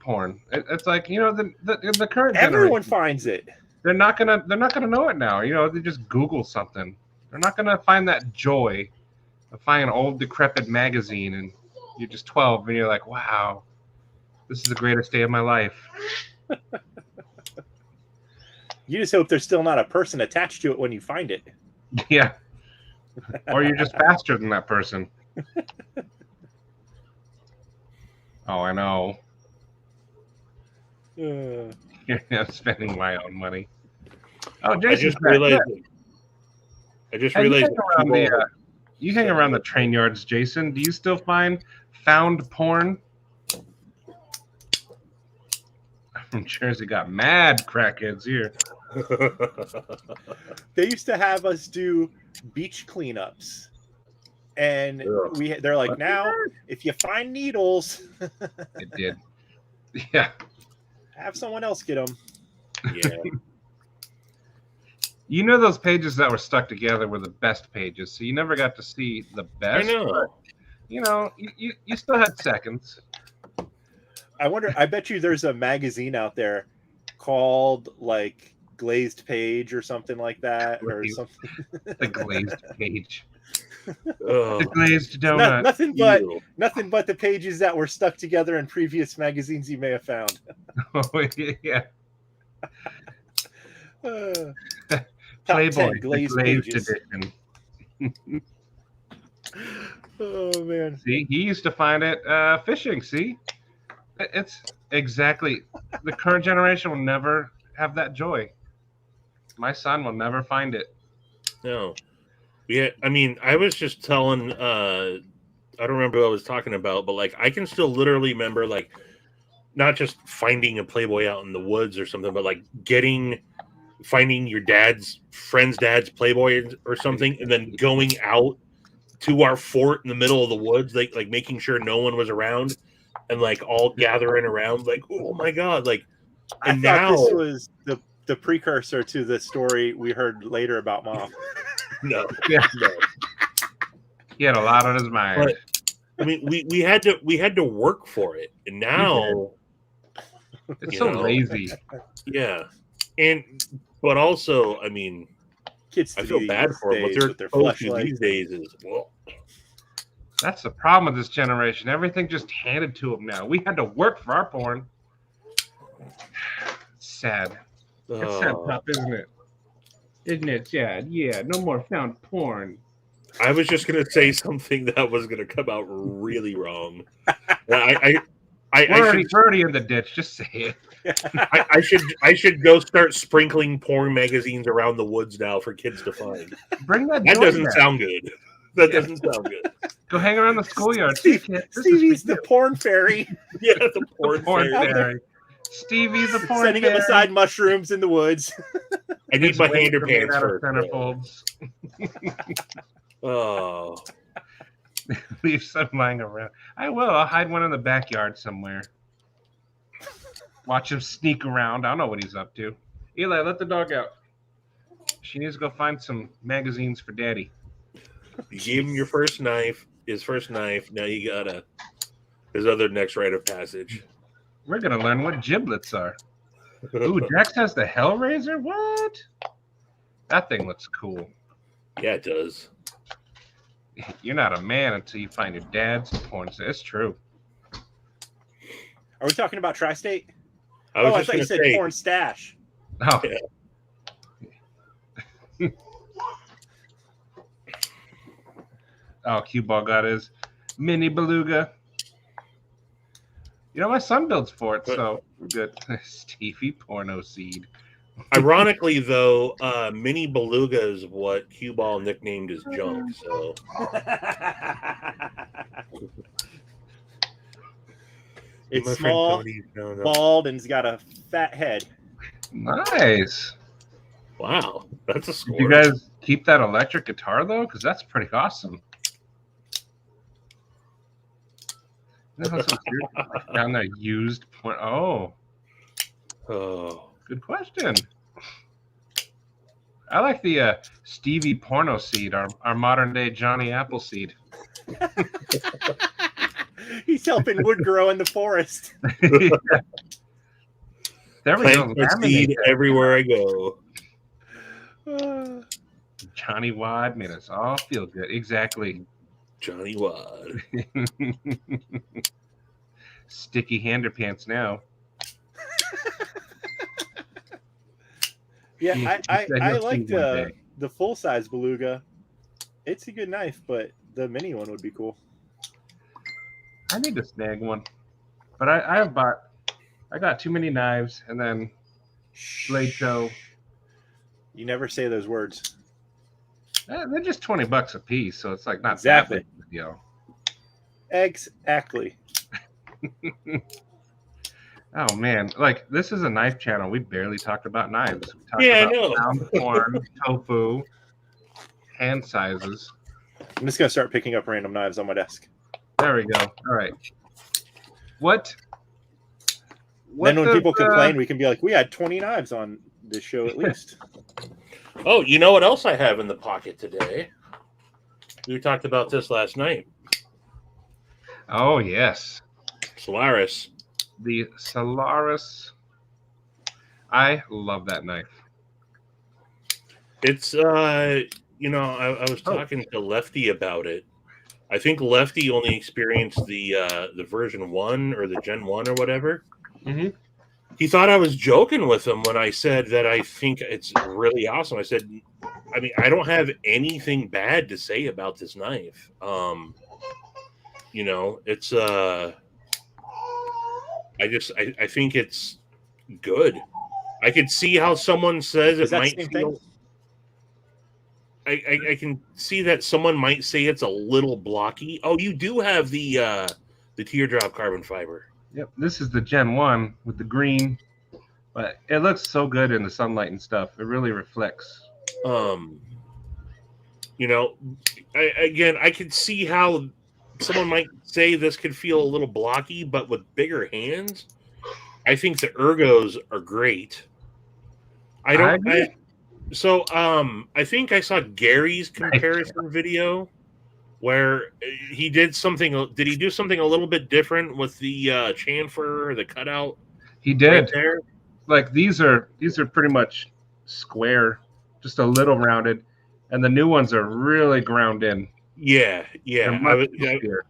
porn. It's like, the current everyone generation, finds it. They're not gonna know it now. They just Google something. They're not gonna find that joy of finding an old decrepit magazine, and you're just 12 and you're like, wow, this is the greatest day of my life. You just hope there's still not a person attached to it when you find it. Yeah. Or you're just faster than that person. Oh, I know. I'm spending my own money. Oh, Jason, I just realized. You hang around the train yards, Jason. Do you still find found porn? From Jersey got mad crackheads here. They used to have us do beach cleanups. And they're like, now, if you find needles, it did. Yeah. Have someone else get them. Yeah. Those pages that were stuck together were the best pages, so you never got to see the best. I know. But, you still had seconds. I bet you there's a magazine out there called like Glazed Page or something like that, or something. The Glazed Page. The glazed donut. Nothing but the pages that were stuck together in previous magazines you may have found. Oh, yeah. Playboy, glazed edition. Oh man! See, he used to find it fishing. See, it's exactly the current generation will never have that joy. My son will never find it. No. Yeah, I mean, I was just telling, I don't remember what I was talking about, but like, I can still literally remember, like, not just finding a Playboy out in the woods or something, but like finding your friend's dad's Playboy or something, and then going out to our fort in the middle of the woods, like making sure no one was around, and like all gathering around, like, oh my God, like, and I thought this was the precursor to the story we heard later about Mom. No. He had a lot on his mind. But, I mean, we had to work for it, and now it's so lazy. Yeah, but also, I mean, kids, I feel bad for them. What they're supposed to these days is That's the problem with this generation. Everything just handed to them now. We had to work for our porn. It's sad. It's sad, Pop, isn't it? Isn't it sad? Yeah, no more found porn. I was just gonna say something that was gonna come out really wrong. I We're already in the ditch. Just say it. I should go start sprinkling porn magazines around the woods now for kids to find. Bring that. That joint doesn't back. sound good. That doesn't sound good. Go hang around the schoolyard. See, kid, this is Stevie's for the you. porn fairy. Yeah, the porn Porn fairy. fairy. Stevie's a porn Sending fairy. him beside mushrooms in the woods. I need His my wings are made underpants out of first. centerfolds. Oh, Leave some lying around. I will. I'll hide one in the backyard somewhere. Watch him sneak around. I don't know what he's up to. Eli, let the dog out. She needs to go find some magazines for Daddy. you gave him your first knife, his first knife. Now you gotta his other next rite of passage. We're gonna learn what giblets are. Ooh, Dex has the Hellraiser. What? That thing looks cool. Yeah, it does. You're not a man until you find your dad's porn. It's true. Are we talking about Tri-State? I was I just thought you gonna said say, porn stash. Oh. Yeah. Oh, Cue Ball got his mini beluga. You know, my son builds for it, so we're good. Stevie porno seed. ironically though, Mini Beluga is what Cue Ball nicknamed his junk. So It's My friend small, Tony found out. bald, and it's got a fat head. Nice. Wow, that's a score. Did you guys keep that electric guitar though? Because that's pretty awesome. You know how some kids found that used porn? Oh, Oh, good question. I like the Stevie porno seed, our modern day Johnny Appleseed. He's helping wood grow in the forest. There we plant go. my seed everywhere I go. Johnny Wad made us all feel good. Exactly. Johnny Wad. Sticky underpants now. Yeah, I Said you'll like see one day. the full size beluga. It's a good knife, but the mini one would be cool. I need to snag one, but I got too many knives, and then blade toe. You never say those words. They're just $20 a piece, so it's like not Exactly. that big of a deal. Exactly. Oh man, like this is a knife channel. We barely talked about knives. We talked Yeah, I about know. pound corn, tofu, hand sizes. I'm just gonna start picking up random knives on my desk. There we go. All right. What Then when does, people complain, we can be like, we had 20 knives on this show at least. Oh, you know what else I have in the pocket today? We talked about this last night. Oh yes, Solaris. the Solaris. I love that knife. It's I was talking to Lefty about it. I think Lefty only experienced the version 1 or the Gen 1 or whatever. Mm-hmm. He thought I was joking with him when I said that I think it's really awesome. I said, I mean, I don't have anything bad to say about this knife. It's I think it's good. I could see how someone says Is it that might same feel. I can see that someone might say it's a little blocky. Oh, you do have the teardrop carbon fiber. Yep, this is the Gen 1 with the green, but it looks so good in the sunlight and stuff. It really reflects. I could see how someone might say this could feel a little blocky, but with bigger hands, I think the ergos are great. I think I saw Gary's comparison video where he did something. Did he do something a little bit different with the chamfer or the cutout? He did. Right there. Like these are pretty much square, just a little rounded, and the new ones are really ground in. Yeah. They're much easier.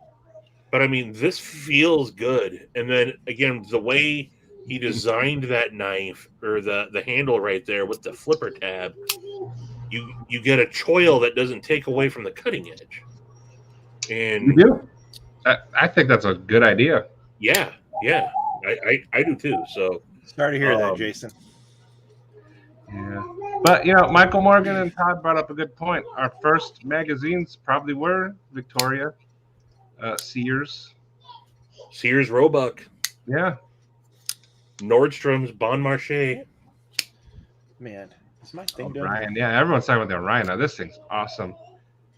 But I mean, this feels good. And then again, the way he designed that knife or the handle right there with the flipper tab, you get a choil that doesn't take away from the cutting edge. And You do. I think that's a good idea. yeah, Yeah, I do too. So Sorry to hear that, Jason. Yeah. But, Michael Morgan and Todd brought up a good point. Our first magazines probably were Victoria, Sears. Sears Roebuck, Yeah. Nordstrom's, Bon Marché. Man, is my thing done? Orion. Yeah, everyone's talking about the Orion. Now, this thing's awesome.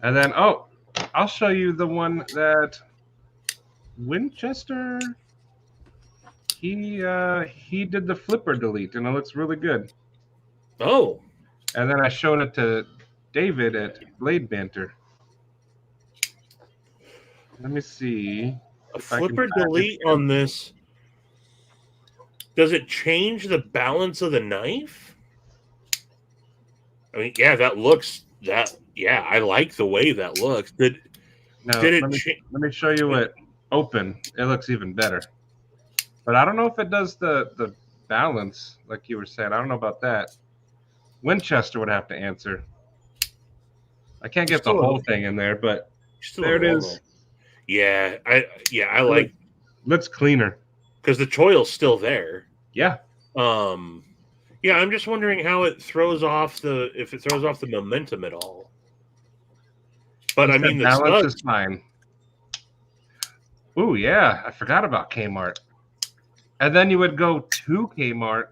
And then, I'll show you the one that Winchester, he did the flipper delete, and it looks really good. Oh, And then I showed it to David at Blade Banter. Let me see. a if I can flipper find delete it. on this. Does it change the balance of the knife? I mean, yeah, that looks that. Yeah, I like the way that looks. Did it let me show you it open. It looks even better. But I don't know if it does the balance, like you were saying. I don't know about that. Winchester would have to answer. I can't get the whole thing in there, but there it is. Yeah, I like. Looks cleaner because the choil's still there. Yeah. Yeah, I'm just wondering how it throws off if it throws off the momentum at all. But I mean, the balance is fine. Ooh, yeah, I forgot about Kmart. And then you would go to Kmart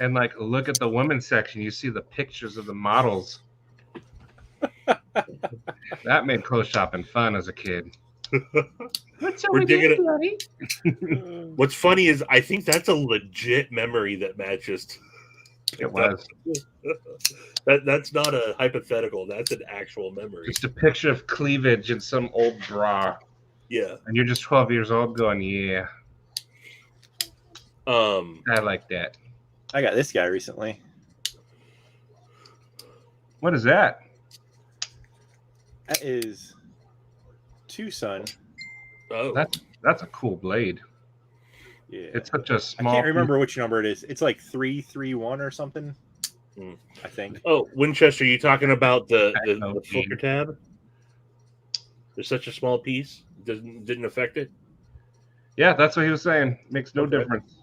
and like look at the women's section. You see the pictures of the models. That made clothes shopping fun as a kid. We're digging it. What's funny is I think that's a legit memory that Matt just. It was. That's not a hypothetical. That's an actual memory. Just a picture of cleavage in some old bra. Yeah. And you're just 12 years old going, yeah. I like that. I got this guy recently. What is that? That is Tucson. Oh. That's a cool blade. Yeah. It's such a small. I can't remember which number it is. It's like 331 or something. I think. Oh, Winchester, you talking about the filter tab? There's such a small piece. Didn't affect it? Yeah, that's what he was saying. Makes no difference.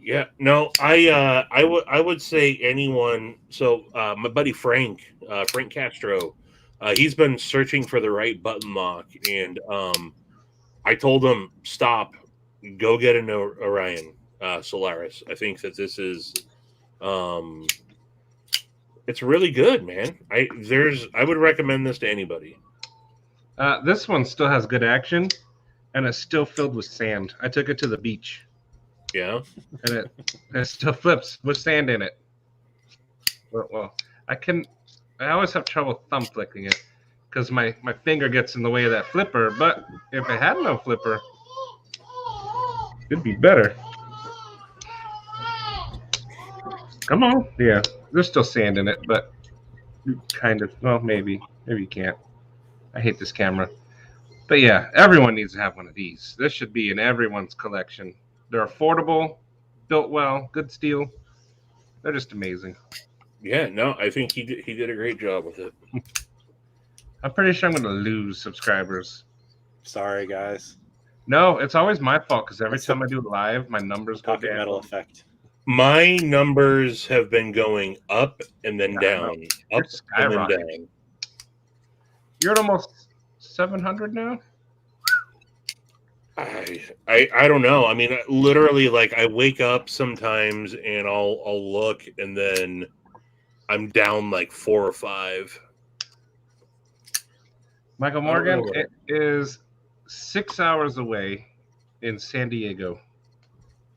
Yeah, no, I would say anyone. So my buddy Frank Castro, he's been searching for the right button lock, and I told him stop, go get an Orion Solaris. I think that this is, it's really good, man. I would recommend this to anybody. This one still has good action, and it's still filled with sand. I took it to the beach. Yeah, and it still flips with sand in it. Well, I always have trouble thumb flicking it because my finger gets in the way of that flipper. But if it had no flipper, it'd be better. Come on, yeah. There's still sand in it, but kind of. Well, maybe you can't. I hate this camera, but yeah, everyone needs to have one of these. This should be in everyone's collection. They're affordable, built well, good steel. They're just amazing. Yeah, no, I think he did a great job with it. I'm pretty sure I'm going to lose subscribers. Sorry, guys. No, it's always my fault because every time I do live, my numbers go down. Metal effect. My numbers have been going up and then down, up and then down. You're at almost 700 now? I don't know. I mean, literally, like I wake up sometimes and I'll look and then I'm down like 4 or 5. Michael Morgan, it is 6 hours away in San Diego.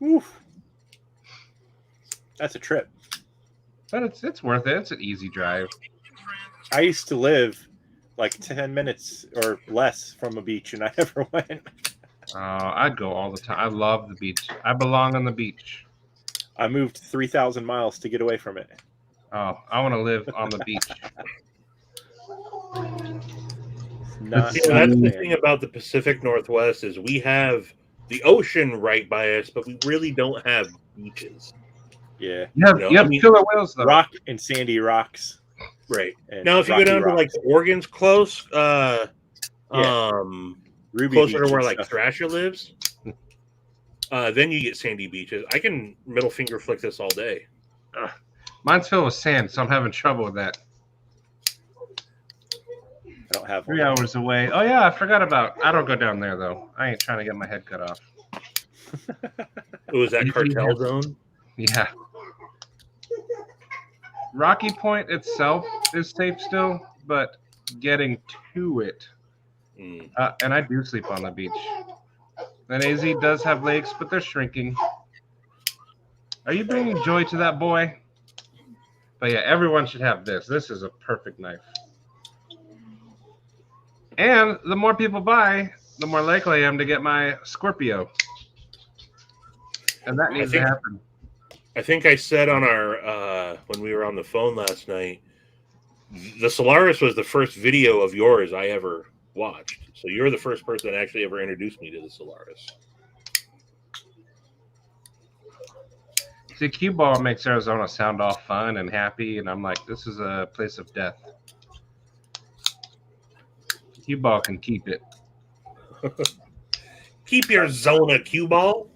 Oof. That's a trip. But it's worth it. It's an easy drive. I used to live like 10 minutes or less from a beach, and I never went. I'd go all the time. I love the beach. I belong on the beach. I moved 3,000 miles to get away from it. Oh, I want to live on the beach. That's the thing about the Pacific Northwest is we have the ocean right by us, but we really don't have beaches. Yeah. You have killer whales, though. Rock and sandy rocks. Right. Now, if you go down to like Oregon's close, Ruby closer Beach to where and like stuff. Thrasher lives, then you get sandy beaches. I can middle finger flick this all day. Mine's filled with sand, so I'm having trouble with that. I don't have 3 one. hours away. Oh yeah, I forgot about. I don't go down there though. I ain't trying to get my head cut off. It was that cartel zone. Yeah. Rocky Point itself is safe still, but getting to it. And I do sleep on the beach. And AZ does have lakes, but they're shrinking. Are you bringing joy to that boy? But yeah, everyone should have this. This is a perfect knife. And the more people buy, the more likely I am to get my Scorpio. And that needs to happen. I think I said on our when we were on the phone last night, the Solaris was the first video of yours I ever watched. So you're the first person that actually ever introduced me to the Solaris. See, cue ball makes Arizona sound all fun and happy, and I'm like, this is a place of death. Cue ball can keep it. Keep your Zona cue ball.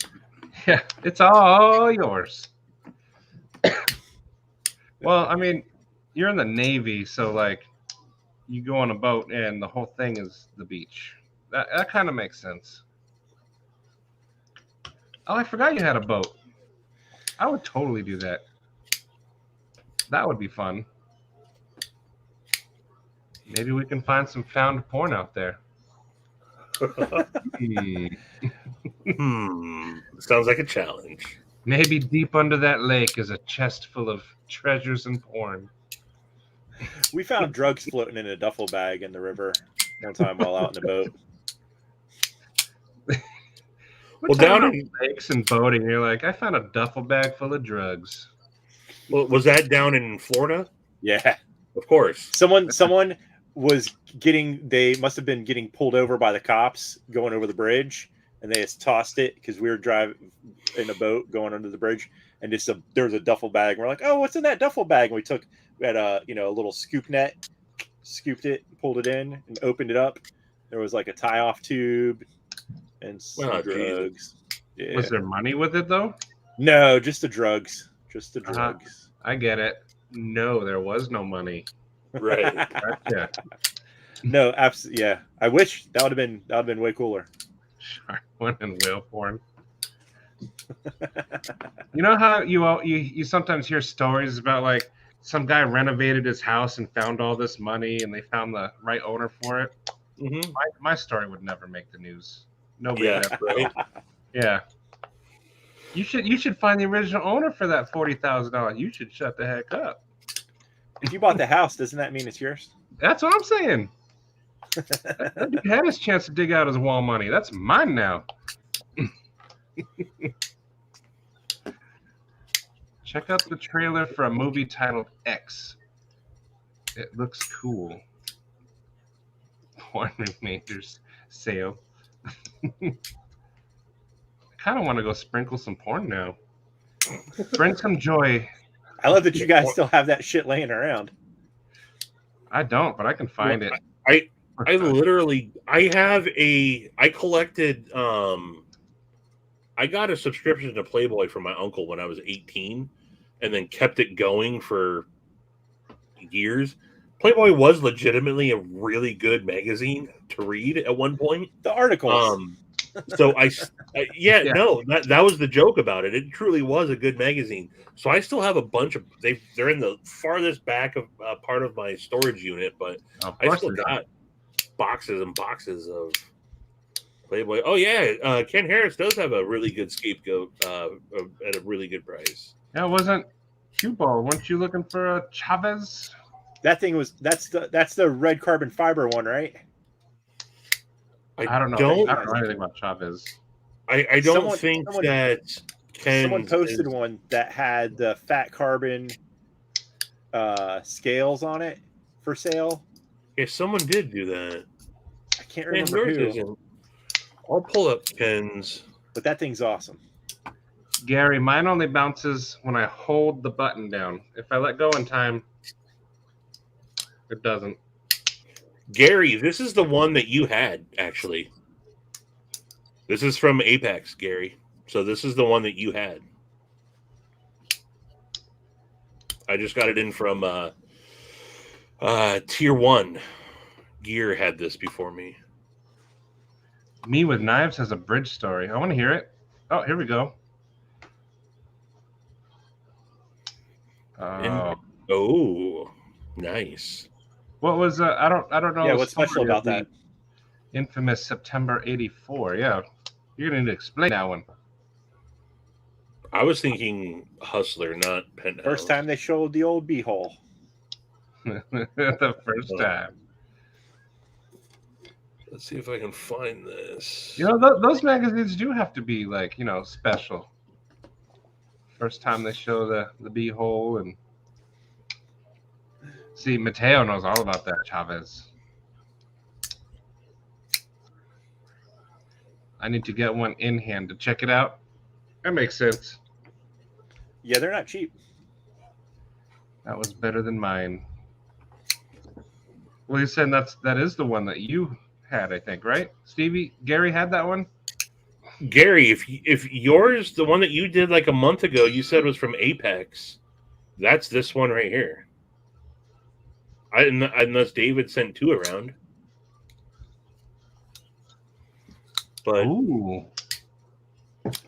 Yeah, it's all yours. Well, I mean, you're in the Navy, so like, you go on a boat and the whole thing is the beach. That kind of makes sense. Oh, I forgot you had a boat. I would totally do that. That would be fun. Maybe we can find some found porn out there. Sounds like a challenge. Maybe deep under that lake is a chest full of treasures and porn. We found drugs floating in a duffel bag in the river one time while out in the boat. Well, down in lakes and boating, you're like, I found a duffel bag full of drugs. Well, was that down in Florida? Yeah, of course. Someone was they must have been getting pulled over by the cops going over the bridge, and they just tossed it because we were driving in a boat going under the bridge, and there was a duffel bag. And we're like, oh, what's in that duffel bag? And we had a little scoop net, scooped it, pulled it in, and opened it up. There was like a tie-off tube and some drugs. Yeah. Was there money with it though? No, just the drugs. Just the drugs. I get it. No, there was no money. Right. Gotcha. No, absolutely. Yeah, I wish that would have been way cooler. Shark one and whale porn. You know how you sometimes hear stories about like some guy renovated his house and found all this money and they found the right owner for it. Mm-hmm. My story would never make the news. Nobody would ever. Right? Yeah. You should find the original owner for that $40,000. You should shut the heck up. If you bought the house, doesn't that mean it's yours? That's what I'm saying. That dude had his chance to dig out his wall money. That's mine now. Check out the trailer for a movie titled X. It looks cool. Porn remainders sale. I kind of want to go sprinkle some porn now. Bring some joy. I love that you guys still have that shit laying around. I don't, but I can find it. I collected I got a subscription to Playboy from my uncle when I was 18 and then kept it going for years. Playboy was legitimately a really good magazine to read at one point. The articles. So no, that was the joke about it. It truly was a good magazine. So I still have a bunch of they're in the farthest back of part of my storage unit, but I still got boxes and boxes of Playboy. Oh yeah, Ken Harris does have a really good scapegoat at a really good price. Yeah, it wasn't cue ball. Weren't you looking for a Chavez? That's the red carbon fiber one, right? I don't know anything about Chavez. I don't think that someone posted one that had the fat carbon scales on it for sale. Yeah, someone did do that. I can't remember who. Isn't. I'll pull up Ken's. But that thing's awesome. Gary, mine only bounces when I hold the button down. If I let go in time, it doesn't. Gary, this is the one that you had, actually. This is from Apex, Gary. So this is the one that you had. I just got it in from Tier 1. Gear had this before me. Me with Knives has a bridge story. I want to hear it. Oh, here we go. Oh, nice. What was I don't know. Yeah, the what's special story of about the that? infamous September '84. Yeah, you're gonna need to explain that one. I was thinking Hustler, not Penthouse. First time they showed the old beehole. The first time. Let's see if I can find this. You know, those magazines do have to be like, special. First time they show the beehole, and see, Mateo knows all about that, Chavez. I need to get one in hand to check it out. That makes sense. Yeah, they're not cheap. That was better than mine. Well, you said that is the one that you had, I think, right? Gary had that one? Gary, if yours, the one that you did like a month ago, you said was from Apex, that's this one right here. Unless David sent two around. But Ooh.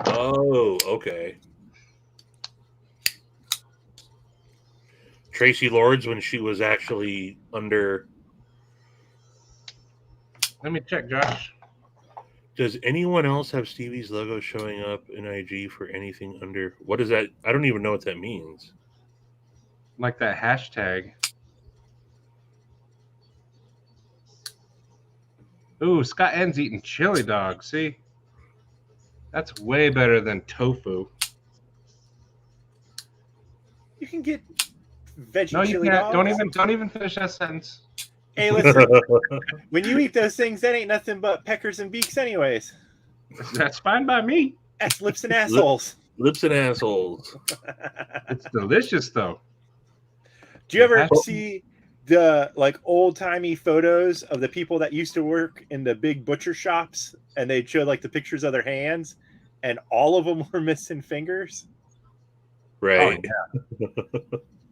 Oh, okay. Tracy Lords when she was actually under. Let me check, Josh. Does anyone else have Stevie's logo showing up in IG for anything under? What is that? I don't even know what that means. Like that hashtag. Ooh, Scott N's eating chili dog. See? That's way better than tofu. You can get veggie No, you chili can't. dogs. Don't even finish that sentence. Hey, listen. When you eat those things, that ain't nothing but peckers and beaks, anyways. That's fine by me. That's lips and assholes. Lips and assholes. It's delicious, though. Do you ever see the old timey photos of the people that used to work in the big butcher shops, and they'd show the pictures of their hands, and all of them were missing fingers? Right. Oh, yeah.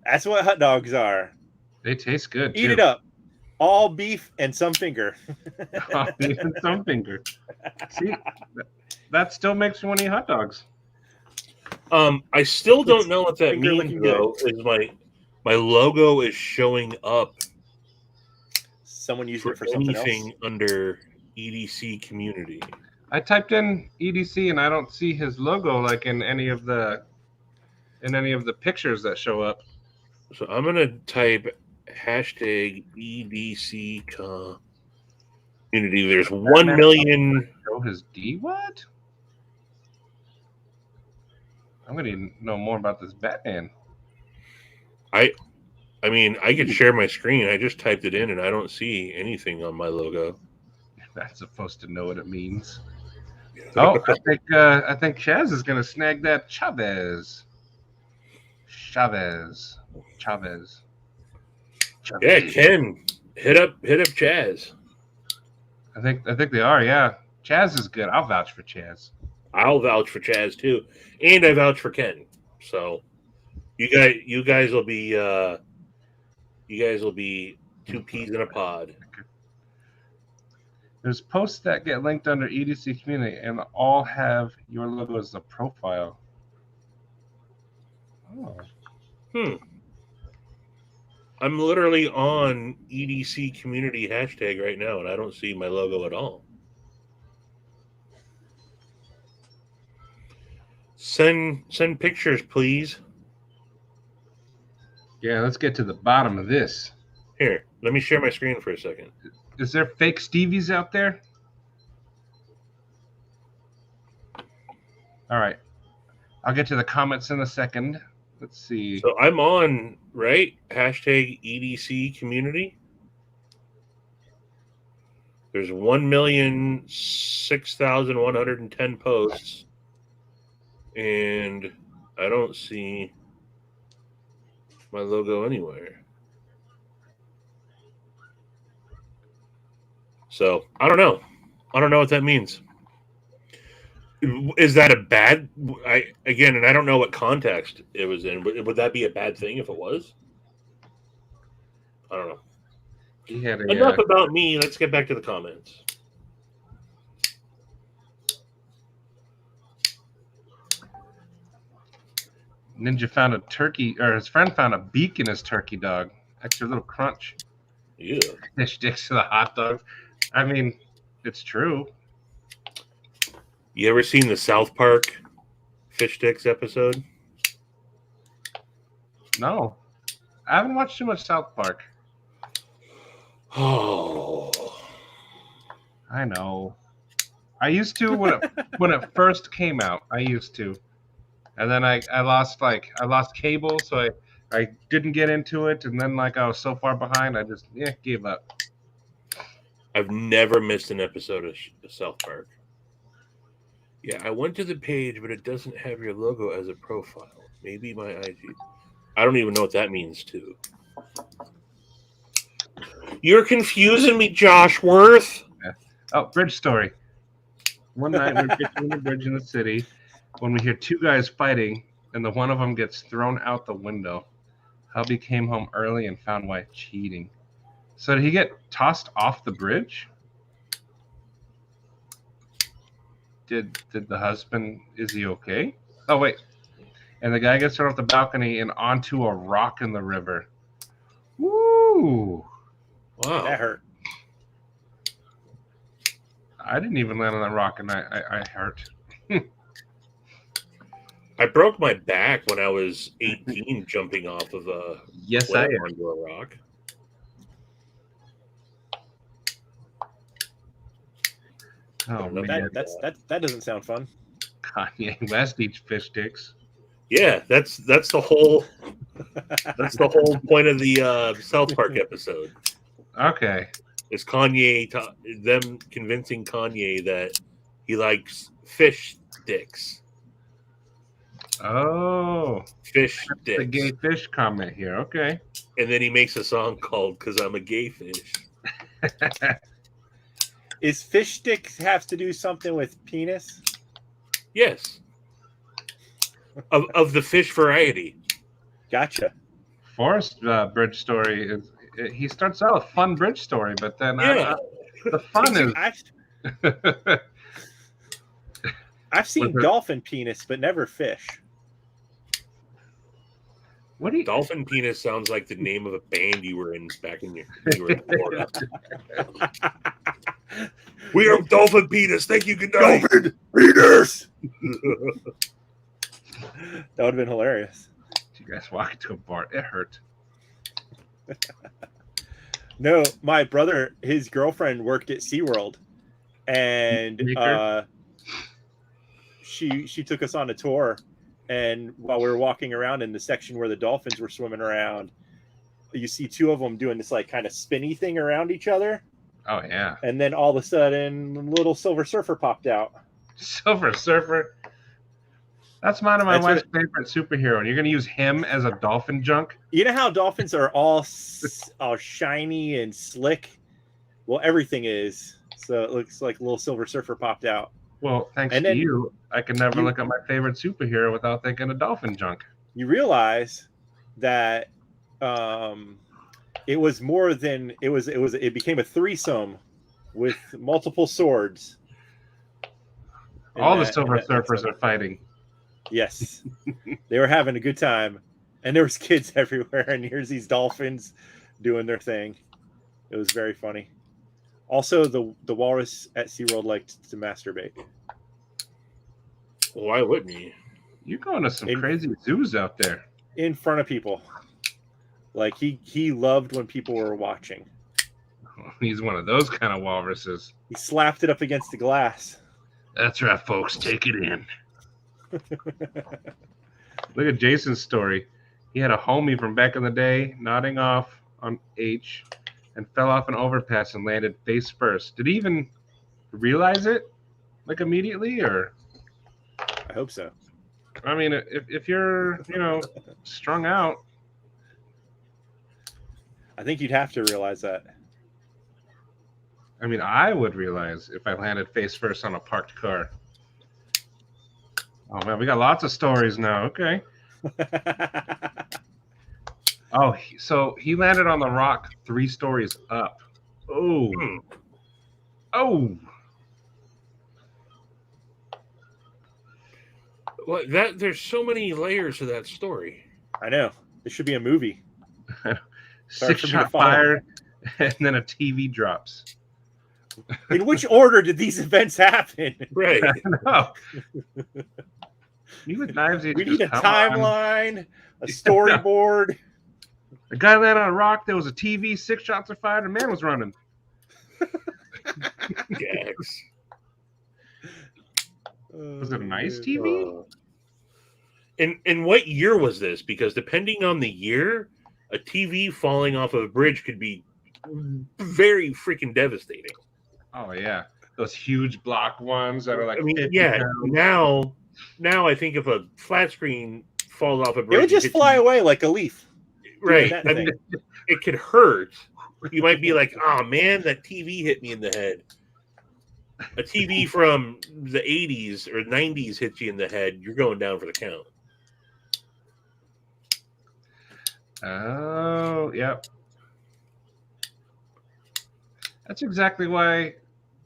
That's what hot dogs are. They taste good. Eat too. it up. All beef and some finger. All beef and some finger. See, that still makes me want to eat hot dogs. I still don't know what that Finger means looking though. Is my logo is showing up Someone used for it for something anything else. under EDC community. I typed in EDC and I don't see his logo like in any of the pictures that show up. So I'm gonna type hashtag EDC community. There's 1 million. Show his D what? I'm gonna know more about this Batman. I mean, I could share my screen. I just typed it in, and I don't see anything on my logo. You're not supposed to know what it means. Oh, I think Chaz is gonna snag that Chavez. Yeah, Ken, hit up Chaz. I think they are. Yeah, Chaz is good. I'll vouch for Chaz. I'll vouch for Chaz too, and I vouch for Ken. So you guys will be two peas in a pod. There's posts that get linked under EDC community and all have your logo as a profile. Oh. I'm literally on EDC community hashtag right now, and I don't see my logo at all. Send pictures, please. Yeah, let's get to the bottom of this. Here, let me share my screen for a second. Is there fake Stevies out there? All right. I'll get to the comments in a second. Let's see. So I'm on, right? Hashtag EDC community. There's 1,006,110 posts. And I don't see my logo anywhere. So I don't know. I don't know what that means. Is that a bad? And I don't know what context it was in. Would that be a bad thing if it was? I don't know. He had Enough about me. Let's get back to the comments. Ninja found a turkey, or his friend found a beak in his turkey dog. Extra little crunch. Yeah. Fish sticks to the hot dogs. I mean, it's true. You ever seen the South Park fish sticks episode? No, I haven't watched too much South Park. Oh, I know. I used to when it first came out. I used to, and then I lost cable, so I didn't get into it, and then I was so far behind, I just gave up. I've never missed an episode of South Park. Yeah, I went to the page, but it doesn't have your logo as a profile. Maybe my IG. I don't even know what that means, too. You're confusing me, Josh Worth. Oh, bridge story. One night we're fixing the bridge in the city when we hear two guys fighting, and the one of them gets thrown out the window. Hubby came home early and found wife cheating. So did he get tossed off the bridge? Did the husband, is he okay? Oh, wait. And the guy gets thrown off the balcony and onto a rock in the river. Woo! Wow. That hurt. I didn't even land on that rock, and I hurt. I broke my back when I was 18 jumping off of a Yes, cliff I am. onto a rock. Oh, man. That doesn't sound fun. Kanye West eats fish sticks. Yeah, that's the whole point of the South Park episode. Okay. Is Kanye them convincing Kanye that he likes fish sticks? Oh, Fish the sticks. gay fish comment here. Okay. And then he makes a song called "Cause I'm a Gay Fish." Is fish sticks have to do something with penis? Yes. Of the fish variety. Gotcha. Forrest bridge story is he starts out a fun bridge story, but then the fun is I've seen dolphin penis, but never fish. what do you? Dolphin Penis sounds like the name of a band you were in back in you were in Florida. We are Dolphin Penis. Thank you. Good night. Dolphin penis. That would have been hilarious. You guys walk into a bar. It hurt. No, my brother, his girlfriend worked at SeaWorld, and she took us on a tour, and while we were walking around in the section where the dolphins were swimming around, you see two of them doing this kind of spinny thing around each other. Oh yeah. And then all of a sudden, little Silver Surfer popped out. Silver Surfer. That's one of my wife's favorite superhero, and you're going to use him as a dolphin junk? You know how dolphins are all shiny and slick? Well, everything is. So it looks like a little Silver Surfer popped out. Well, thanks to you, I can never look at my favorite superhero without thinking of dolphin junk. You realize that it was more than it became a threesome with multiple swords. All the Silver Surfers are fighting. Yes. They were having a good time. And there was kids everywhere, and here's these dolphins doing their thing. It was very funny. Also, the walrus at SeaWorld liked to masturbate. Why wouldn't he? You're going to some crazy zoos out there. In front of people. Like, he loved when people were watching. He's one of those kind of walruses. He slapped it up against the glass. That's right, folks. Take it in. Look at Jason's story. He had a homie from back in the day nodding off on H and fell off an overpass and landed face first. Did he even realize it? Like immediately, or? I hope so. I mean, if you're, strung out. I think you'd have to realize that. I mean, I would realize if I landed face first on a parked car. Oh man, we got lots of stories now. Okay. Oh, so he landed on the rock 3 stories up. Oh. Hmm. Oh. Well, that there's so many layers to that story. I know. This should be a movie. Sorry 6 for me to shot follow. fired, and then a TV drops. In which order did these events happen? Right. No. You with knives, We need a timeline, a storyboard. The guy landed on a rock. There was a TV. 6 shots were fired. A man was running. Gags. Was it a nice Oh, TV? And what year was this? Because depending on the year, a TV falling off of a bridge could be very freaking devastating. Oh yeah, those huge block ones that are like. I mean, 50 yeah. pounds. Now I think if a flat screen falls off a It bridge, would just fly away like a leaf. Right. that I mean, thing. it could hurt. You might be like, "Oh man, that TV hit me in the head." A TV from the 80s or 90s hits you in the head, you're going down for the count. Oh, yep. That's exactly why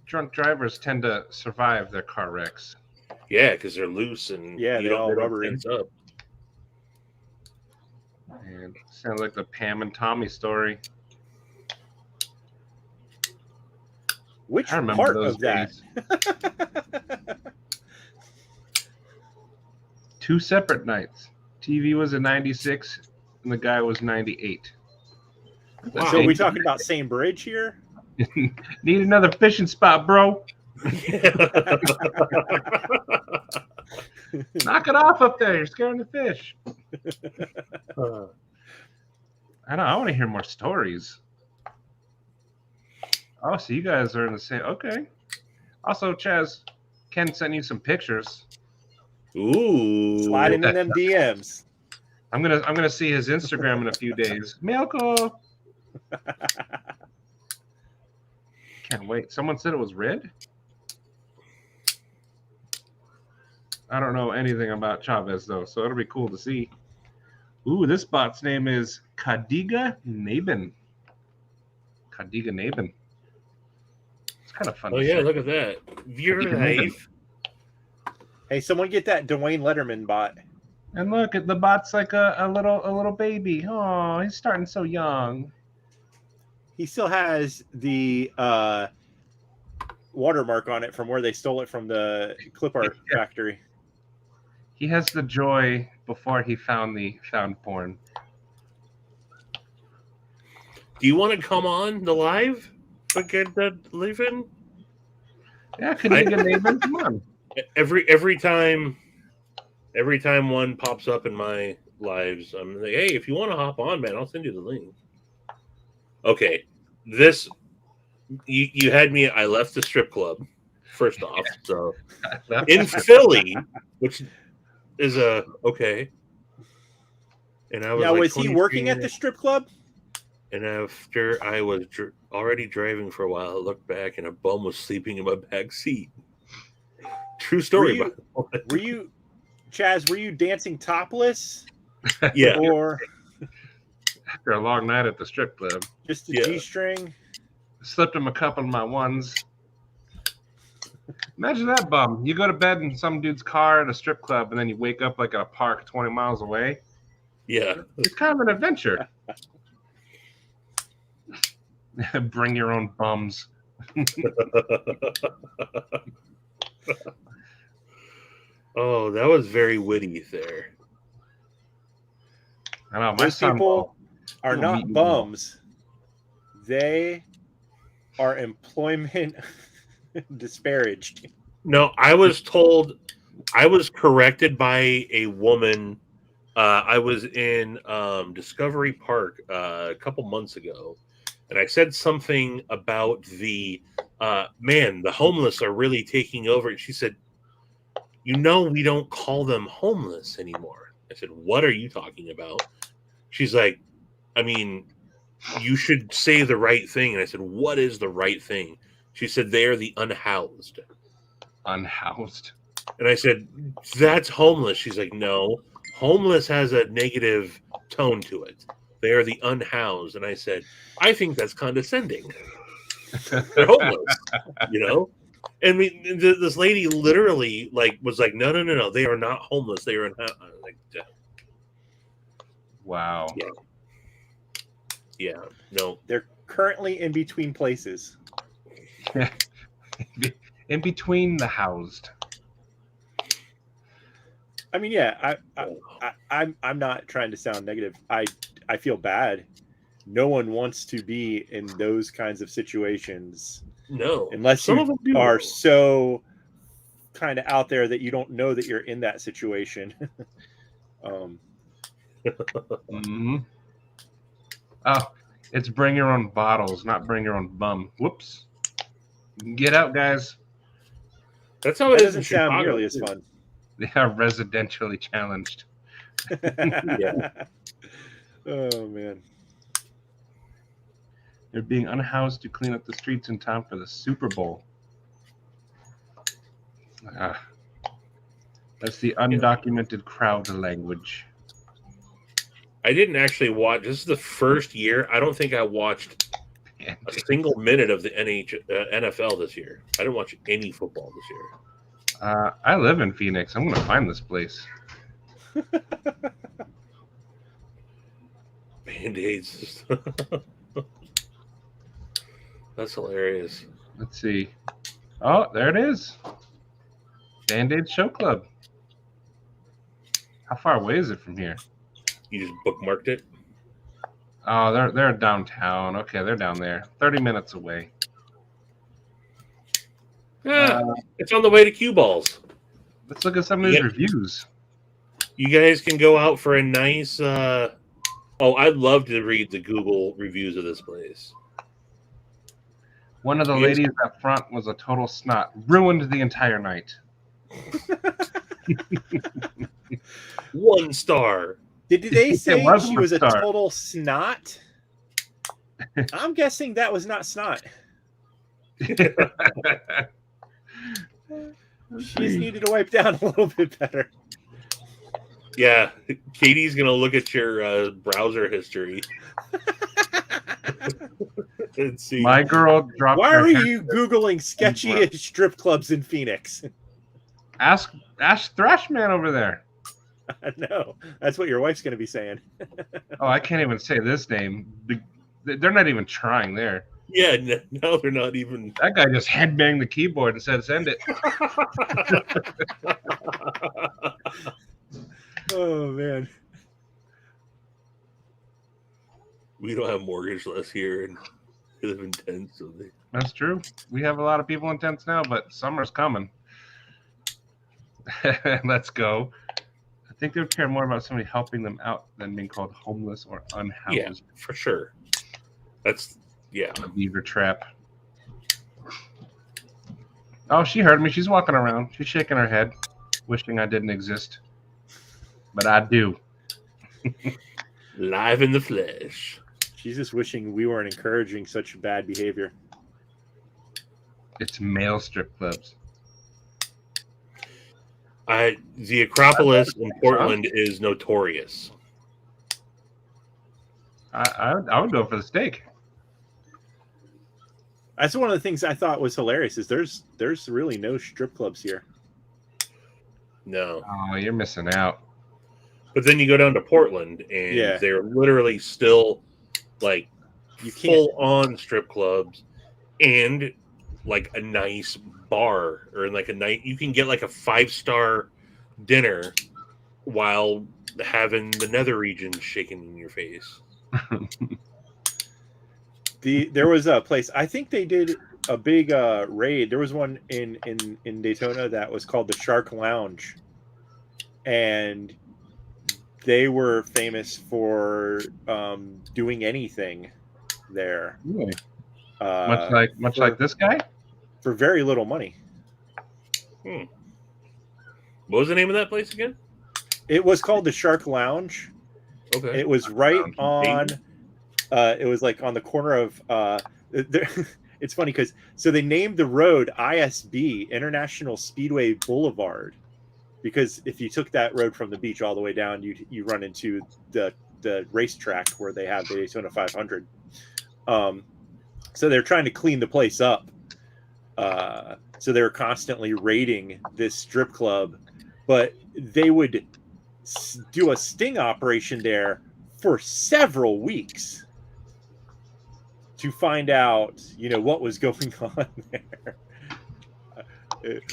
drunk drivers tend to survive their car wrecks. Yeah, because they're loose and Yeah, they all rubbery. tense up. And sounds like the Pam and Tommy story. Which I remember part those of that? days. 2 separate nights. TV was in 96 and the guy was 98. Wow. So are we talking about same bridge here? Need another fishing spot, bro. Knock it off up there. You're scaring the fish. I know. I want to hear more stories. Oh, so you guys are in the same. Okay. Also, Chaz, Ken sent you some pictures. Ooh. Sliding in them DMs. I'm gonna see his Instagram in a few days. Milko. Can't wait. Someone said it was red. I don't know anything about Chavez though, so it'll be cool to see. Ooh, this bot's name is Kadiga Nabin. Kadiga Nabin. It's kind of fun. Oh to yeah, say. look at that. Your life. Hey, someone get that Dwayne Letterman bot. And look, the bot's like a little baby. Oh, he's starting so young. He still has the watermark on it from where they stole it from the clip art factory. He has the joy before he found porn. Do you want to come on the live? Get that leaving? Yeah, Kadiga Nabin, come on. Every time one pops up in my lives, I'm like, hey, if you want to hop on, man, I'll send you the link. Okay, this you had me. I left the strip club first off, so in Philly, which is okay. And I was Now, like was he 23 working at the strip club? And after I was already driving for a while, I looked back and a bum was sleeping in my back seat. True story. Were you, Chaz? Were you dancing topless? Yeah. Or After a long night at the strip club, just a Yeah. G-string? slipped him a couple of my ones. Imagine that bum. You go to bed in some dude's car at a strip club, and then you wake up like at a park 20 miles away. Yeah. It's kind of an adventure. Bring your own bums. Oh, that was very witty there. I know my Those son people are will not meet you bums. They are employment disparaged. No, I was told, I was corrected by a woman. I was in Discovery Park a couple months ago, and I said something about the the homeless are really taking over. And she said, "You know, we don't call them homeless anymore." I said, "What are you talking about?" She's like, "I mean, you should say the right thing." And I said, "What is the right thing?" She said, "They are the unhoused." unhoused. And I said, that's homeless. She's like, no, homeless has a negative tone to it. They are the unhoused. And I said, I think that's condescending. They're homeless, you know? And this lady literally was like, no. They are not homeless. They are unhoused. Like, Wow. yeah, no. They're currently in between places. In between the housed. I mean, yeah, I'm not trying to sound negative. I feel bad. No one wants to be in those kinds of situations. No. Unless Some you of them do. are so kind of out there that you don't know that you're in that situation. Mm-hmm. Oh, it's bring your own bottles, not bring your own bum. Whoops. Get out, guys. That's how That it is in doesn't sound Chicago. nearly as fun. They are residentially challenged. Yeah. Oh man. They're being unhoused to clean up the streets in time for the Super Bowl. That's the undocumented crowd language. I didn't actually watch. This is the first year. I don't think I watched a single minute of the NFL this year. I didn't watch any football this year. I live in Phoenix. I'm going to find this place. Band-Aids. That's hilarious. Let's see. Oh, there it is. Band-Aid Show Club. How far away is it from here? You just bookmarked it? Oh, they're downtown. Okay, they're down there. 30 minutes away. It's on the way to Cue Balls. Let's look at some of these reviews. You guys can go out for a nice... I'd love to read the Google reviews of this place. One of the ladies up front was a total snot. Ruined the entire night. 1 star. Did they say was she a was a star. total snot? I'm guessing that was not snot. She just needed to wipe down a little bit better. Yeah, Katie's going to look at your browser history. And see. My girl dropped Why her are hair. you Googling sketchiest strip clubs in Phoenix? Ask Thrashman over there. No, that's what your wife's going to be saying. Oh, I can't even say this name. They're not even trying there. Yeah, no, they're not even. That guy just headbanged the keyboard and said, send it. Oh, man. We don't have mortgageless here, and we live in tents. So That's true. We have a lot of people in tents now, but summer's coming. Let's go. I think they would care more about somebody helping them out than being called homeless or unhoused. Yeah, for sure. That's, yeah. A beaver trap. Oh, she heard me. She's walking around. She's shaking her head, wishing I didn't exist. But I do. Live in the flesh. She's just wishing we weren't encouraging such bad behavior. It's male strip clubs. The Acropolis in Portland is notorious. I would go for the steak. That's one of the things I thought was hilarious is there's really no strip clubs here. No. Oh, you're missing out. But then you go down to Portland, and they're literally still like full-on strip clubs and like a nice bar or like a night. You can get like a 5-star dinner while having the nether region shaking in your face. There was a place, I think they did a big raid. There was one in Daytona that was called the Shark Lounge, and they were famous for doing anything there. Really? Much like this guy? For very little money. What was the name of that place again? It was called the Shark Lounge. Okay. It was right on. It was like on the corner of. it's funny because so they named the road ISB, International Speedway Boulevard, because if you took that road from the beach all the way down, you run into the racetrack where they have the Daytona 500. So they're trying to clean the place up. So they're constantly raiding this strip club, but they would do a sting operation there for several weeks to find out, what was going on there.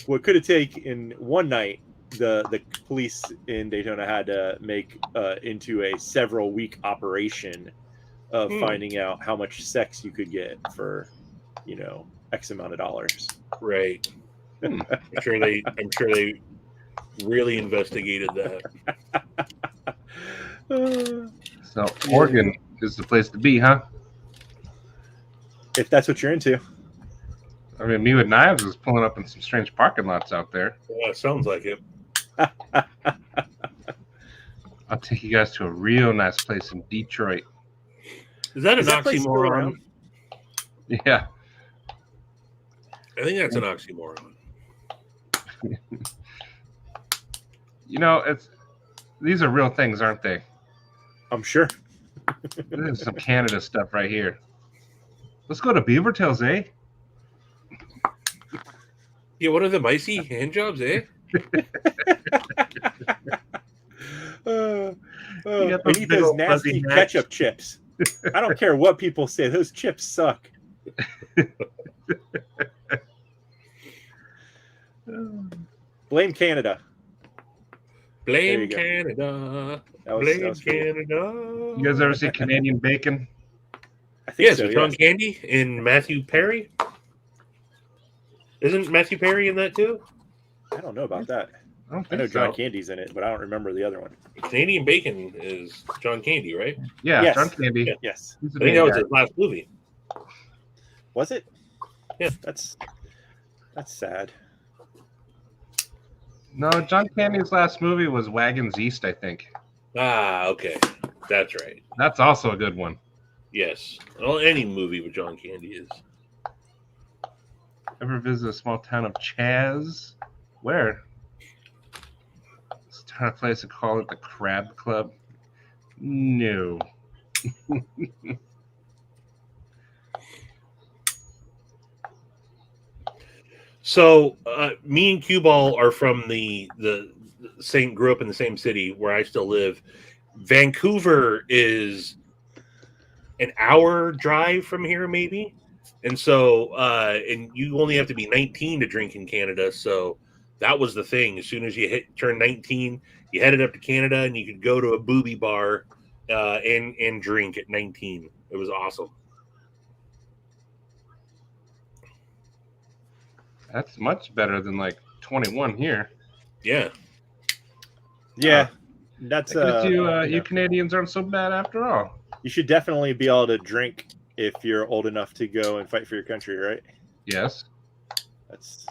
What could have taken one night, the police in Daytona had to make into a several week operation of finding out how much sex you could get for, X amount of dollars. Right. I'm sure they really investigated that. So Oregon is the place to be, huh? If that's what you're into. I mean, me with knives is pulling up in some strange parking lots out there. Yeah, sounds like it. I'll take you guys to a real nice place in Detroit. Is that an Is that place still oxymoron? around? Yeah. I think that's an oxymoron. These are real things, aren't they? I'm sure. This is some Canada stuff right here. Let's go to Beaver Tails, eh? Yeah, what are the icy hand jobs, eh? got I those need big those old fuzzy nasty hats. ketchup chips. I don't care what people say. Those chips suck. Blame Canada. Blame you go. Canada. That was Blame for you. Canada. You guys ever see Canadian bacon? I think Yes, so. with John Yes. Candy and Matthew Perry. Isn't Matthew Perry in that too? I don't know about that. I don't I think know John so. Candy's in it, but I don't remember the other one. Canadian Bacon is John Candy, right? Yeah, Yes. John Candy. Yeah. Yes. He's I the think main that was guy. his last movie. Was it? Yeah. That's sad. No, John Candy's last movie was Wagons East, I think. Ah, okay. That's right. That's also a good one. Yes. Well, any movie with John Candy is. Ever visit a small town of Chaz? Where? Start a place and call it the Crab Club? No. So, me and Cue Ball are from the same, grew up in the same city where I still live. Vancouver is an hour drive from here, maybe. And so, and you only have to be 19 to drink in Canada. So that was the thing. As soon as you turn 19, you headed up to Canada and you could go to a booby bar and drink at 19. It was awesome. That's much better than like 21 here. Yeah. Yeah. That's you Canadians aren't so bad after all. you should definitely be able to drink if you're old enough to go and fight for your country, right? Yes. That's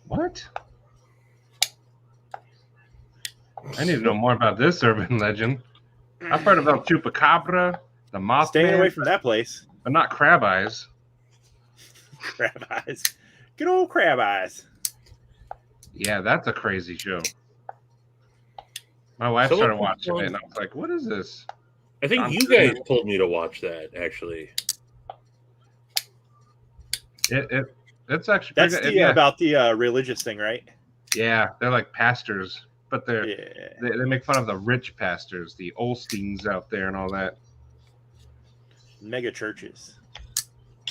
What? I need to know more about this urban legend. I've heard about Chupacabra, the Mothman, staying away from that place. but not Crab Eyes. Crab eyes. Good old crab eyes. Yeah, that's a crazy show. My wife So started what- watching it, and I was like, "What is this?" I think you guys told me to watch that, actually. It's actually That's pretty the good. Yeah. about the religious thing, right? Yeah, they're like pastors, but they Yeah. make fun of the rich pastors, the Olsteins out there, and all that. Mega churches.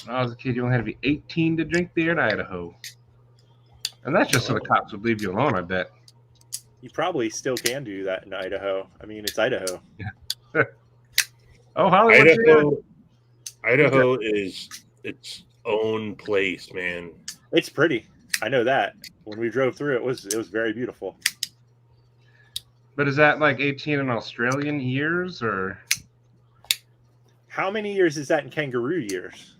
When I was a kid, you only had to be 18 to drink beer in Idaho, and that's just so the cops would leave you alone. I bet. You probably still can do that in Idaho. I mean, it's Idaho. Oh, Hollywood! Idaho is its own place, man. It's pretty. I know that. When we drove through, it was very beautiful. But is that like 18 in Australian years, or? How many years is that in kangaroo years?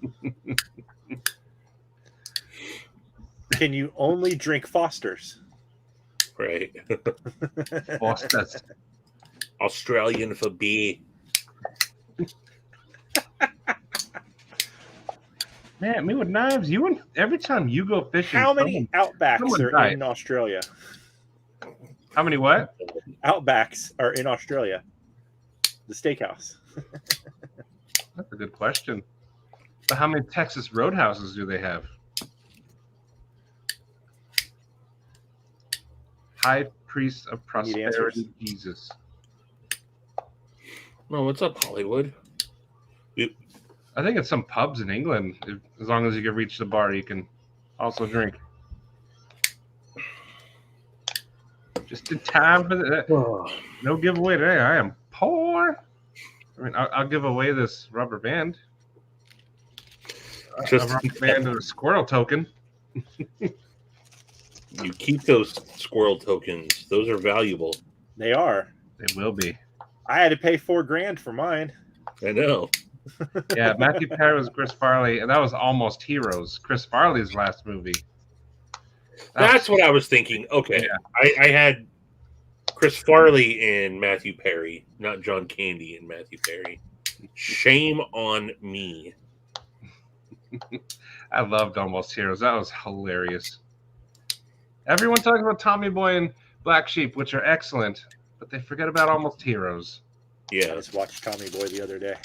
Can you only drink Fosters? Right. Boston. Australian for beer. Man, me with knives. You and every time you go fishing, How many Outbacks someone are died. in Australia? How many what? Outbacks are in Australia. The steakhouse. That's a good question. But how many Texas Roadhouses do they have? High Priest of Need answers? Prosperity, Jesus. No, what's up, Hollywood? I think it's some pubs in England. As long as you can reach the bar, you can also drink. Just in time for that. No giveaway today. I am poor. I mean, I'll give away this rubber band. Just a rubber band and a squirrel token. You keep those squirrel tokens. Those are valuable. They are. They will be. I had to pay $4,000 for mine. I know. Yeah, Matthew Perry was Chris Farley, and that was almost Heroes. Chris Farley's last movie. That's what I was thinking. Okay. Yeah. I had Chris Farley and Matthew Perry, not John Candy and Matthew Perry. Shame on me. I loved Almost Heroes. That was hilarious. Everyone talks about Tommy Boy and Black Sheep, which are excellent, but they forget about Almost Heroes. Yeah. I just watched Tommy Boy the other day.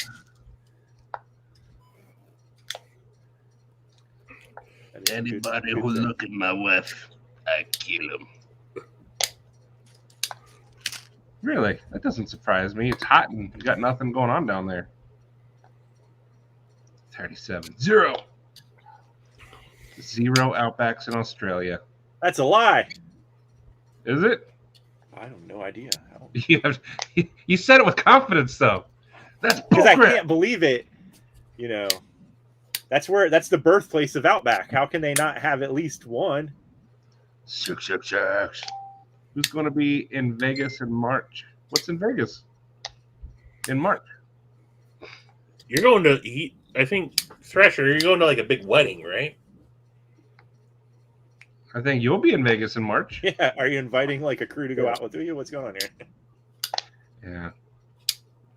Anybody who look at my wife, I kill him. Really? That doesn't surprise me. It's hot and you got nothing going on down there. 37. 0 Outbacks in Australia. That's a lie. Is it? I have no idea. You said it with confidence, though. That's because I can't believe it. You know, that's the birthplace of Outback. How can they not have at least one? 666. Who's going to be in Vegas in March? What's in Vegas in March? You're going to, I think, Thresher, you're going to like a big wedding, right? I think you'll be in Vegas in March. Yeah. Are you inviting like a crew to go out with you? What's going on here? Yeah.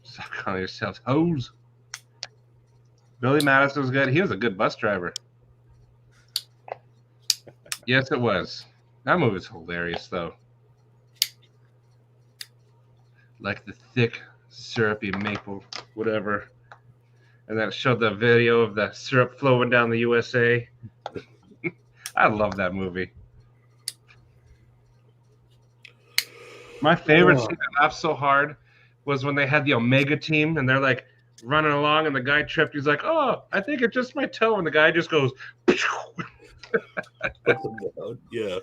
Stop calling yourselves hoes. Billy Madison was good. He was a good bus driver. Yes, it was. That movie was hilarious, though. Like the thick, syrupy maple, whatever. And then it showed the video of the syrup flowing down the USA. I love that movie. My favorite scene that laughed so hard was when they had the Omega team and they're like running along and the guy tripped. He's like, "Oh, I think it's just my toe," and the guy just goes. Yeah.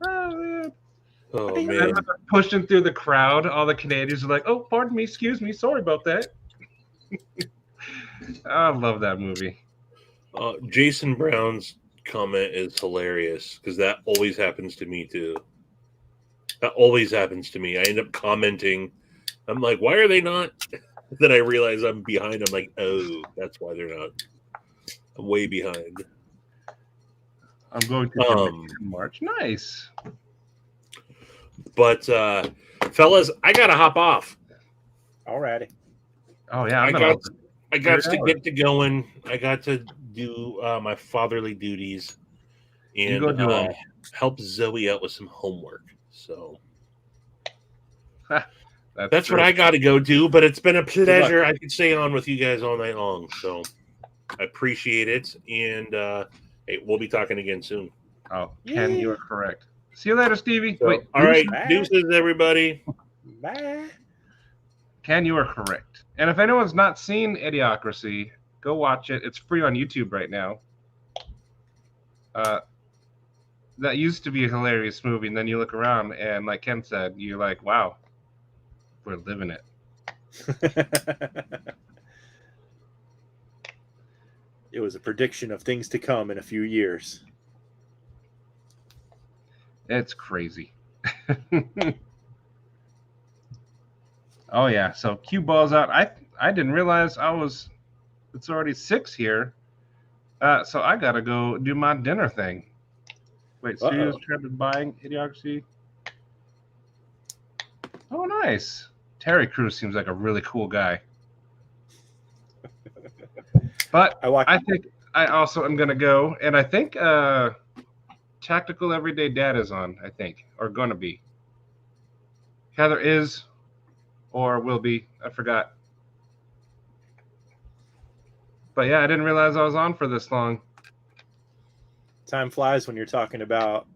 Oh man. Oh man. Pushing through the crowd, all the Canadians are like, "Oh, pardon me, excuse me, sorry about that." I love that movie. Jason Brown's comment is hilarious because that always happens to me too. That always happens to me. I end up commenting. I'm like, why are they not? Then I realize I'm behind. I'm like, oh, that's why they're not. I'm way behind. I'm going to in March. Nice. But fellas, I gotta hop off. Alrighty. Oh yeah, I got to get to going. I got to do my fatherly duties and help Zoe out with some homework. So that's what I got to go do. But it's been a pleasure. I could stay on with you guys all night long. So I appreciate it. And hey, we'll be talking again soon. Oh, Ken, you are correct. See you later, Stevie. So, all right, deuces, everybody. Bye. Ken, you are correct. And if anyone's not seen Idiocracy, go watch it. It's free on YouTube right now. That used to be a hilarious movie, and then you look around, and like Ken said, you're like, wow, we're living it. It was a prediction of things to come in a few years. It's crazy. Oh yeah, so cue balls out. I didn't realize it's already 6 here. So I gotta go do my dinner thing. Wait, Studios tried buying Idiocracy. Oh nice. Terry Crews seems like a really cool guy. But I I also am gonna go, and I think Tactical Everyday Dad is on. I think, or gonna be. Heather is, or will be. I forgot. But yeah, I didn't realize I was on for this long. Time flies when you're talking about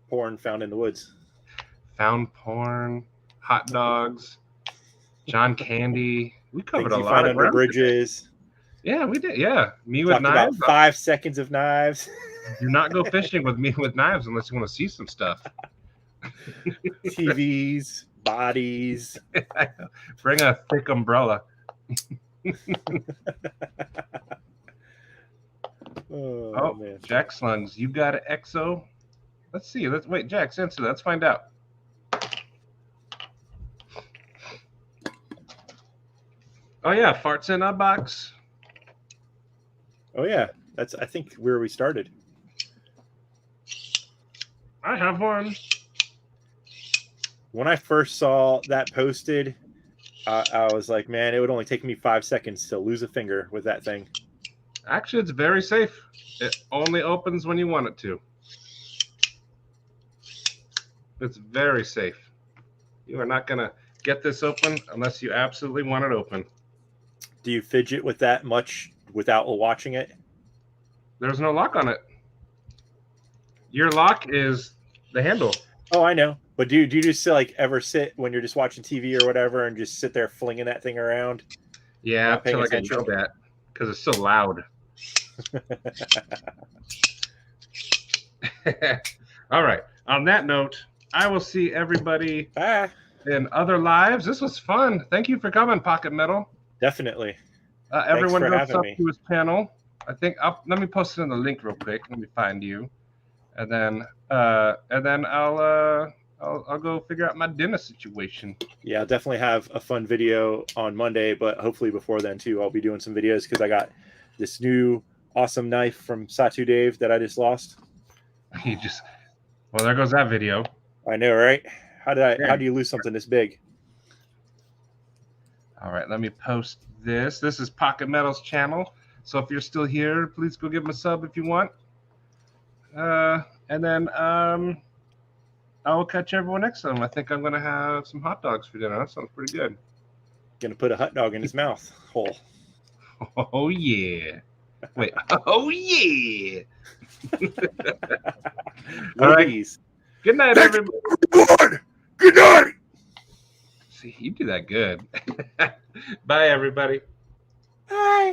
porn found in the woods. Found porn, hot dogs, John Candy. We covered Things a you lot find of under ground. bridges. Yeah, we did. Yeah, me with Talked about knives. 5 seconds of knives. Do not go fishing with me with knives unless you want to see some stuff. TVs, bodies. Bring a thick umbrella. Oh, man. Jack Slungs, you got an EXO? Let's see. Let's wait. Jack, answer that. Let's find out. Oh yeah, farts in a box. Oh yeah, that's I think where we started. I have one. When I first saw that posted, I was like, man, it would only take me 5 seconds to lose a finger with that thing. Actually, it's very safe. It only opens when you want it to. It's very safe. You are not going to get this open unless you absolutely want it open. Do you fidget with that much without watching it? There's no lock on it. Your lock is the handle. Oh, I know. But do you just like ever sit when you're just watching TV or whatever and just sit there flinging that thing around? Yeah, Not paying until I get attention? yelled at because it's so loud. All right. On that note, I will see everybody Ah, in other lives. This was fun. Thank you for coming, Pocket Metal. definitely. Everyone for goes having up me. to his panel. I think let me post it in the link real quick. Let me find you, and then I'll go figure out my dinner situation. Yeah, I'll definitely have a fun video on Monday, but hopefully before then too, I'll be doing some videos because I got this new awesome knife from Satu Dave that I just lost. Well, there goes that video. I know, right? How Yeah. do you lose something this big? All right, let me post this. This is Pocket Metal's channel. So if you're still here, please go give him a sub if you want. And then I will catch everyone next time. I think I'm going to have some hot dogs for dinner. That sounds pretty good. Gonna put a hot dog in his mouth hole. Oh, yeah. Wait. Oh, yeah. All right. These. Good night, everybody. Good night. See, you do that good. Bye, everybody. Bye.